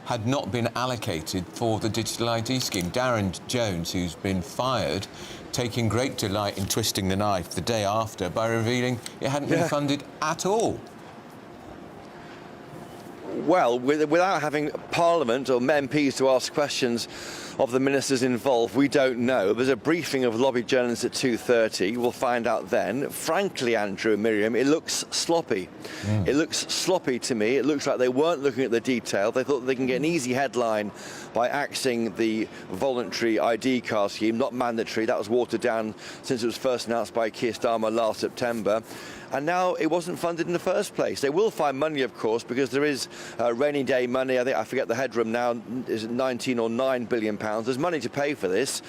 Speaker 13: had not been allocated for the digital ID scheme. Darren Jones, who's been fired, taking great delight in twisting the knife the day after by revealing it hadn't been funded at all.
Speaker 25: Well, without having Parliament or MPs to ask questions of the ministers involved, we don't know. There's a briefing of lobby journalists at 2:30. We'll find out then. Frankly, Andrew and Miriam, it looks sloppy. It looks sloppy to me. It looks like they weren't looking at the detail. They thought they can get an easy headline by axing the voluntary ID card scheme, not mandatory. That was watered down since it was first announced by Keir Starmer last September. And now it wasn't funded in the first place. They will find money, of course, because there is rainy day money. I forget the headroom now, is it 19 or 9 billion pounds. There's money to pay for this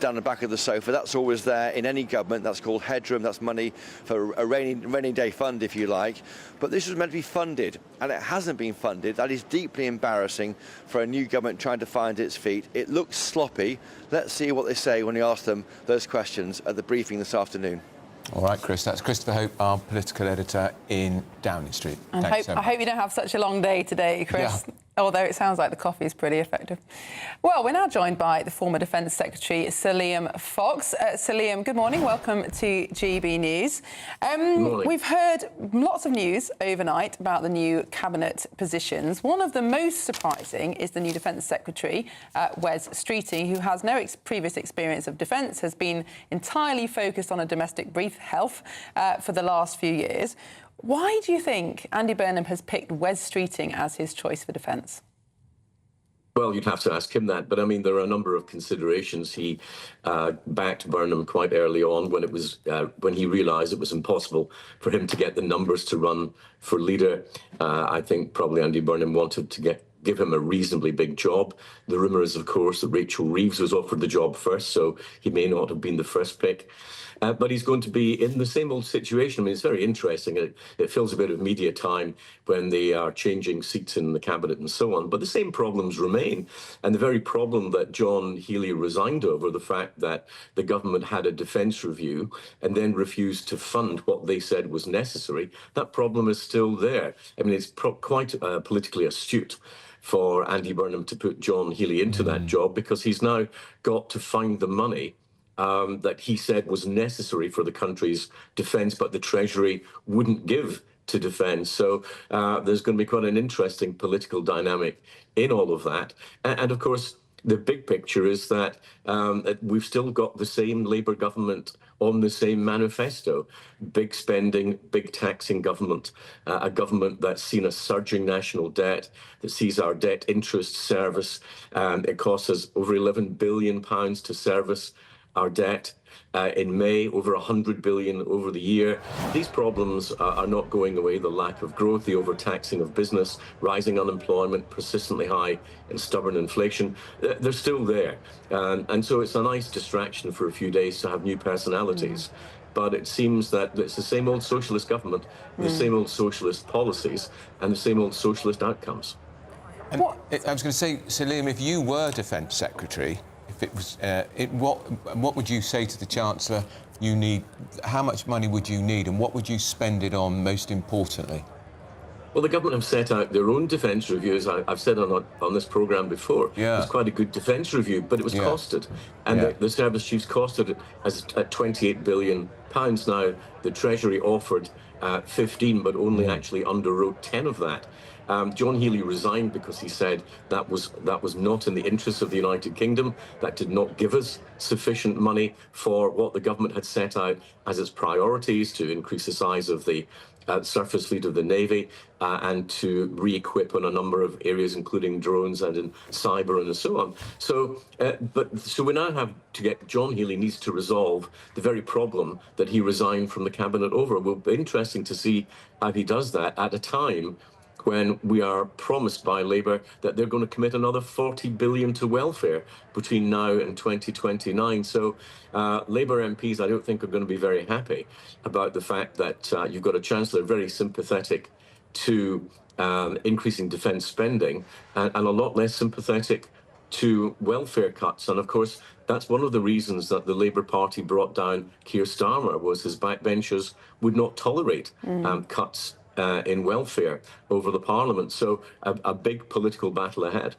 Speaker 25: down the back of the sofa. That's always there in any government. That's called headroom. That's money for a rainy day fund, if you like. But this was meant to be funded, and it hasn't been funded. That is deeply embarrassing for a new government trying to find its feet. It looks sloppy. Let's see what they say when we ask them those questions at the briefing this afternoon.
Speaker 13: All right, Chris, that's Christopher Hope, our political editor in Downing Street.
Speaker 14: And
Speaker 13: Thanks so much.
Speaker 14: I hope you don't have such a long day today, Chris.
Speaker 13: Yeah.
Speaker 14: Although it sounds like the coffee is pretty effective. Well, we're now joined by the former Defence Secretary, Sir Liam Fox. Sir Liam, good morning. Welcome to GB News. We've heard lots of news overnight about the new cabinet positions. One of the most surprising is the new Defence Secretary, Wes Streeting, who has no previous experience of defence, has been entirely focused on a domestic brief health for the last few years. Why do you think Andy Burnham has picked Wes Streeting as his choice for defence?
Speaker 2: Well, you'd have to ask him that, but I mean, there are a number of considerations. He backed Burnham quite early on when he realised it was impossible for him to get the numbers to run for leader. I think probably Andy Burnham wanted to give him a reasonably big job. The rumour is, of course, that Rachel Reeves was offered the job first, so he may not have been the first pick. But he's going to be in the same old situation. I mean, it's very interesting. It fills a bit of media time when they are changing seats in the cabinet and so on. But the same problems remain. And the very problem that John Healey resigned over, the fact that the government had a defence review and then refused to fund what they said was necessary, that problem is still there. I mean, it's quite politically astute for Andy Burnham to put John Healey into that job, because he's now got to find the money that he said was necessary for the country's defence, but the Treasury wouldn't give to defence. So there's going to be quite an interesting political dynamic in all of that. And of course, the big picture is that we've still got the same Labour government on the same manifesto. Big spending, big taxing government, a government that's seen a surging national debt, that sees our debt interest service. It costs us over £11 billion to service our debt. In May, over 100 billion over the year. These problems are not going away. The lack of growth, the overtaxing of business, rising unemployment, persistently high and stubborn inflation, they're still there. And so it's a nice distraction for a few days to have new personalities. But it seems that it's the same old socialist government, the same old socialist policies, and the same old socialist outcomes.
Speaker 13: And I was going to say, Sir Liam, if you were Defence Secretary, if it was, what would you say to the Chancellor you need? How much money would you need, and what would you spend it on most importantly?
Speaker 2: Well, the government have set out their own defence reviews. I've said on this programme before, it was quite a good defence review, but it was costed. And the service chiefs costed it at £28 billion. Now, the Treasury offered 15, but only actually underwrote 10 of that. John Healey resigned because he said that was not in the interests of the United Kingdom. That did not give us sufficient money for what the government had set out as its priorities, to increase the size of the surface fleet of the Navy and to re-equip on a number of areas, including drones and in cyber and so on. So we now have to get, John Healey needs to resolve the very problem that he resigned from the cabinet over. It will be interesting to see how he does that at a time when we are promised by Labour that they're going to commit another 40 billion to welfare between now and 2029. So Labour MPs, I don't think, are going to be very happy about the fact that you've got a Chancellor very sympathetic to increasing defence spending and a lot less sympathetic to welfare cuts. And of course, that's one of the reasons that the Labour Party brought down Keir Starmer, was his backbenchers would not tolerate cuts in welfare over the Parliament. So a big political battle ahead.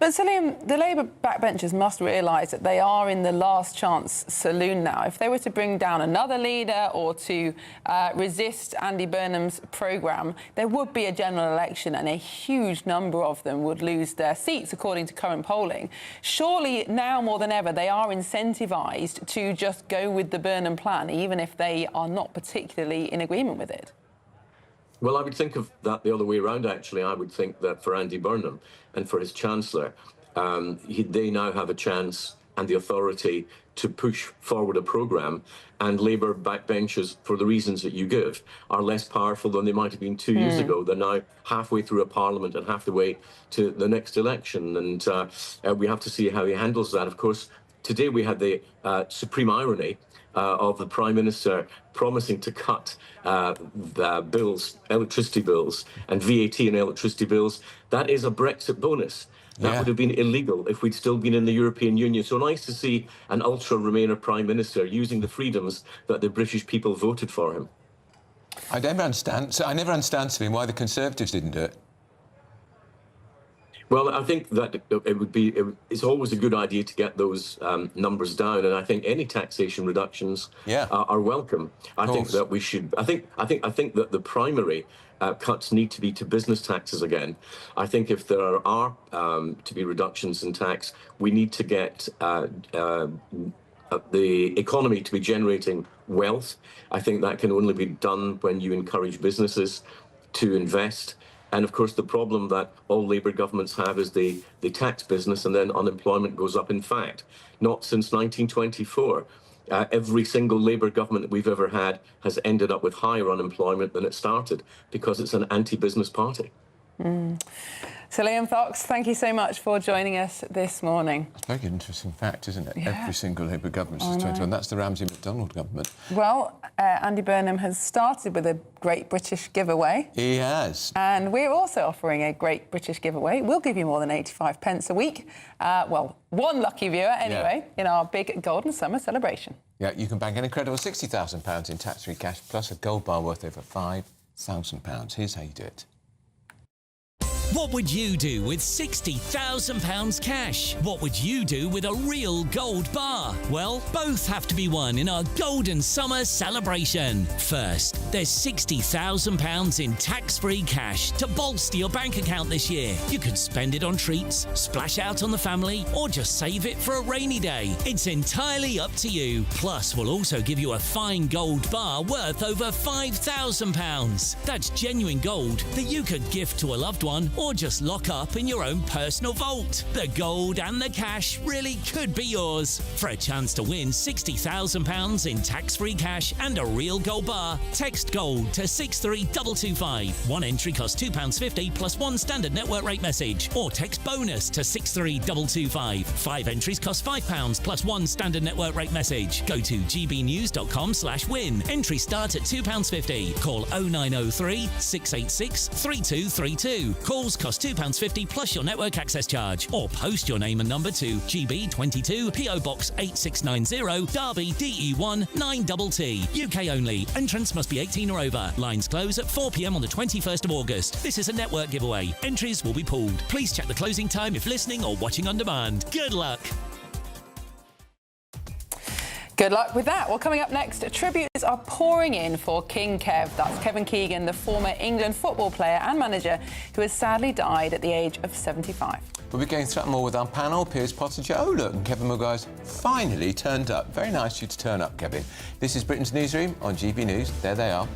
Speaker 14: But Liam, the Labour backbenchers must realise that they are in the last chance saloon now. If they were to bring down another leader or to resist Andy Burnham's programme, there would be a general election and a huge number of them would lose their seats, according to current polling. Surely now more than ever, they are incentivised to just go with the Burnham plan, even if they are not particularly in agreement with it.
Speaker 2: Well, I would think of that the other way around, actually. I would think that for Andy Burnham and for his Chancellor, they now have a chance and the authority to push forward a programme, and Labour backbenchers, for the reasons that you give, are less powerful than they might have been 2 years ago. They're now halfway through a parliament and half the way to the next election, and we have to see how he handles that. Of course, today we had the supreme irony of the Prime Minister promising to cut the bills, electricity bills, and VAT and electricity bills. That is a Brexit bonus. That would have been illegal if we'd still been in the European Union. So nice to see an ultra-Remainer Prime Minister using the freedoms that the British people voted for him.
Speaker 13: I never understand, Salim, why the Conservatives didn't do it.
Speaker 2: Well, I think that it's always a good idea to get those numbers down, and I think any taxation reductions are welcome. I think that we should. I think that the primary cuts need to be to business taxes again. I think if there are to be reductions in tax, we need to get the economy to be generating wealth. I think that can only be done when you encourage businesses to invest. And of course, the problem that all Labour governments have is they tax business and then unemployment goes up. In fact, not since 1924. Every single Labour government that we've ever had has ended up with higher unemployment than it started because it's an anti-business party.
Speaker 14: So, Liam Fox, thank you so much for joining us this morning.
Speaker 13: It's a very interesting fact, isn't it? Yeah. Every single Labour government since 21. That's the Ramsay-MacDonald government.
Speaker 14: Well, Andy Burnham has started with a Great British giveaway.
Speaker 13: He has.
Speaker 14: And we're also offering a Great British giveaway. We'll give you more than 85 pence a week. Well, one lucky viewer, anyway, in our big Golden Summer celebration.
Speaker 13: Yeah, you can bank an incredible £60,000 in tax-free cash, plus a gold bar worth over £5,000. Here's how you do it.
Speaker 1: What would you do with £60,000 cash? What would you do with a real gold bar? Well, both have to be won in our Golden Summer celebration. First, there's £60,000 in tax-free cash to bolster your bank account this year. You could spend it on treats, splash out on the family, or just save it for a rainy day. It's entirely up to you. Plus, we'll also give you a fine gold bar worth over £5,000. That's genuine gold that you could gift to a loved one or just lock up in your own personal vault. The gold and the cash really could be yours. For a chance to win £60,000 in tax-free cash and a real gold bar, text GOLD to 63225. One entry costs £2.50 plus one standard network rate message, or text BONUS to 63225. 5 entries cost £5 plus one standard network rate message. Go to gbnews.com/win. Entry start at £2.50. Call 0903 686 3232. Calls cost £2.50 plus your network access charge, or post your name and number to GB22 PO Box 8690 Derby DE1 9TT. UK only. Entrants must be 18 or over. Lines close at 4 p.m. on the 21st of August. This is a network giveaway. Entries will be pulled. Please check the closing time if listening or watching on demand. Good luck.
Speaker 14: Good luck with that. Well, coming up next, tributes are pouring in for King Kev. That's Kevin Keegan, the former England football player and manager who has sadly died at the age of 75.
Speaker 13: We'll be going through that more with our panel. Piers Pottinger. Oh, look, and Kevin Maguire's finally turned up. Very nice of you to turn up, Kevin. This is Britain's Newsroom on GB News. There they are.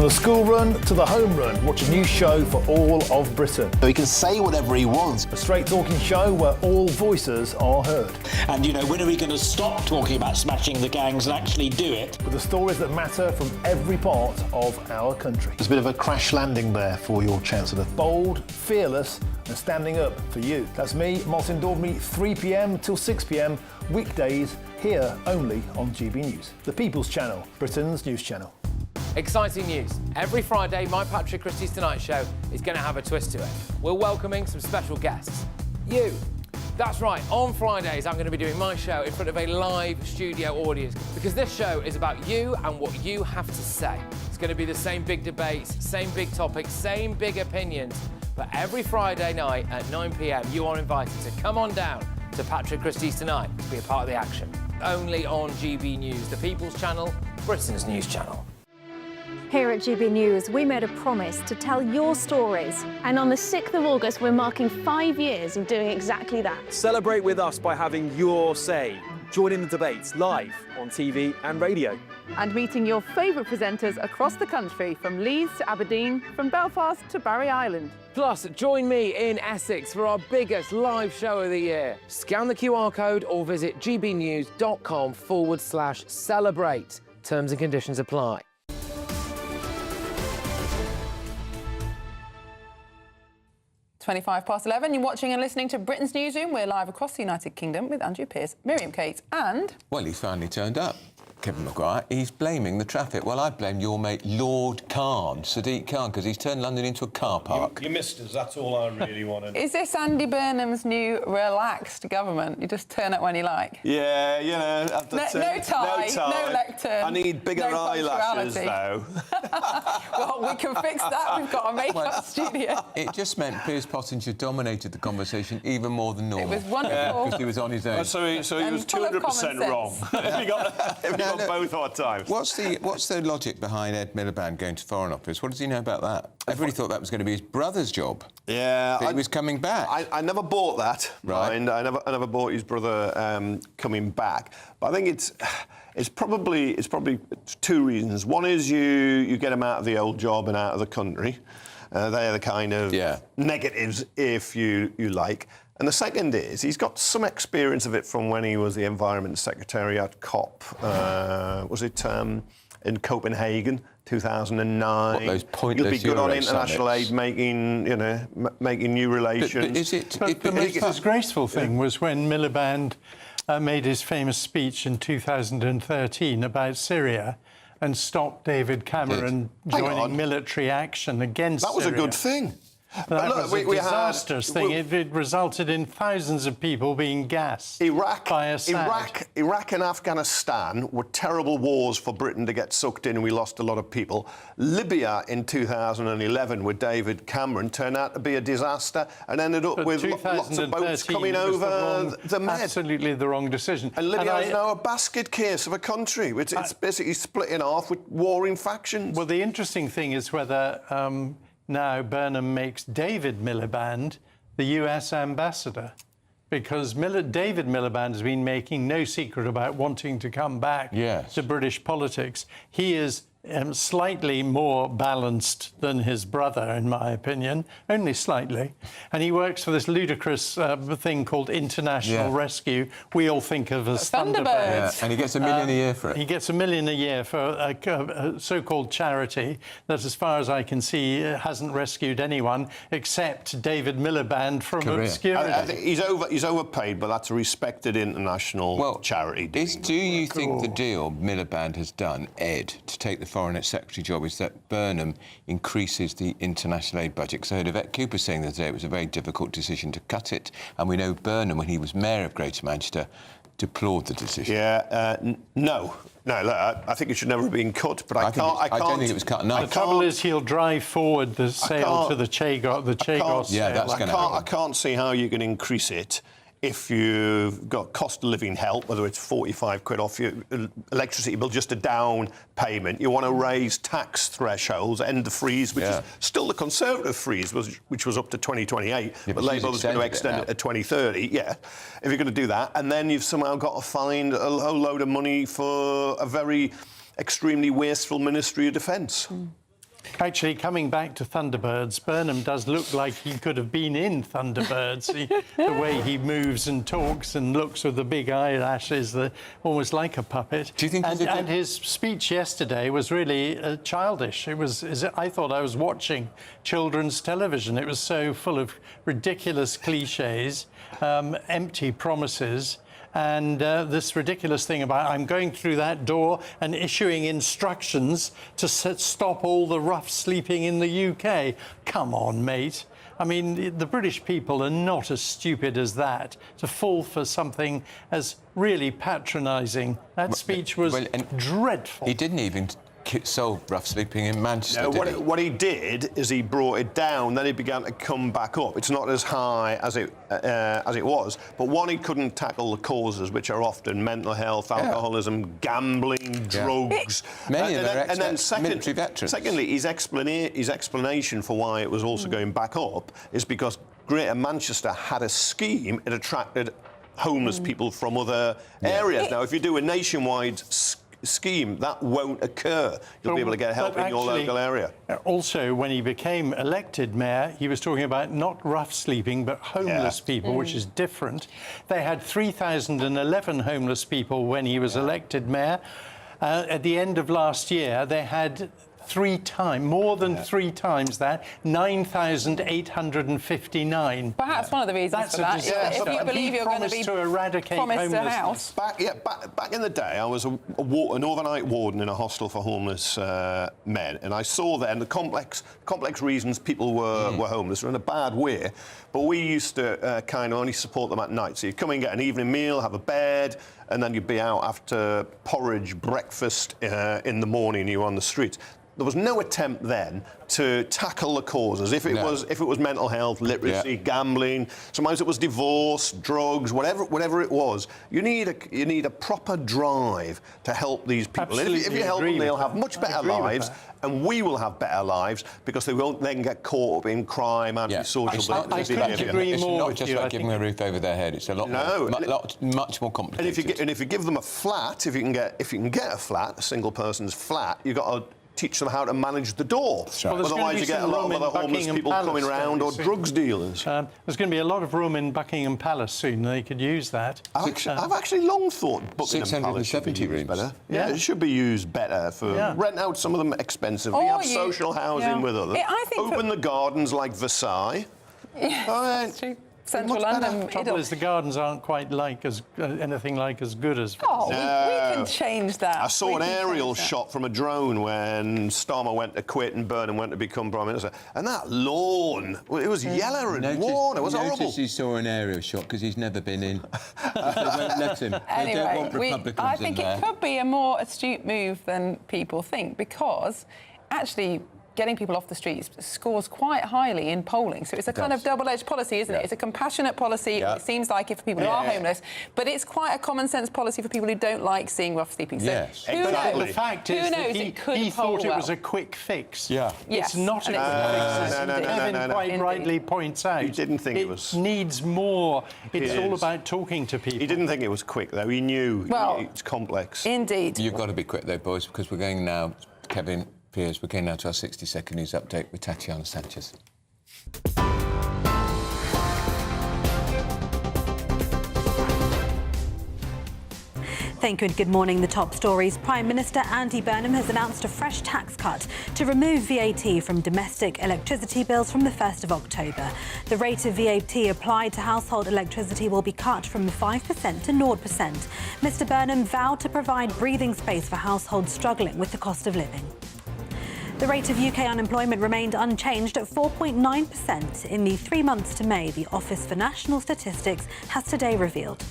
Speaker 26: the school run to the home run, watch a new show for all of Britain.
Speaker 11: So he can say whatever he wants.
Speaker 26: A straight talking show where all voices are heard.
Speaker 12: And, you know, when are we going to stop talking about smashing the gangs and actually do it?
Speaker 26: With the stories that matter from every part of our country. There's a bit of a crash landing there for your Chancellor. Bold, fearless and standing up for you. That's me, Martin Daubney, 3 p.m. till 6 p.m, weekdays, here only on GB News. The People's Channel, Britain's news channel.
Speaker 18: Exciting news. Every Friday, my Patrick Christie's Tonight Show is going to have a twist to it. We're welcoming some special guests. You. That's right, on Fridays I'm going to be doing my show in front of a live studio audience because this show is about you and what you have to say. It's going to be the same big debates, same big topics, same big opinions, but every Friday night at 9 p.m. you are invited to come on down to Patrick Christie's Tonight to be a part of the action. Only on GB News, the People's Channel, Britain's news channel.
Speaker 15: Here at GB News, we made a promise to tell your stories. And on the 6th of August, we're marking 5 years of doing exactly that.
Speaker 16: Celebrate with us by having your say. Join in the debates live on TV and radio.
Speaker 14: And meeting your favourite presenters across the country, from Leeds to Aberdeen, from Belfast to Barry Island.
Speaker 18: Plus, join me in Essex for our biggest live show of the year. Scan the QR code or visit gbnews.com/celebrate. Terms and conditions apply.
Speaker 14: 11:25, you're watching and listening to Britain's Newsroom. We're live across the United Kingdom with Andrew Pearce, Miriam Cates and...
Speaker 13: Well, he's finally turned up. Kevin Maguire, he's blaming the traffic. Well, I blame your mate Lord Khan, Sadiq Khan, because he's turned London into a car park.
Speaker 17: You missed us, that's all I really wanted.
Speaker 14: Is this Andy Burnham's new relaxed government? You just turn up when you like?
Speaker 17: Yeah, you know...
Speaker 14: No tie, no lectern.
Speaker 17: I need bigger eyelashes, though.
Speaker 14: Well, we can fix that. We've got a makeup studio.
Speaker 13: It just meant Piers Pottinger dominated the conversation even more than normal.
Speaker 14: It was wonderful.
Speaker 13: Because he was on his own.
Speaker 17: So he was 200% wrong. He got both our times.
Speaker 13: What's the logic behind Ed Miliband going to Foreign Office? What does he know about that? Everybody thought that was going to be his brother's job.
Speaker 17: Yeah,
Speaker 13: he was coming back.
Speaker 17: I never bought that.
Speaker 13: Right.
Speaker 17: I never bought his brother coming back. But I think it's probably two reasons. One is you get him out of the old job and out of the country. They're the kind of negatives, if you like. And the second is he's got some experience of it from when he was the Environment Secretary at COP. In Copenhagen, 2009.
Speaker 13: What, those pointless
Speaker 17: You'll be good on
Speaker 13: Euro
Speaker 17: international
Speaker 13: summits.
Speaker 17: aid, making new relations.
Speaker 19: But the most disgraceful thing was when Miliband made his famous speech in 2013 about Syria and stopped David Cameron joining military action against Syria.
Speaker 17: That was a good thing.
Speaker 19: That was a disastrous thing. It resulted in thousands of people being gassed by Assad.
Speaker 17: Iraq and Afghanistan were terrible wars for Britain to get sucked in, and we lost a lot of people. Libya in 2011 with David Cameron turned out to be a disaster and ended up with lots of boats coming over the Med.
Speaker 19: Absolutely the wrong decision.
Speaker 17: And Libya is now a basket case of a country. It's basically splitting off with warring factions.
Speaker 19: Well, the interesting thing is whether... now Burnham makes David Miliband the US ambassador, because David Miliband has been making no secret about wanting to come back to British politics. He is slightly more balanced than his brother, in my opinion, only slightly. And he works for this ludicrous thing called International Rescue. We all think of as Thunderbirds.
Speaker 13: And he gets $1 million a year for it.
Speaker 19: He gets $1 million a year for a so-called charity that, as far as I can see, hasn't rescued anyone except David Miliband from obscurity.
Speaker 17: I think he's overpaid, but that's a respected international charity.
Speaker 13: Do you think the deal Miliband has done, Ed, to take the Foreign Secretary job, is that Burnham increases the international aid budget? Because I heard Yvette Cooper saying the other day it was a very difficult decision to cut it, and we know Burnham, when he was Mayor of Greater Manchester, deplored the decision.
Speaker 17: No, look, I think it should never have been cut, but I
Speaker 13: don't think it was cut enough.
Speaker 19: The trouble is he'll drive forward the sale to the Chagos
Speaker 17: sale.
Speaker 19: That's
Speaker 17: going to happen. I can't see how you can increase it if you've got cost of living help, whether it's 45 quid off your electricity bill, just a down payment. You want to raise tax thresholds, end the freeze, which is still the Conservative freeze, which was up to 2028, but Labour was going to extend it to 2030. If you're going to do that, and then you've somehow got to find a whole load of money for a very extremely wasteful Ministry of Defence.
Speaker 19: Actually, coming back to Thunderbirds, Burnham does look like he could have been in Thunderbirds. The way he moves and talks and looks with the big eyelashes, almost like a puppet.
Speaker 13: Do you think?
Speaker 19: And his speech yesterday was really childish. I thought I was watching children's television. It was so full of ridiculous cliches, empty promises. And this ridiculous thing about I'm going through that door and issuing instructions to stop all the rough sleeping in the UK. Come on, mate. I mean, the British people are not as stupid as that to fall for something as really patronising. That speech was dreadful.
Speaker 13: He didn't even solve rough sleeping in Manchester.
Speaker 17: No, what he did is he brought it down, then it began to come back up. It's not as high as it was, but one, he couldn't tackle the causes, which are often mental health, alcoholism, gambling, drugs.
Speaker 13: Many of them are military veterans.
Speaker 17: Secondly, his explanation for why it was also going back up is because Greater Manchester had a scheme. It attracted homeless people from other areas. Now, if you do a nationwide scheme, that won't occur. You'll be able to get help in your local area.
Speaker 19: Also, when he became elected mayor, he was talking about not rough sleeping, but homeless people, which is different. They had 3,011 homeless people when he was elected mayor. At the end of last year, they had more than three times that, 9,859.
Speaker 14: Perhaps one of the reasons for that is that if you believe you're going to be promised a house.
Speaker 17: Back in the day, I was an overnight warden in a hostel for homeless men, and I saw then the complex reasons people were homeless were in a bad way, but we used to kind of only support them at night. So you'd come and get an evening meal, have a bed, and then you'd be out after porridge, breakfast in the morning, you were on the streets. There was no attempt then to tackle the causes. If it was mental health, literacy, gambling, sometimes it was divorce, drugs, whatever it was. You need a proper drive to help these people. If you help them, they'll have much better lives, and we will have better lives because they won't then get caught up in crime, antisocial behaviour.
Speaker 13: It's not just like giving a roof over their head. It's a lot much more complicated.
Speaker 17: And if you give them a flat, if you can get a flat, a single person's flat, you've got to teach them how to manage the door. Well, otherwise you get a lot of other homeless people coming around or drugs dealers.
Speaker 19: There's going to be a lot of room in Buckingham Palace soon. They could use that.
Speaker 17: I've actually long thought Buckingham Palace should be used better. Yeah, it should be used better for rent out some of them expensively. Have social housing with others. Open the gardens like Versailles.
Speaker 14: Yes, Central London.
Speaker 19: The trouble is the gardens aren't quite anything like as good as...
Speaker 14: Oh, we can change that.
Speaker 17: I saw an aerial shot from a drone when Starmer went to quit and Burnham went to become Prime Minister. And that lawn, it was yellow and worn. It was horrible.
Speaker 13: Notice he saw an aerial shot because he's never been in. They won't let him.
Speaker 14: Anyway,
Speaker 13: they don't want Republicans
Speaker 14: I think it could be a more astute move than people think because actually getting people off the streets scores quite highly in polling. So it's a kind of double-edged policy, isn't it? It's a compassionate policy, it seems like, if people who are homeless, but it's quite a common-sense policy for people who don't like seeing rough sleeping. So who knows?
Speaker 19: The fact is that he thought it was a quick fix. It's not a quick fix, as Kevin quite rightly points out.
Speaker 17: He didn't think it was...
Speaker 19: It needs more. It's all about talking to people.
Speaker 17: He didn't think it was quick, though. He knew it's complex.
Speaker 14: Indeed.
Speaker 13: You've got to be quick, though, boys, because we're going now, Kevin... We're going now to our 60-second news update with Tatiana Sanchez.
Speaker 21: Thank you and good morning. The top stories. Prime Minister Andy Burnham has announced a fresh tax cut to remove VAT from domestic electricity bills from the 1st of October. The rate of VAT applied to household electricity will be cut from 5% to 0%. Mr Burnham vowed to provide breathing space for households struggling with the cost of living. The rate of UK unemployment remained unchanged at 4.9% in the 3 months to May, the Office for National Statistics has today revealed.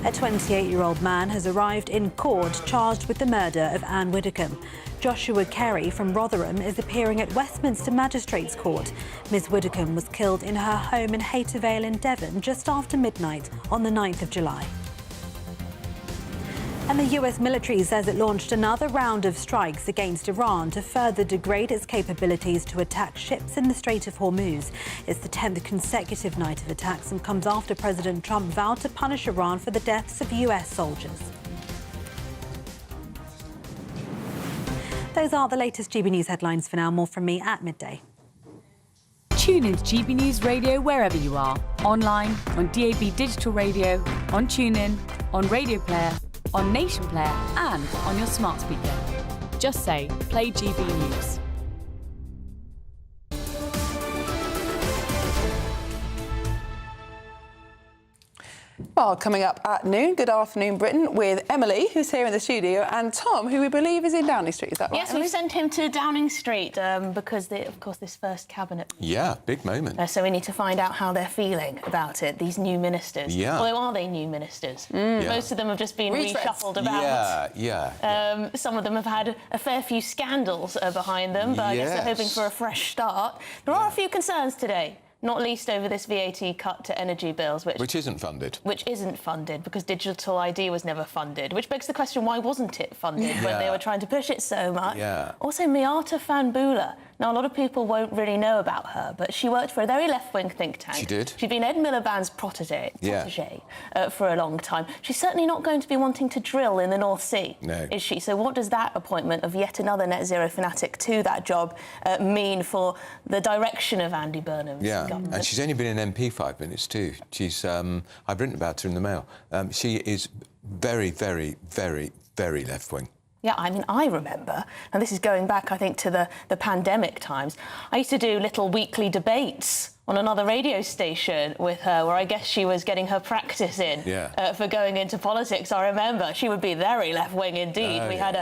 Speaker 21: A 28-year-old man has arrived in court charged with the murder of Anne Widdecombe. Joshua Kerry from Rotherham is appearing at Westminster Magistrates Court. Ms Widdecombe was killed in her home in Hayter Vale in Devon just after midnight on the 9th of July. And the US military says it launched another round of strikes against Iran to further degrade its capabilities to attack ships in the Strait of Hormuz. It's the 10th consecutive night of attacks and comes after President Trump vowed to punish Iran for the deaths of US soldiers. Those are the latest GB News headlines for now. More from me at midday.
Speaker 8: Tune in to GB News Radio wherever you are. Online, on DAB Digital Radio, on TuneIn, on Radio Player, on Nation Player and on your smart speaker. Just say, play GB News.
Speaker 14: Well, coming up at noon, Good Afternoon Britain with Emily, who's here in the studio, and Tom, who we believe is in Downing Street. Is that right?
Speaker 3: Yes,
Speaker 14: Emily?
Speaker 3: we've sent him to Downing Street because, of course, this first cabinet.
Speaker 13: Yeah, big moment.
Speaker 3: So we need to find out how they're feeling about it, these new ministers.
Speaker 13: Yeah.
Speaker 3: Although, are they new ministers?
Speaker 13: Yeah.
Speaker 3: Most of them have just been reshuffled about.
Speaker 13: Yeah.
Speaker 3: Some of them have had a fair few scandals behind them, but I guess they're hoping for a fresh start. There are a few concerns today. Not least over this VAT cut to energy bills, which isn't funded. Which isn't funded because digital ID was never funded, which begs the question, why wasn't it funded when they were trying to push it so much?
Speaker 13: Yeah.
Speaker 3: Also, Miata Fanbula. Now, a lot of people won't really know about her, but she worked for a very left-wing think tank.
Speaker 13: She did.
Speaker 3: She'd been Ed Miliband's protege for a long time. She's certainly not going to be wanting to drill in the North Sea, is she? So what does that appointment of yet another net zero fanatic to that job mean for the direction of Andy Burnham's government?
Speaker 13: And she's only been an MP 5 minutes too. She's I've written about her in the Mail. She is very, very, very, very left-wing.
Speaker 3: Yeah, I mean, I remember, and this is going back, I think, to the pandemic times, I used to do little weekly debates on another radio station with her, where I guess she was getting her practice in for going into politics. I remember she would be very left-wing indeed. We had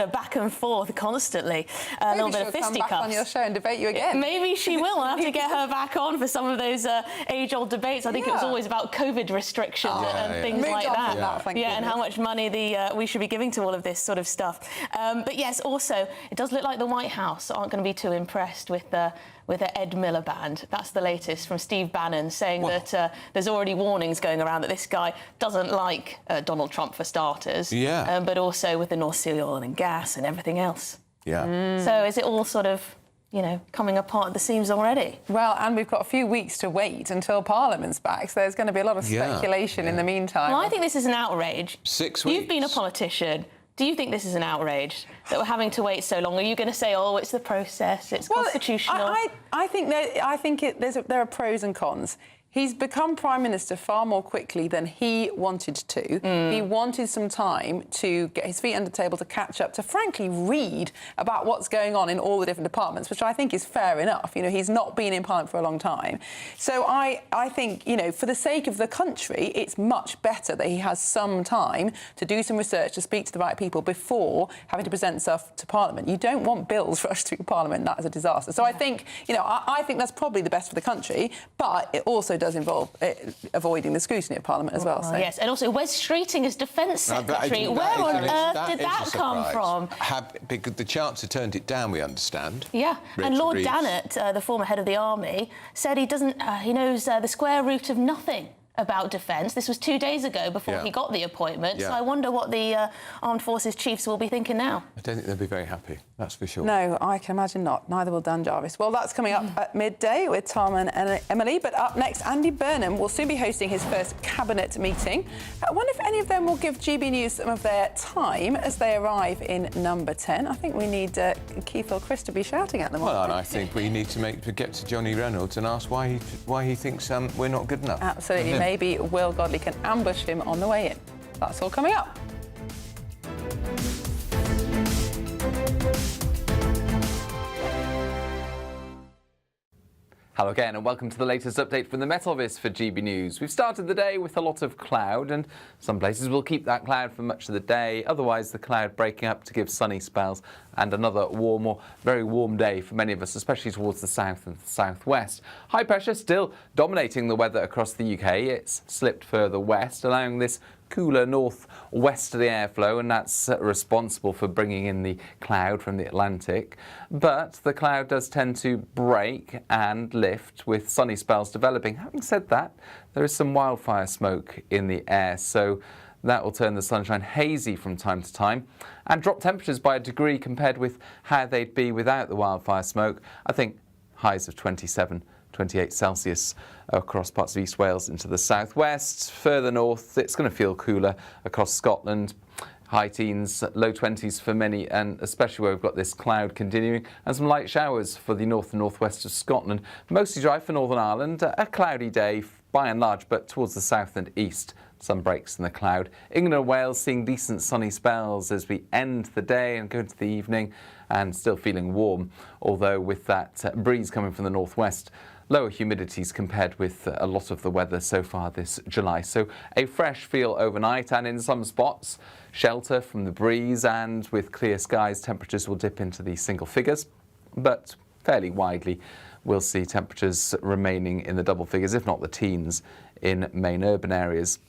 Speaker 3: a back and forth constantly, a little bit of fisticuffs. Come back on
Speaker 14: your show and debate you again.
Speaker 3: Maybe she will. I'll have to get her back on for some of those age-old debates. I think it was always about COVID restrictions and things like that. And how much money we should be giving to all of this sort of stuff. But yes, also it does look like the White House aren't going to be too impressed with Ed Miliband. That's the latest from Steve Bannon, saying that there's already warnings going around that this guy doesn't like Donald Trump for starters, but also with the North Sea oil and gas and everything else. So is it all sort of, coming apart at the seams already?
Speaker 14: Well, and we've got a few weeks to wait until Parliament's back, so there's going to be a lot of speculation in the meantime.
Speaker 3: Well, I think this is an outrage.
Speaker 13: 6 weeks.
Speaker 3: You've been a politician. Do you think this is an outrage that we're having to wait so long? Are you going to say, "Oh, it's the process, it's constitutional"?
Speaker 14: I think there are pros and cons. He's become Prime Minister far more quickly than he wanted to. He wanted some time to get his feet under the table, to catch up, to frankly read about what's going on in all the different departments, which I think is fair enough. He's not been in Parliament for a long time. So I think, for the sake of the country, it's much better that he has some time to do some research, to speak to the right people before having to present stuff to Parliament. You don't want bills rushed through Parliament. That is a disaster. So I think, I think that's probably the best for the country, but it also does involve avoiding the scrutiny of Parliament as well. So.
Speaker 3: Yes, and also Wes Streeting as Defence Secretary. Where on earth did that come from?
Speaker 13: Because the Chancellor turned it down, we understand.
Speaker 3: Yeah, and Lord Dannett, the former head of the Army, said he doesn't. He knows the square root of nothing about defence. This was 2 days ago before he got the appointment. So I wonder what the Armed Forces chiefs will be thinking now.
Speaker 13: I don't think they'll be very happy, that's for sure.
Speaker 14: No, I can imagine not. Neither will Dan Jarvis. Well, that's coming up at midday with Tom and Emily. But up next, Andy Burnham will soon be hosting his first cabinet meeting. I wonder if any of them will give GB News some of their time as they arrive in number 10. I think we need Keith or Chris to be shouting at them.
Speaker 13: Well, and I think we need to get to Johnny Reynolds and ask why he thinks we're not good enough.
Speaker 14: Absolutely. Maybe Will Godley can ambush him on the way in. That's all coming up.
Speaker 4: Hello again and welcome to the latest update from the Met Office for GB News. We've started the day with a lot of cloud and some places will keep that cloud for much of the day. Otherwise, the cloud breaking up to give sunny spells and another warm or very warm day for many of us, especially towards the south and the southwest. High pressure still dominating the weather across the UK. It's slipped further west, allowing this cooler northwesterly airflow, and that's responsible for bringing in the cloud from the Atlantic. But the cloud does tend to break and lift with sunny spells developing. Having said that, there is some wildfire smoke in the air, so that will turn the sunshine hazy from time to time and drop temperatures by a degree compared with how they'd be without the wildfire smoke. I think highs of 27, 28 Celsius across parts of East Wales into the southwest. Further north, it's going to feel cooler across Scotland. High teens, low 20s for many, and especially where we've got this cloud continuing, and some light showers for the north and northwest of Scotland. Mostly dry for Northern Ireland, a cloudy day by and large, but towards the south and east, some breaks in the cloud. England and Wales seeing decent sunny spells as we end the day and go into the evening, and still feeling warm, although with that breeze coming from the northwest. Lower humidities compared with a lot of the weather so far this July. So a fresh feel overnight, and in some spots, shelter from the breeze, and with clear skies, temperatures will dip into the single figures, but fairly widely we'll see temperatures remaining in the double figures, if not the teens, in main urban areas.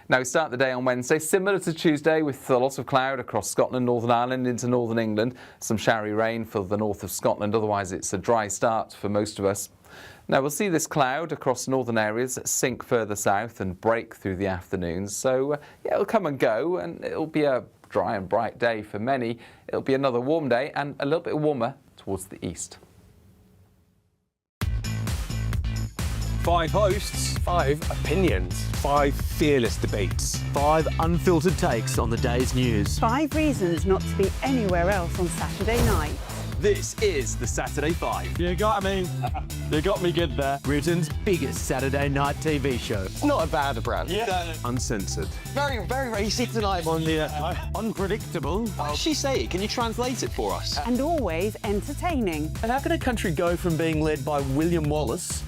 Speaker 4: Now we start the day on Wednesday, similar to Tuesday, with a lot of cloud across Scotland, Northern Ireland into Northern England. Some showery rain for the north of Scotland, otherwise it's a dry start for most of us. Now we'll see this cloud across northern areas sink further south and break through the afternoons. So yeah, it'll come and go, and it'll be a dry and bright day for many. It'll be another warm day and a little bit warmer towards the east.
Speaker 16: 5 hosts, 5 opinions, 5 fearless debates,
Speaker 7: 5 unfiltered takes on the day's news.
Speaker 9: 5 reasons not to be anywhere else on Saturday night.
Speaker 16: This is the Saturday 5.
Speaker 7: You got me. You got me good there. Britain's biggest Saturday night TV show.
Speaker 16: It's not a bad brand.
Speaker 7: Yeah.
Speaker 16: Uncensored.
Speaker 7: Very, very racy tonight on the unpredictable.
Speaker 16: What does she say? Can you translate it for us?
Speaker 9: And always entertaining.
Speaker 7: And how can a country go from being led by William Wallace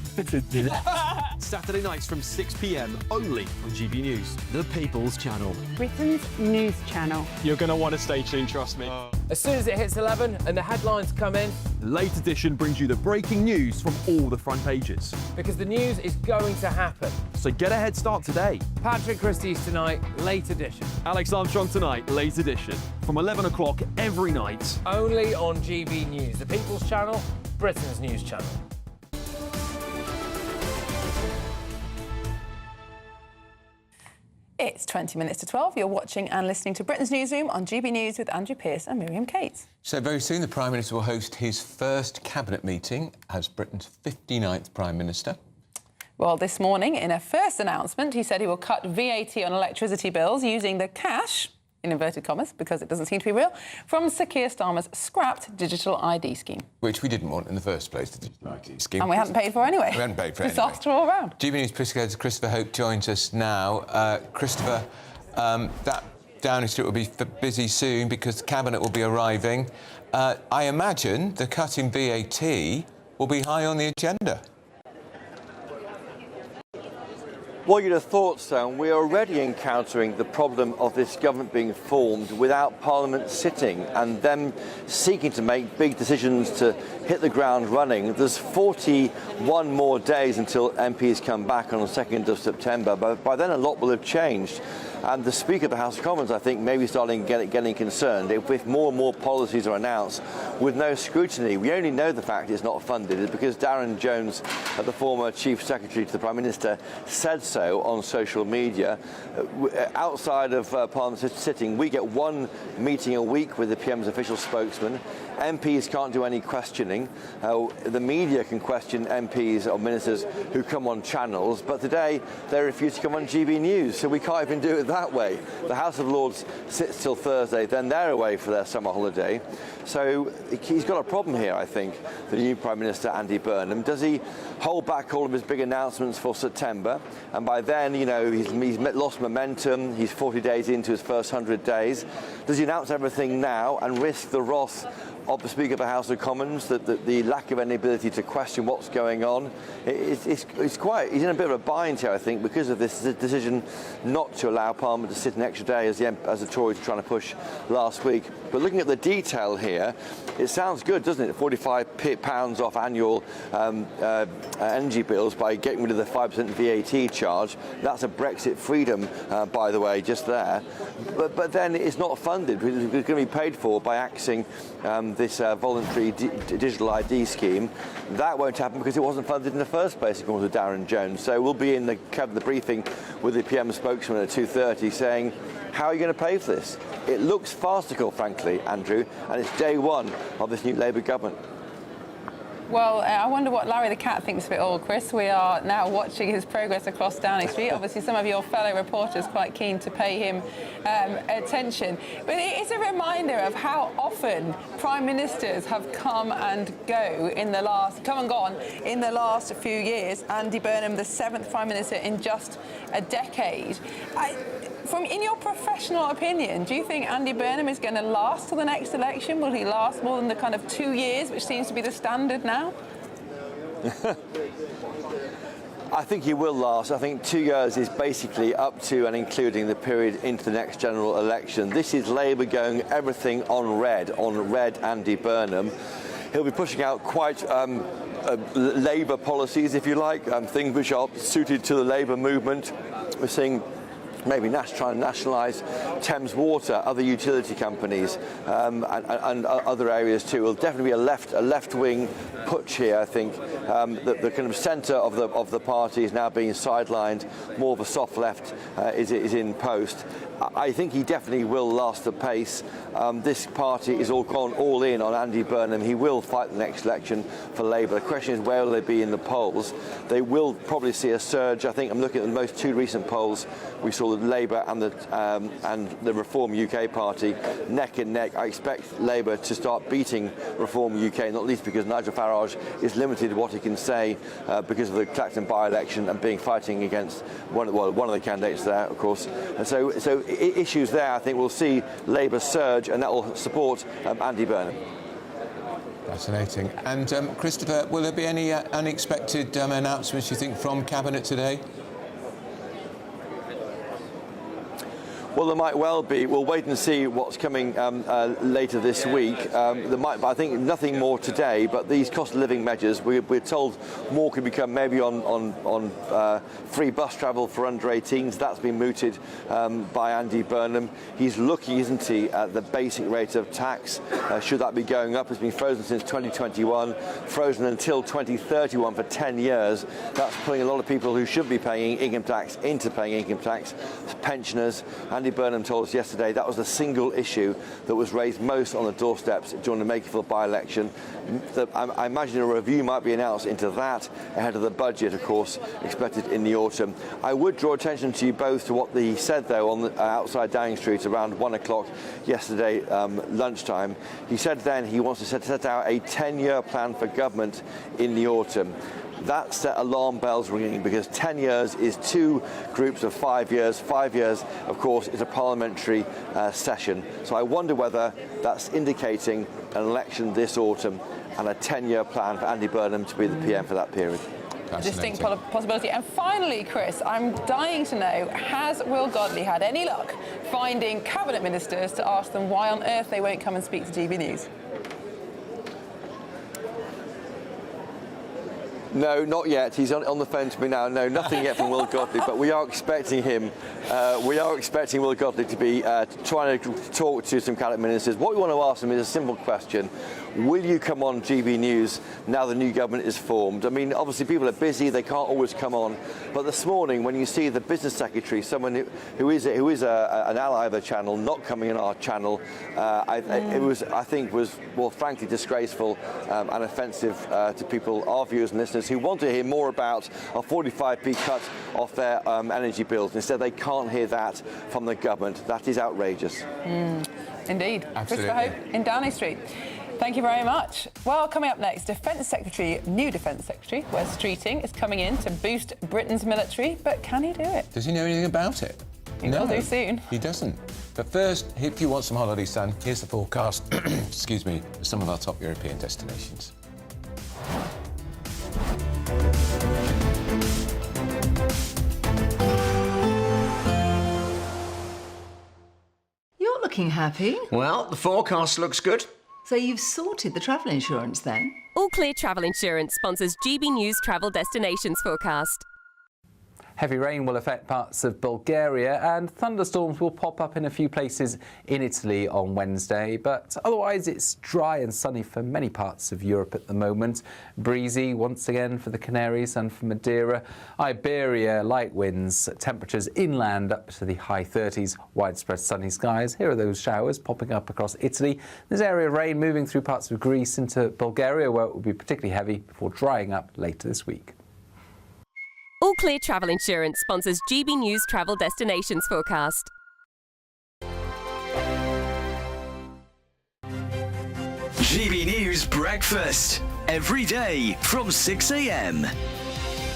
Speaker 16: Saturday nights from 6 p.m. only on GB News.
Speaker 7: The People's Channel.
Speaker 9: Britain's news channel.
Speaker 16: You're going to want to stay tuned, trust me.
Speaker 18: As soon as it hits 11 and the headlines come in,
Speaker 16: Late Edition brings you the breaking news from all the front pages.
Speaker 18: because the news is going to happen.
Speaker 16: So get a head start today.
Speaker 18: Patrick Christie's tonight, Late Edition.
Speaker 16: Alex Armstrong tonight, Late Edition. From 11 o'clock every night.
Speaker 18: Only on GB News, the People's Channel, Britain's news channel.
Speaker 14: It's 20 minutes to 12. You're watching and listening to Britain's Newsroom on GB News with Andrew Pearce and Miriam Cates.
Speaker 13: So very soon the Prime Minister will host his first cabinet meeting as Britain's 59th Prime Minister.
Speaker 14: Well, this morning, in a first announcement, he said he will cut VAT on electricity bills using the cash, in inverted commas, because it doesn't seem to be real, from Sir Keir Starmer's scrapped digital ID scheme.
Speaker 13: Which we didn't want in the first place, the digital ID scheme.
Speaker 14: And we hadn't paid for anyway.
Speaker 13: We hadn't paid for it
Speaker 14: Disaster all round.
Speaker 13: GB News political editor Christopher Hope joins us now. Christopher, that Downing Street will be busy soon because the Cabinet will be arriving. I imagine the cut in VAT will be high on the agenda.
Speaker 25: Well, you'd have thought so, and we're already encountering the problem of this government being formed without Parliament sitting and them seeking to make big decisions to hit the ground running. There's 41 more days until MPs come back on the 2nd of September, but by then a lot will have changed. And the Speaker of the House of Commons, I think, may be starting getting concerned if more and more policies are announced with no scrutiny. We only know the fact it's not funded is because Darren Jones, the former Chief Secretary to the Prime Minister, said so on social media. Outside of Parliament sitting, we get one meeting a week with the PM's official spokesman. MPs can't do any questioning. The media can question MPs or ministers who come on channels, but today they refuse to come on GB News, so we can't even do it that way. The House of Lords sits till Thursday, then they're away for their summer holiday. So he's got a problem here, I think, the new Prime Minister, Andy Burnham. Does he hold back all of his big announcements for September? And by then, you know, he's lost momentum. He's 40 days into his first 100 days. Does he announce everything now and risk the wrath of the Speaker of the House of Commons, the lack of any ability to question what's going on? He's in a bit of a bind here, I think, because of this decision not to allow Parliament to sit an extra day as the Tories were trying to push last week. But looking at the detail here, it sounds good, doesn't it? £45 off annual energy bills by getting rid of the 5% VAT charge. That's a Brexit freedom, by the way, just there. But then it's not funded. It's going to be paid for by axing this voluntary digital ID scheme. That won't happen because it wasn't funded in the first place, according to Darren Jones. So we'll be in the briefing with the PM spokesman at 2:30 saying, how are you going to pay for this? It looks farcical, frankly, Andrew, and it's day one of this new Labour government.
Speaker 14: Well, I wonder what Larry the Cat thinks of it all, Chris. We are now watching his progress across Downing Street. Obviously, some of your fellow reporters quite keen to pay him attention. But it is a reminder of how often Prime Ministers have come and gone in the last few years. Andy Burnham, the 7th Prime Minister in just a decade. In your professional opinion, do you think Andy Burnham is going to last till the next election? Will he last more than the kind of 2 years, which seems to be the standard now?
Speaker 25: I think he will last. I think 2 years is basically up to and including the period into the next general election. This is Labour going everything on red Andy Burnham. He'll be pushing out quite Labour policies, if you like, things which are suited to the Labour movement. We're seeing maybe try and nationalise Thames Water, other utility companies, and other areas too. Will definitely be a left-wing putsch here. I think the kind of centre of the party is now being sidelined. More of a soft left is in post. I think he definitely will last the pace. This party is gone all in on Andy Burnham. He will fight the next election for Labour. The question is, where will they be in the polls? They will probably see a surge. I think I'm looking at the most two recent polls. We saw the Labour and the Reform UK party neck and neck. I expect Labour to start beating Reform UK, not least because Nigel Farage is limited what he can say because of the Clacton by-election and fighting against one of the candidates there, of course. And so issues there, I think we'll see Labour surge, and that will support Andy Burnham.
Speaker 13: Fascinating. And Christopher, will there be any unexpected announcements, you think, from Cabinet today?
Speaker 25: Well, there might well be. We'll wait and see what's coming later this week. There might, but I think nothing more today. But these cost of living measures, we're told more could become maybe on free bus travel for under 18s. That's been mooted by Andy Burnham. He's looking, isn't he, at the basic rate of tax. Should that be going up? It's been frozen since 2021, frozen until 2031 for 10 years. That's putting a lot of people who should be paying income tax into paying income tax. Pensioners. Andy Burnham told us yesterday that was the single issue that was raised most on the doorsteps during the Makerfield by-election. I imagine a review might be announced into that ahead of the budget, of course, expected in the autumn. I would draw attention to you both to what he said, though, on outside Downing Street around 1 o'clock yesterday lunchtime. He said then he wants to set out a 10-year plan for government in the autumn. That set alarm bells ringing because 10 years is 2 groups of 5 years. 5 years, of course, is a parliamentary session. So I wonder whether that's indicating an election this autumn and a 10-year plan for Andy Burnham to be the PM for that period.
Speaker 14: A distinct possibility. And finally, Chris, I'm dying to know, has Will Godley had any luck finding cabinet ministers to ask them why on earth they won't come and speak to GB News?
Speaker 25: No, not yet. He's on the phone to me now. No, nothing yet from Will Godley, but we are expecting him. We are expecting Will Godley to be trying to talk to some cabinet ministers. What we want to ask him is a simple question. Will you come on GB News now the new government is formed? I mean, obviously people are busy, they can't always come on. But this morning, when you see the business secretary, someone who is an ally of the channel, not coming on our channel, it was, I think, well, frankly, disgraceful and offensive to people, our viewers and listeners, who want to hear more about a 45p cut off their energy bills. Instead, they can't hear that from the government. That is outrageous.
Speaker 14: Indeed.
Speaker 25: Absolutely.
Speaker 14: Christopher Hope in Downing Street. Thank you very much. Well, coming up next, new Defence Secretary, Wes Streeting, is coming in to boost Britain's military, but can he do it?
Speaker 13: Does he know anything about it?
Speaker 14: He will do soon.
Speaker 13: He doesn't. But first, if you want some holiday sun, here's the forecast, excuse me, for some of our top European destinations.
Speaker 5: You're looking happy.
Speaker 6: Well, the forecast looks good.
Speaker 5: So you've sorted the travel insurance then?
Speaker 20: All Clear Travel Insurance sponsors GB News Travel Destinations Forecast.
Speaker 4: Heavy rain will affect parts of Bulgaria and thunderstorms will pop up in a few places in Italy on Wednesday, but otherwise it's dry and sunny for many parts of Europe at the moment. Breezy once again for the Canaries and for Madeira. Iberia, light winds, temperatures inland up to the high 30s, widespread sunny skies. Here are those showers popping up across Italy. There's area of rain moving through parts of Greece into Bulgaria, where it will be particularly heavy before drying up later this week.
Speaker 2: All Clear Travel Insurance sponsors GB News Travel Destinations Forecast.
Speaker 10: GB News Breakfast, every day from 6 a.m.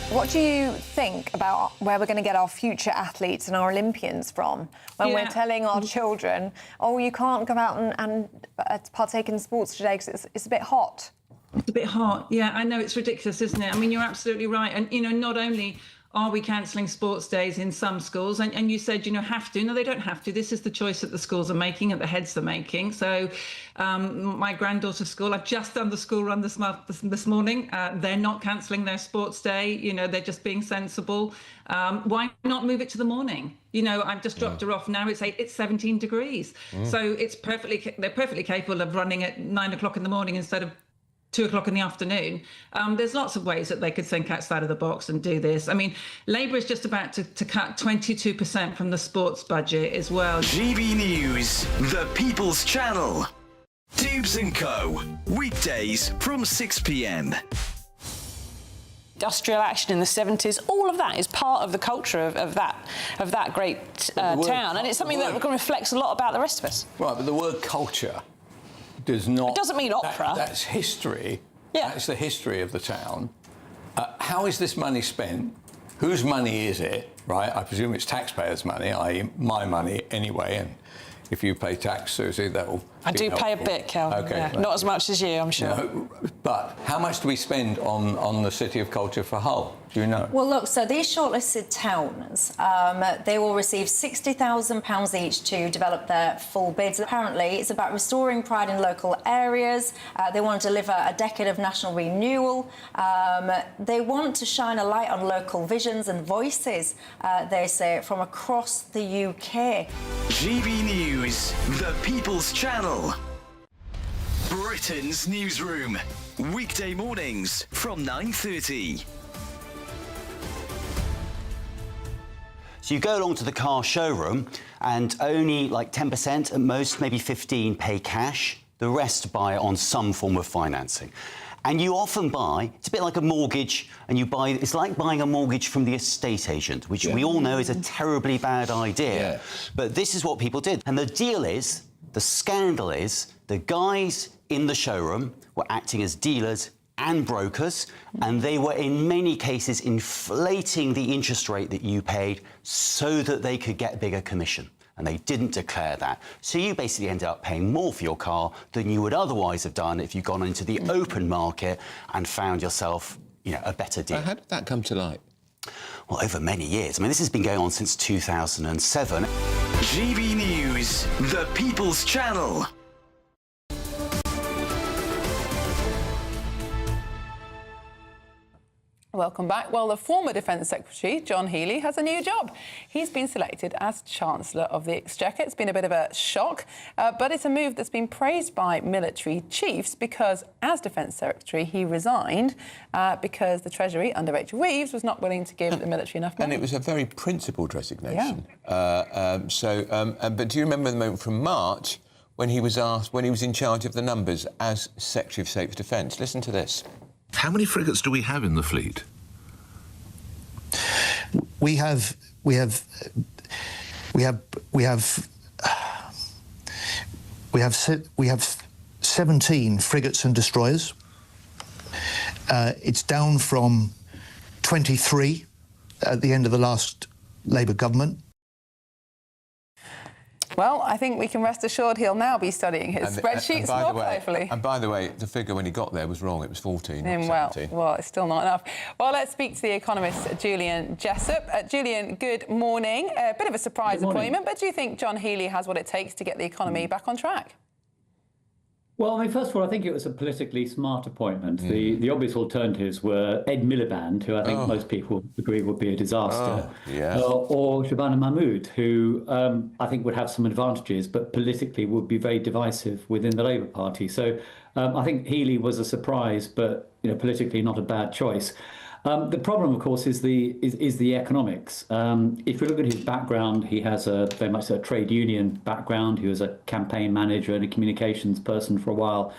Speaker 20: What do you think about where we're going to get our future athletes and our Olympians from when we're telling our children, oh, you can't go out and partake in sports today because it's a bit hot?
Speaker 22: It's a bit hot. Yeah, I know, it's ridiculous, isn't it? I mean, you're absolutely right. And, you know, not only are we cancelling sports days in some schools, and you said, you know, have to. No, they don't have to. This is the choice that the schools are making and the heads are making. So my granddaughter's school, I've just done the school run this morning. They're not cancelling their sports day. You know, they're just being sensible. Why not move it to the morning? You know, I've just dropped her off. Now it's 17 degrees. So they're perfectly capable of running at 9 o'clock in the morning instead of 2 o'clock in the afternoon. There's lots of ways that they could think outside of the box and do this. I mean, Labour is just about to cut 22% from the sports budget as well.
Speaker 10: GB News, the People's Channel. Tubes & Co. Weekdays from 6 p.m.
Speaker 23: Industrial action in the 70s, all of that is part of the culture of that great town, and it's something that reflects a lot about the rest of us.
Speaker 24: Right, but the word culture does not...
Speaker 23: It doesn't mean opera.
Speaker 24: That's history.
Speaker 23: Yeah.
Speaker 24: That's the history of the town. How is this money spent? Whose money is it, right? I presume it's taxpayers' money, i.e. my money anyway, and if you pay tax, Susie, that will
Speaker 23: I do pay a bit, Calvin. Okay. Yeah. Not as much as you, I'm sure.
Speaker 24: No, but how much do we spend on the City of Culture for Hull? Do you know?
Speaker 27: Well, look, so these shortlisted towns, they will receive £60,000 each to develop their full bids. Apparently, it's about restoring pride in local areas. They want to deliver a decade of national renewal. They want to shine a light on local visions and voices, they say, from across the UK.
Speaker 10: GB News, the People's Channel. Britain's Newsroom. Weekday mornings from 9:30.
Speaker 28: So you go along to the car showroom and only like 10%, at most maybe 15%, pay cash. The rest buy it on some form of financing. And you often buy, it's a bit like a mortgage, and it's like buying a mortgage from the estate agent, which we all know is a terribly bad idea. Yeah. But this is what people did. And the deal is, the scandal is, the guys in the showroom were acting as dealers and brokers, and they were in many cases inflating the interest rate that you paid so that they could get bigger commission. And they didn't declare that. So you basically ended up paying more for your car than you would otherwise have done if you'd gone into the open market and found yourself, you know, a better deal.
Speaker 13: How did that come to light?
Speaker 28: Well, over many years. I mean, this has been going on since 2007.
Speaker 10: GB News, the People's Channel.
Speaker 14: Welcome back. Well, the former Defence Secretary, John Healey, has a new job. He's been selected as Chancellor of the Exchequer. It's been a bit of a shock, but it's a move that's been praised by military chiefs because, as Defence Secretary, he resigned because the Treasury, under Rachel Reeves, was not willing to give the military enough money.
Speaker 13: And it was a very principled resignation. Yeah. But do you remember the moment from March when he was asked, when he was in charge of the numbers as Secretary of State for Defence? Listen to this.
Speaker 29: How many frigates do we have in the fleet?
Speaker 30: We have 17 frigates and destroyers. It's down from 23 at the end of the last Labour government.
Speaker 14: Well, I think we can rest assured he'll now be studying his spreadsheets more carefully.
Speaker 13: And by the way, the figure when he got there was wrong. It was 14, not 17.
Speaker 14: Well, it's still not enough. Well, let's speak to the economist, Julian Jessup. Julian, good morning. A bit of a surprise appointment, but do you think John Healey has what it takes to get the economy back on track?
Speaker 1: Well, I mean, first of all, I think it was a politically smart appointment. The obvious alternatives were Ed Miliband, who I think most people agree would be a disaster, or Shabana Mahmood, who I think would have some advantages, but politically would be very divisive within the Labour Party. So I think Healey was a surprise, but politically not a bad choice. The problem, of course, is the economics. If you look at his background, he has very much a trade union background. He was a campaign manager and a communications person for a while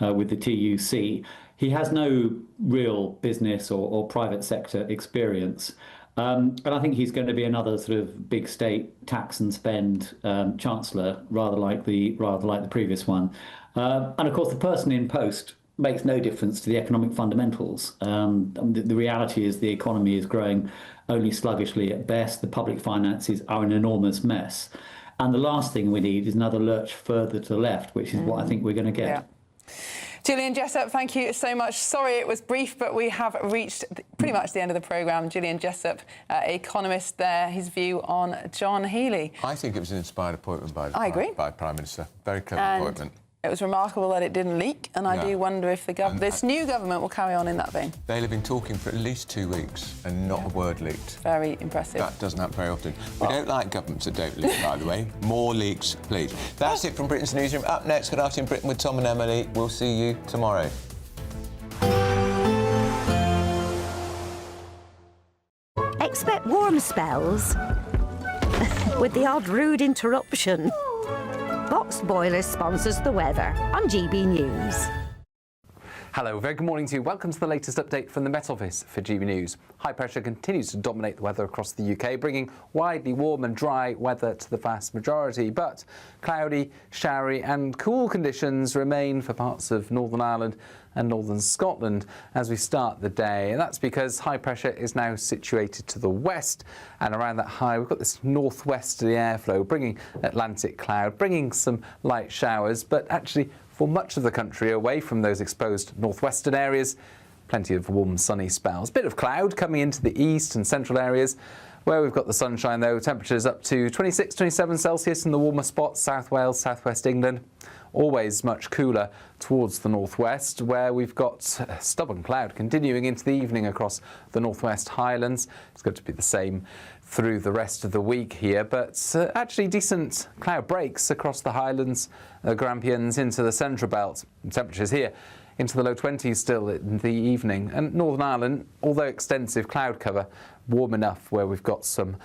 Speaker 1: with the TUC. He has no real business or private sector experience. And I think he's going to be another sort of big state tax and spend chancellor, rather like the previous one. And of course, the person in post makes no difference to the economic fundamentals. The reality is the economy is growing only sluggishly at best. The public finances are an enormous mess. And the last thing we need is another lurch further to the left, which is what I think we're going to get.
Speaker 14: Yeah. Julian Jessup, thank you so much. Sorry it was brief, but we have reached pretty much the end of the programme. Julian Jessup, economist there, his view on John Healey.
Speaker 13: I think it was an inspired appointment by Prime Minister. Very clever appointment.
Speaker 14: It was remarkable that it didn't leak, and I do wonder if this new government will carry on in that vein.
Speaker 13: They'll have been talking for at least 2 weeks and not a word leaked.
Speaker 14: Very impressive.
Speaker 13: That doesn't happen very often. We don't like governments that don't leak, by the way. More leaks, please. That's it from Britain's Newsroom. Up next, Good Afternoon Britain with Tom and Emily. We'll see you tomorrow.
Speaker 3: Expect warm spells with the odd rude interruption. Boxed Boiler sponsors the weather on GB News.
Speaker 4: Hello, very good morning to you. Welcome to the latest update from the Met Office for GB News. High pressure continues to dominate the weather across the UK, bringing widely warm and dry weather to the vast majority. But cloudy, showery and cool conditions remain for parts of Northern Ireland and northern Scotland as we start the day. And that's because high pressure is now situated to the west, and around that high we've got this northwesterly airflow bringing Atlantic cloud, bringing some light showers, but actually for much of the country away from those exposed northwestern areas, plenty of warm sunny spells. Bit of cloud coming into the east and central areas. Where we've got the sunshine though, temperatures up to 26, 27 Celsius in the warmer spots, South Wales, Southwest England. Always much cooler towards the northwest, where we've got stubborn cloud continuing into the evening across the northwest Highlands. It's going to be the same through the rest of the week here, but actually decent cloud breaks across the Highlands, the Grampians into the central belt. Temperatures here into the low 20s still in the evening. And Northern Ireland, although extensive cloud cover, warm enough where we've got some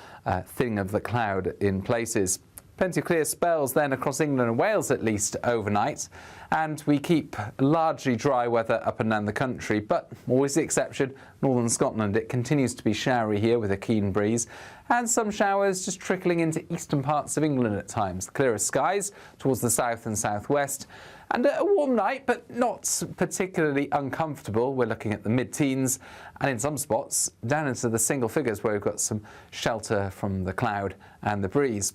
Speaker 4: thinning of the cloud in places. Plenty of clear spells then across England and Wales at least overnight, and we keep largely dry weather up and down the country, but always the exception, northern Scotland. It continues to be showery here with a keen breeze, and some showers just trickling into eastern parts of England at times. The clearest skies towards the south and southwest, and a warm night, but not particularly uncomfortable. We're looking at the mid-teens, and in some spots down into the single figures where we've got some shelter from the cloud and the breeze.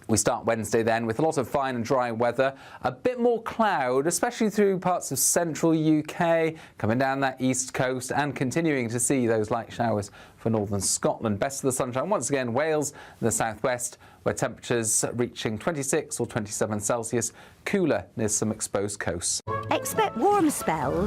Speaker 4: We start Wednesday then with a lot of fine and dry weather, a bit more cloud, especially through parts of central UK, coming down that east coast and continuing to see those light showers for northern Scotland. Best of the sunshine once again, Wales and the southwest, where temperatures reaching 26 or 27 Celsius, cooler near some exposed coasts.
Speaker 3: Expect warm spells